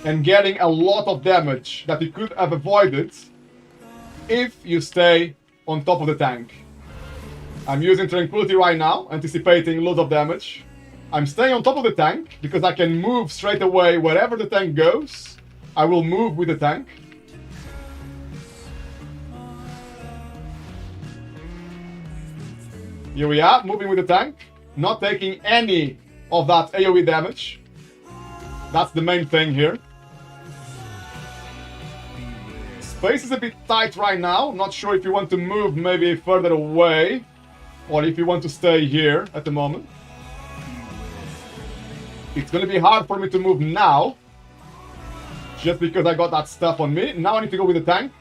and getting a lot of damage that you could have avoided if you stay on top of the tank. I'm using Tranquility right now, anticipating loads of damage. I'm staying on top of the tank because I can move straight away wherever the tank goes. I will move with the tank. Here we are, moving with the tank, not taking any of that AoE damage. That's the main thing here. Space is a bit tight right now. Not sure if you want to move maybe further away or if you want to stay here at the moment. It's going to be hard for me to move now just because I got that stuff on me. Now I need to go with the tank.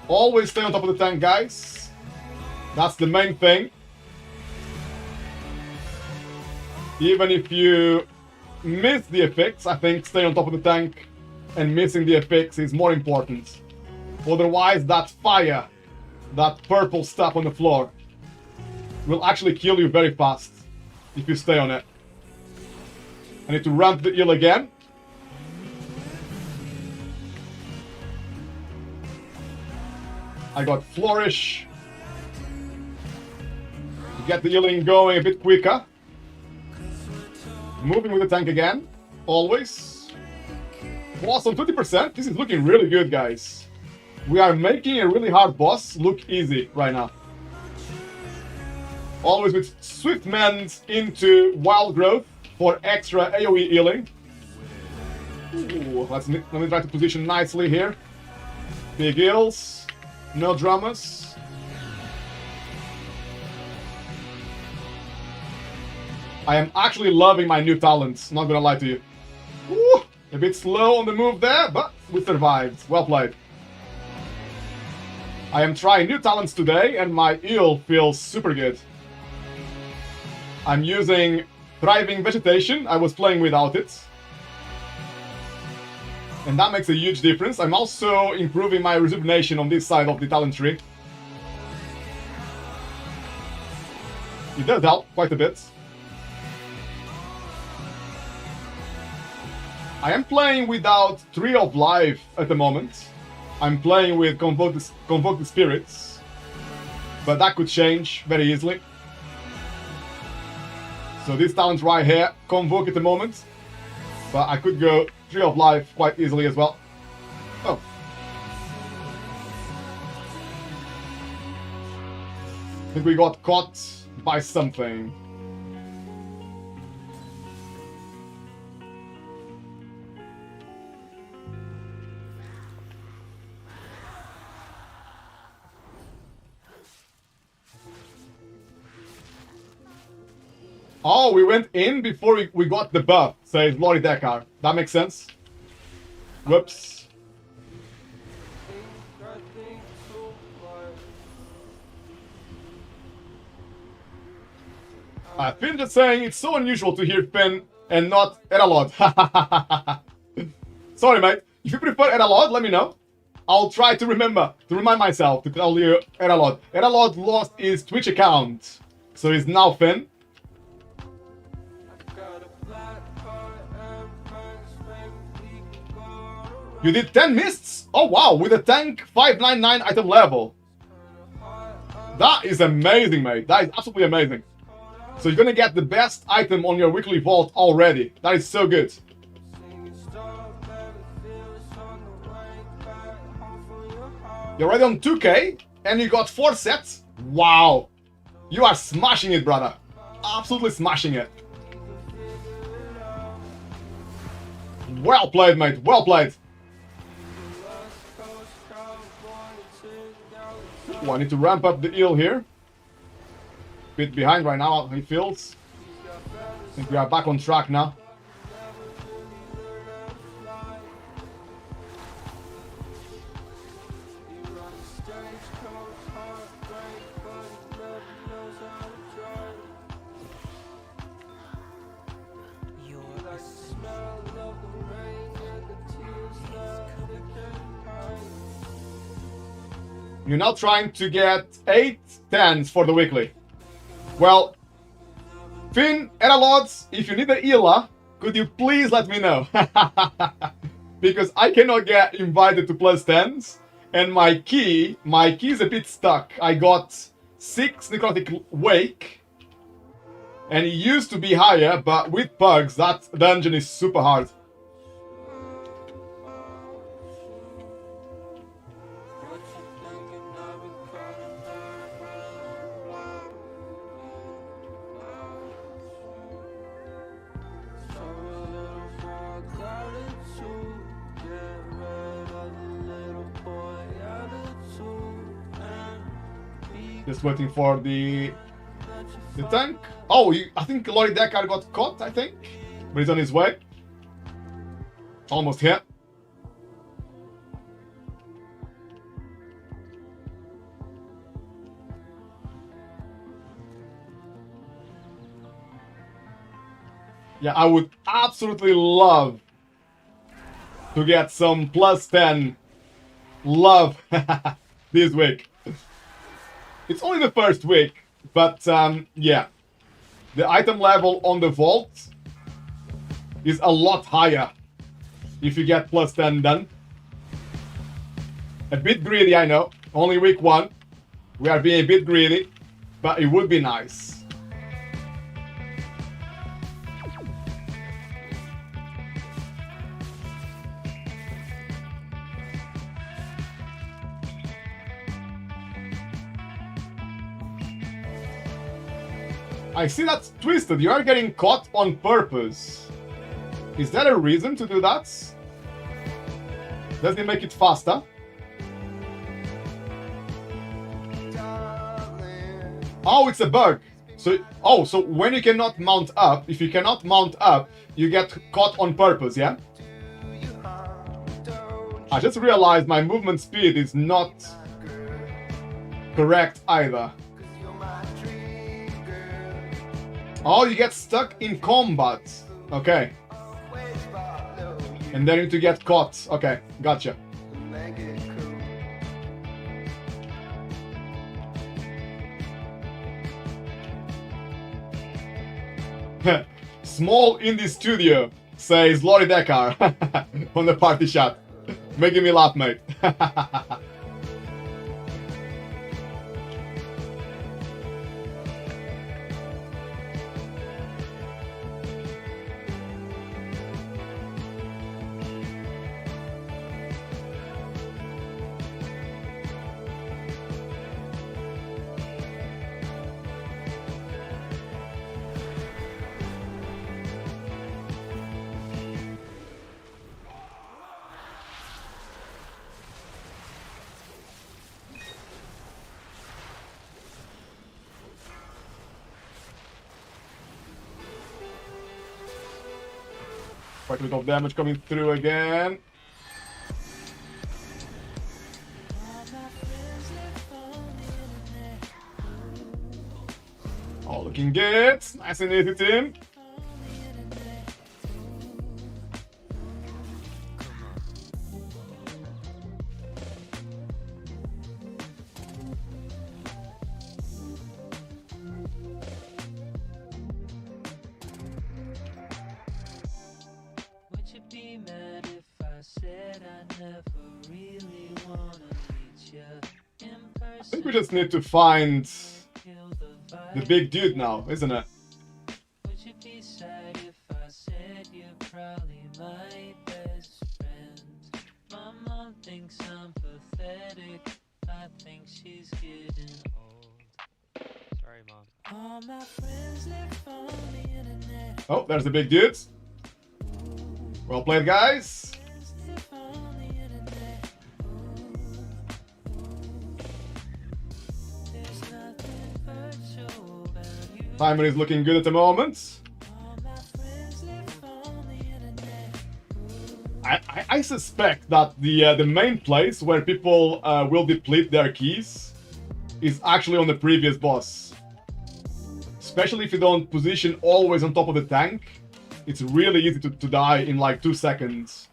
Always stay on top of the tank, guys. That's the main thing. Even if you miss the effects, I think staying on top of the tank and missing the effects is more important. Otherwise, that fire, that purple stuff on the floor, will actually kill you very fast if you stay on it. I need to ramp the heal again. I got Flourish to get the healing going a bit quicker. Moving with the tank again, always. Boss on 20%. This is looking really good, guys. We are making a really hard boss look easy right now. Always with Swift Mend into Wild Growth for extra AoE healing. Ooh, let me try to position nicely here. Big heals, no dramas. I am actually loving my new talents, not gonna lie to you. Ooh, a bit slow on the move there, but we survived. Well played. I am trying new talents today, and my heal feels super good. I'm using Thriving Vegetation. I was playing without it. And that makes a huge difference. I'm also improving my Rejuvenation on this side of the talent tree. It does help quite a bit. I am playing without Tree of Life at the moment. I'm playing with Convoke the Spirits. But that could change very easily. So this talent right here, Convoke at the moment. But I could go Tree of Life quite easily as well. Oh. I think we got caught by something. Oh, we went in before we got the buff, says Lori Deckard. That makes sense. Whoops. Finn just saying it's so unusual to hear Finn and not Eralod. Sorry, mate. If you prefer Eralod, let me know. I'll try to remind myself to tell you Eralod. Eralod lost his Twitch account, so he's now Finn. You did 10 mists? Oh wow, with a tank 599 item level. That is amazing, mate. That is absolutely amazing. So you're gonna get the best item on your weekly vault already. That is so good. You're already on 2k and you got 4 sets? Wow. You are smashing it, brother. Absolutely smashing it. Well played, mate. Well played. Ooh, I need to ramp up the heal here. Bit behind right now, he feels. I think we are back on track now. You're now trying to get 8 10s for the weekly. Well, Finn, Eralods, if you need a healer, could you please let me know? Because I cannot get invited to plus 10s, and my key is a bit stuck. I got 6 Necrotic Wake, and it used to be higher, but with bugs, that dungeon is super hard. Just waiting for the tank. Oh, I think Lori Deckard got caught, I think. But he's on his way. Almost here. Yeah, I would absolutely love to get some plus 10 love this week. It's only the first week, but yeah. The item level on the vault is a lot higher if you get plus 10 done. A bit greedy, I know. Only week 1. We are being a bit greedy, but it would be nice. I see that's twisted. You are getting caught on purpose. Is that a reason to do that? Does it make it faster? Oh, it's a bug. So when you cannot mount up, if you cannot mount up, you get caught on purpose, yeah? I just realized my movement speed is not correct either. Oh, you get stuck in combat. Okay. And then you need to get caught. Okay, gotcha. Small indie studio, says Lori Dekar on the party chat. Making me laugh, mate. Quite a bit of damage coming through again. All looking good. Nice and easy, team. Would you be mad if I said I never really wanna meet you in I person? think we just need to find Kill the vibe. the big dude now, isn't it? Would you be sad if I said you're probably my best friend? My mom thinks I'm pathetic. I think she's getting old. Sorry, Mom. All my friends live on the internet. Oh, there's the big dude. Well played, guys. Friends live on the internet. There's nothing virtual about you. Timer is looking good at the moment. All my friends live on the internet. I suspect that the main place where people will deplete their keys is actually on the previous boss. Especially if you don't position always on top of the tank. It's really easy to die in like 2 seconds.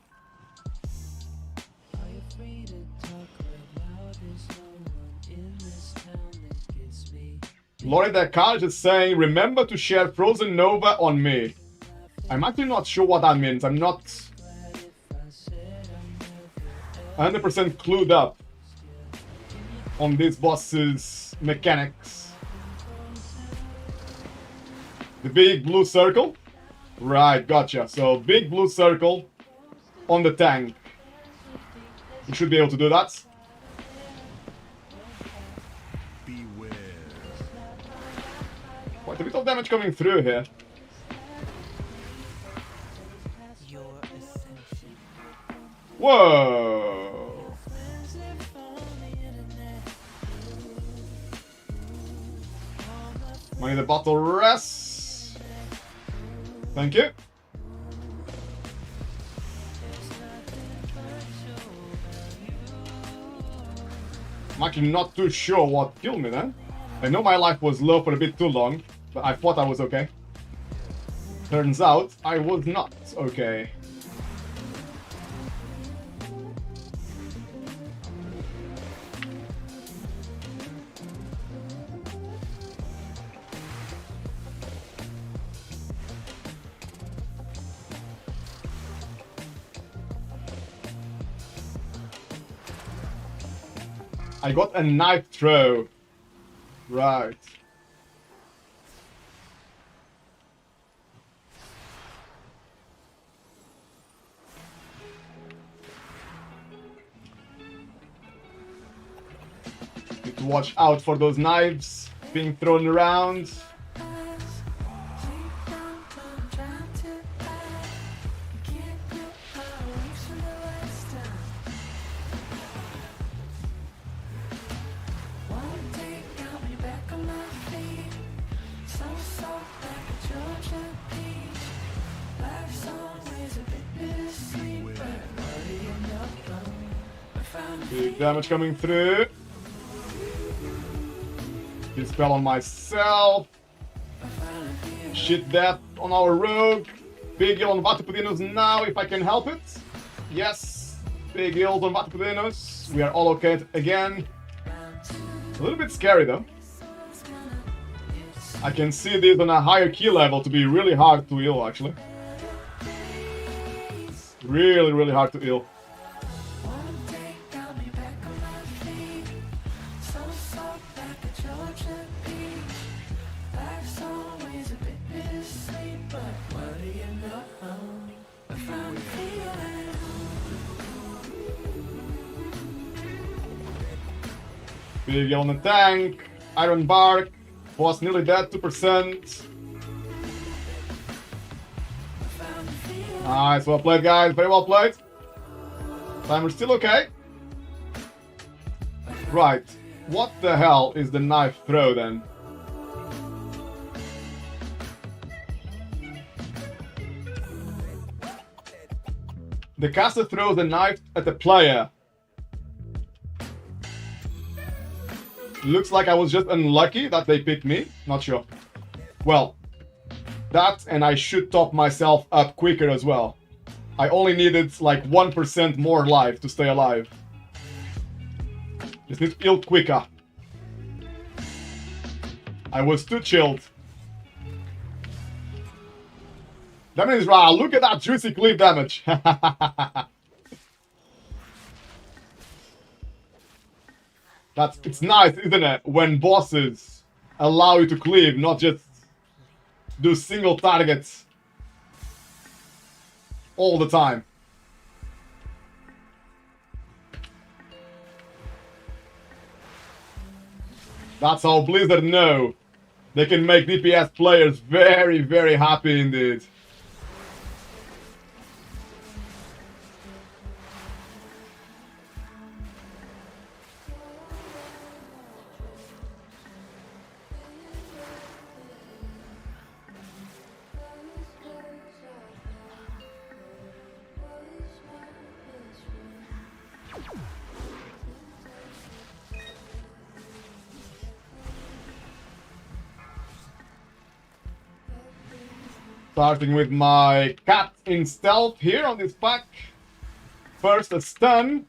Are you free to talk about? There's no one in this town that gets me. Lori Descartes is saying, remember to share Frozen Nova on me. I'm actually not sure what that means. I'm not Glad if I said I'm never 100% clued up on this boss's mechanics. The big blue circle? Right, gotcha. So, big blue circle on the tank. You should be able to do that. Beware. Quite a bit of damage coming through here. your ascension. Whoa! Friends live on the internet. Money the bottle rests. Thank you. I'm actually not too sure what killed me then. I know my life was low for a bit too long, but I thought I was okay. Turns out I was not okay. I got a knife throw. Right. Need to watch out for those knives being thrown around. Big damage coming through. Kill spell on myself. Shit death on our rogue. Big heal on Vatupudinus now if I can help it. Yes. Big heals on Vatupudinus. We are all okay again. A little bit scary though. I can see this on a higher key level to be really hard to heal, actually. Really, really hard to heal. Big on the tank, Iron Bark, boss nearly dead, 2%. Nice, well played guys, very well played. Timer's still okay. Right, what the hell is the knife throw then? The caster throws the knife at the player. Looks like I was just unlucky that they picked me. Not sure. Well, that and I should top myself up quicker as well. I only needed like 1% more life to stay alive. Just need to heal quicker. I was too chilled. That means, wow, look at that juicy cleave damage. It's nice, isn't it, when bosses allow you to cleave, not just do single targets all the time. That's how Blizzard know they can make DPS players very, very happy indeed. Starting with my cat in stealth here on this pack. First a stun,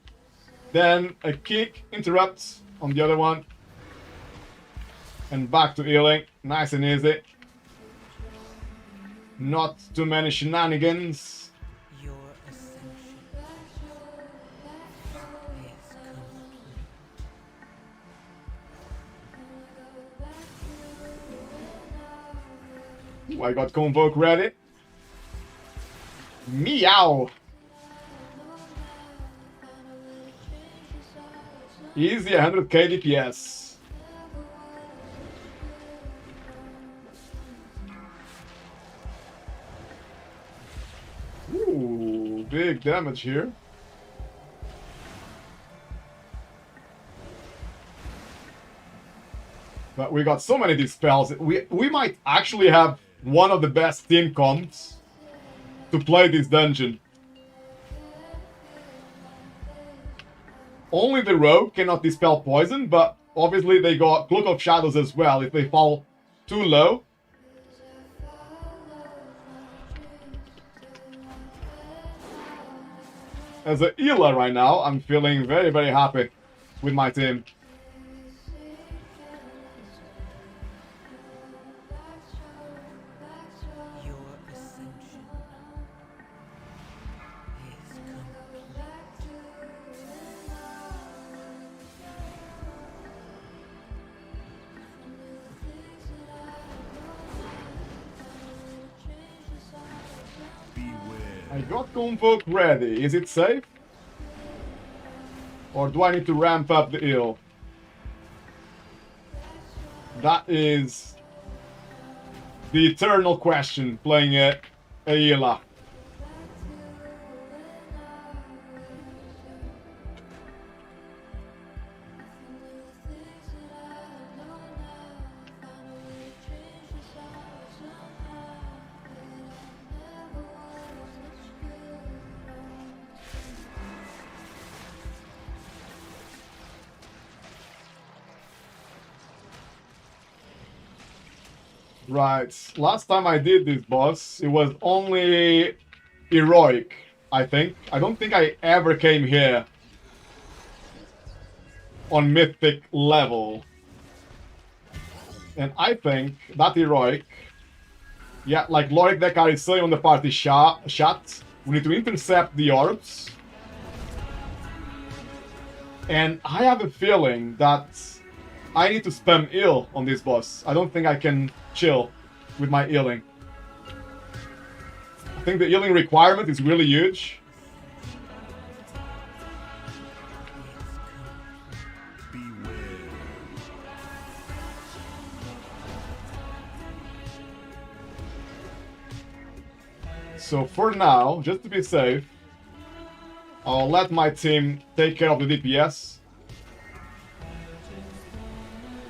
then a kick, interrupt on the other one. And back to healing, nice and easy. Not too many shenanigans. Your ascension is complete. Ooh, I got Convoke ready. Meow! Easy 100k DPS. Ooh, big damage here. But we got so many of these spells. We might actually have one of the best team comps to play this dungeon. Only the rogue cannot dispel poison, but obviously they got Cloak of Shadows as well if they fall too low. As a healer right now, I'm feeling very, very happy with my team. Your ascension is complete. Beware. I got Convoke ready. Is it safe? Or do I need to ramp up the heal? That is the eternal question playing a healer. Right, last time I did this boss, it was only heroic, I think. I don't think I ever came here on Mythic level. And I think that heroic, yeah, like Lorik Dekar is saying on the party chat, we need to intercept the orbs. And I have a feeling that I need to spam heal on this boss. I don't think I can chill with my healing. I think the healing requirement is really huge. So for now, just to be safe, I'll let my team take care of the DPS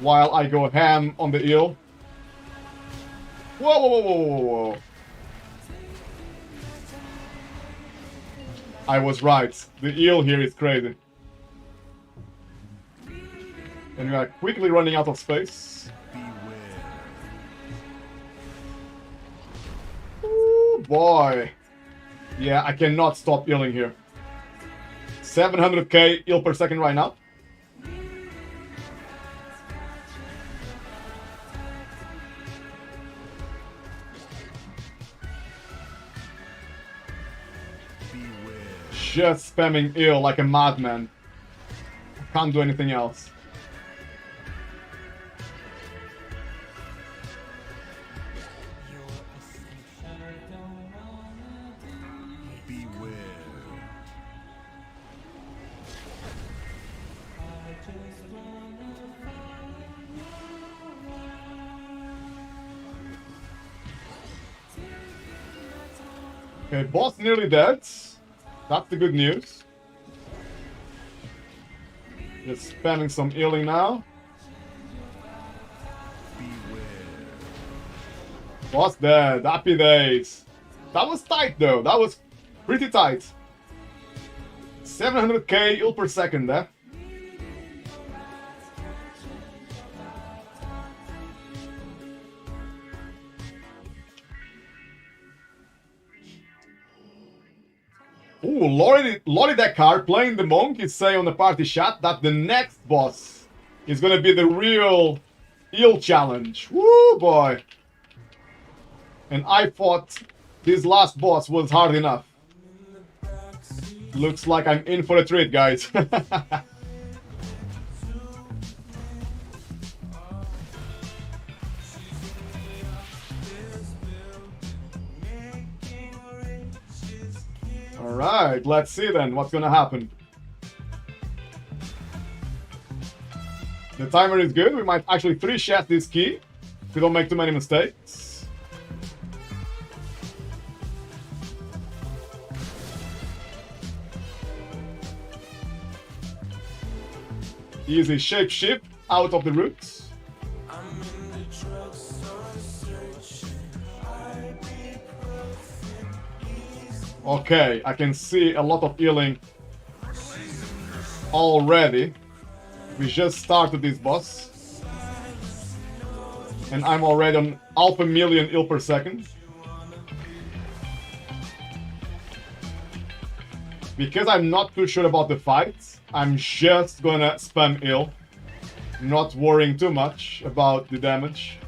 while I go ham on the heal. Whoa, whoa, whoa, whoa, whoa, whoa. I was right. The heal here is crazy. And we are quickly running out of space. Ooh, boy. Yeah, I cannot stop healing here. 700k heal per second right now. Just spamming heal like a madman. Can't do anything else. Okay, boss nearly dead. That's the good news. Just spamming some healing now. Boss dead. Happy days. That was tight though. That was pretty tight. 700k heal per second there. Ooh, Lori Dekar playing the monk is saying on the party chat that the next boss is gonna be the real heal challenge. Woo, boy. And I thought this last boss was hard enough. Looks like I'm in for a treat, guys. Alright, let's see then what's gonna happen. The timer is good. We might actually 3-shot this key if we don't make too many mistakes. Easy shape-shift out of the roots. Okay, I can see a lot of healing already. We just started this boss. And I'm already on 500,000 heal per second. Because I'm not too sure about the fight, I'm just gonna spam heal. Not worrying too much about the damage.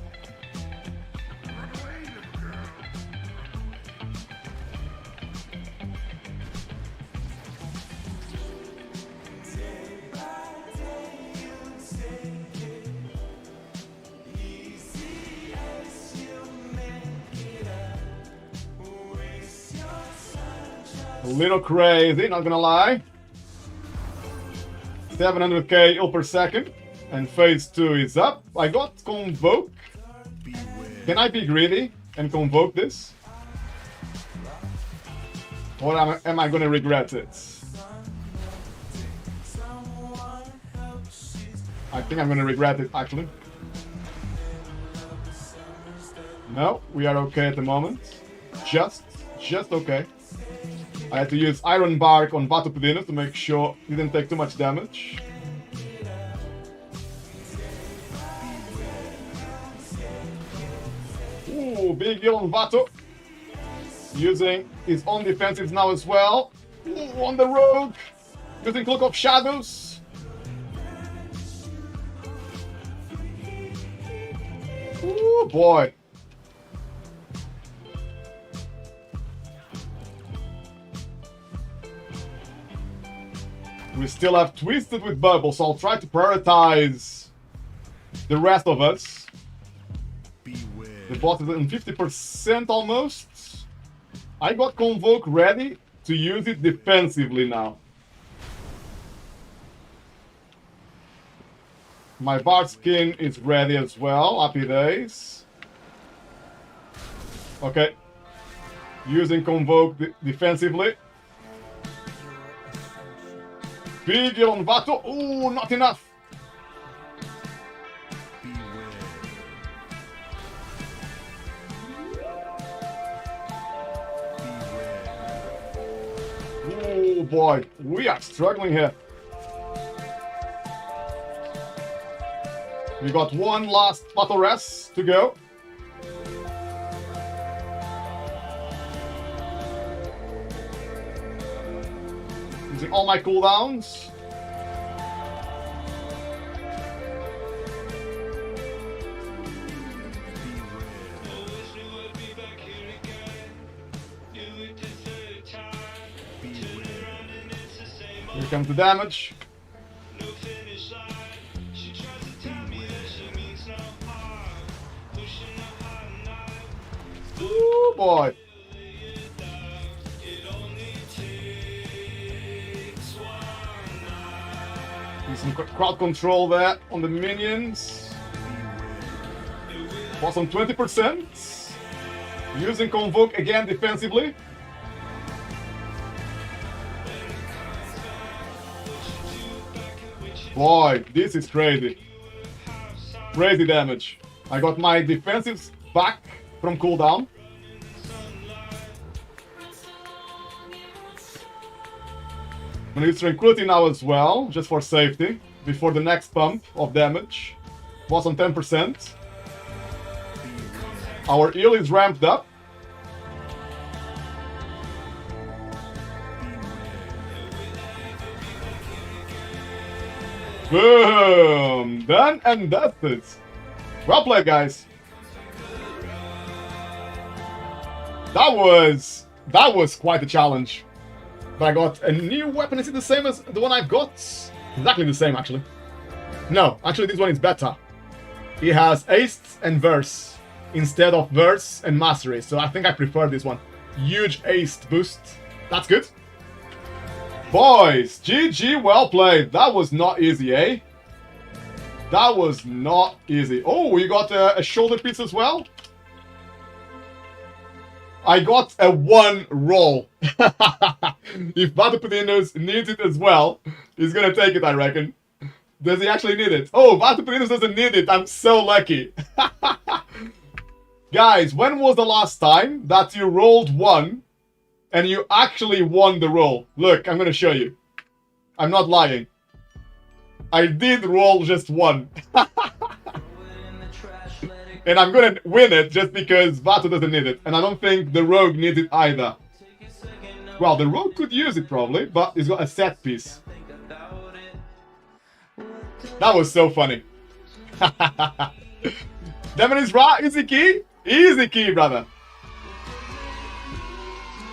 A little crazy, not gonna lie. 700k heal per second. And phase 2 is up. I got Convoke. Can I be greedy and Convoke this? Or am I gonna regret it? I think I'm gonna regret it, actually. No, we are okay at the moment. Just okay. I had to use Iron Bark on Vato Pedino to make sure he didn't take too much damage. Ooh, big heal on Vato. Using his own defensives now as well. Ooh, on the rogue. Using Cloak of Shadows. Ooh, boy. We still have Twisted with Bubble, so I'll try to prioritize the rest of us. Beware. The bot is in 50% almost. I got Convoke ready to use it defensively now. My Bard skin is ready as well. Happy days. Okay. Using Convoke defensively. Big heal on Vato. Ooh, not enough. Oh boy, we are struggling here. We got one last battle rest to go. Using all my cooldowns. Here comes the damage. Ooh, boy. Need some crowd control there on the minions. Was on 20%. Using Convoke again defensively. Boy, this is crazy. Crazy damage. I got my defensives back from cooldown. I'm gonna use Tranquility now as well, just for safety, before the next pump of damage. Was on 10%. Our heal is ramped up. Boom! Done and dusted. Well played, guys. That was quite a challenge. But I got a new weapon. Is it the same as the one I've got? Exactly the same, actually. No, actually this one is better. It has Haste and Verse instead of Verse and Mastery. So I think I prefer this one. Huge Haste boost. That's good. Boys, GG, well played. That was not easy, eh? That was not easy. Oh, you got a shoulder piece as well? I got a 1 roll. If Vatupadinos needs it as well, he's gonna take it, I reckon. Does he actually need it? Oh, Vatupadinos doesn't need it. I'm so lucky. Guys, when was the last time that you rolled 1 and you actually won the roll? Look, I'm gonna show you. I'm not lying. I did roll just 1. And I'm gonna win it just because Vato doesn't need it. And I don't think the Rogue needs it either. Well, the Rogue could use it probably, but he's got a set piece. That was so funny. Devin is right. Easy key. Easy key, brother.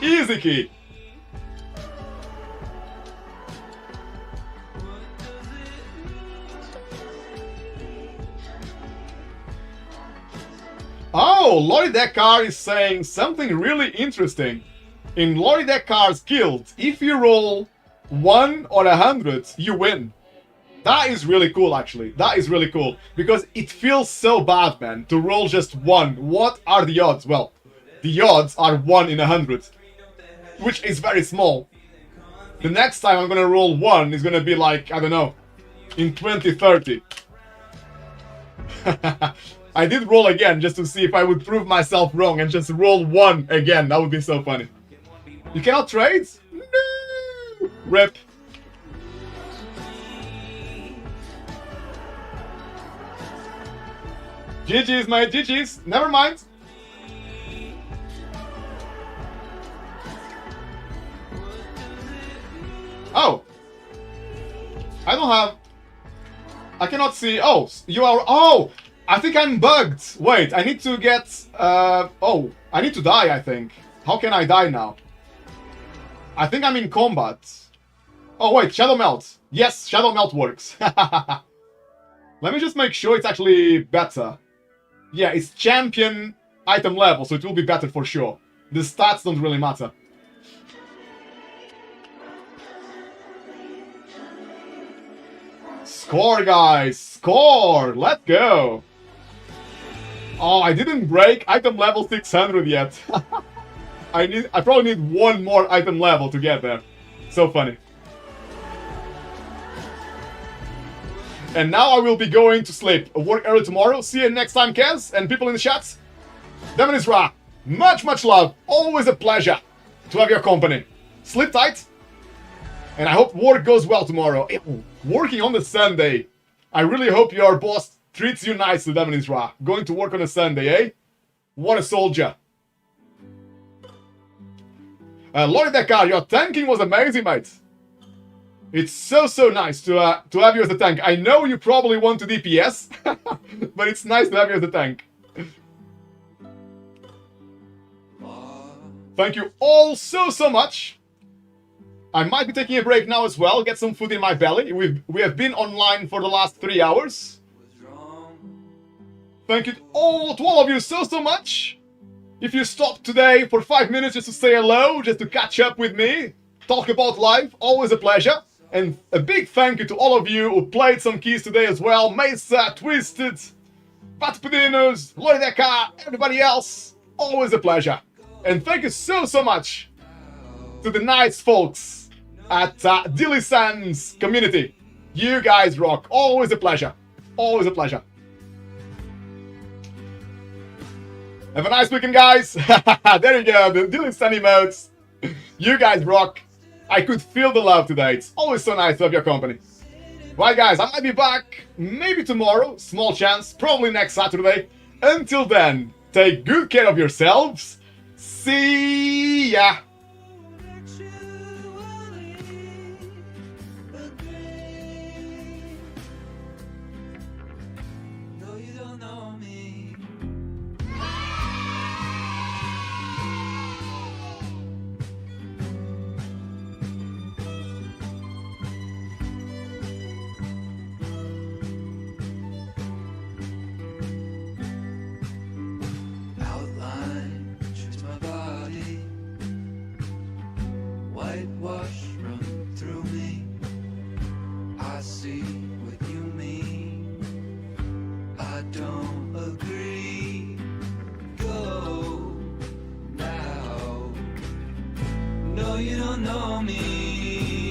Easy key. Oh, Lori Dekar is saying something really interesting. In Lori Dekar's guild, if you roll 1 or 100, you win. That is really cool, actually. That is really cool. Because it feels so bad, man, to roll just 1. What are the odds? Well, the odds are 1 in 100. Which is very small. The next time I'm gonna roll 1 is gonna be like, I don't know, in 2030. I did roll again just to see if I would prove myself wrong and just roll 1 again. That would be so funny. You cannot trade? No! Rip. GG's, mate. GG's. Never mind. Oh. I don't have... I cannot see... Oh, you are... Oh! I think I'm bugged. Wait, I need to get... oh, I need to die, I think. How can I die now? I think I'm in combat. Oh, wait, Shadow Melt. Yes, Shadow Melt works. Let me just make sure it's actually better. Yeah, it's champion item level, so it will be better for sure. The stats don't really matter. Score, guys! Score! Let's go! Oh, I didn't break item level 600 yet. I probably need one more item level to get there. So funny. And now I will be going to sleep. Work early tomorrow. See you next time, Kaz, and people in the chat. Demon is Ra. Much love. Always a pleasure to have your company. Sleep tight. And I hope work goes well tomorrow. Working on the Sunday. I really hope your boss treats you nicely, Demon is Ra. Going to work on a Sunday, eh? What a soldier. Lloyd Dekar, your tanking was amazing, mate. It's so nice to have you as a tank. I know you probably want to DPS, but it's nice to have you as a tank. Thank you all so much. I might be taking a break now as well, get some food in my belly. We have been online for the last 3 hours. Thank you to all of you so much. If you stopped today for 5 minutes just to say hello, just to catch up with me, talk about life, always a pleasure. And a big thank you to all of you who played some keys today as well. Mesa, Twisted, Patpedinos, Lorideka, everybody else, always a pleasure. And thank you so much to the nice folks at Dilly Sands community. You guys rock. Always a pleasure. Always a pleasure. Have a nice weekend, guys. There you go, the Dilly Sand emotes. You guys rock. I could feel the love today. It's always so nice to have your company. Right, guys, I might be back maybe tomorrow. Small chance. Probably next Saturday. Until then, take good care of yourselves. See ya. No, you don't know me. Outline, choose my body. Whitewash run through me. I see what you mean. I don't agree. Go now. No, you don't know me.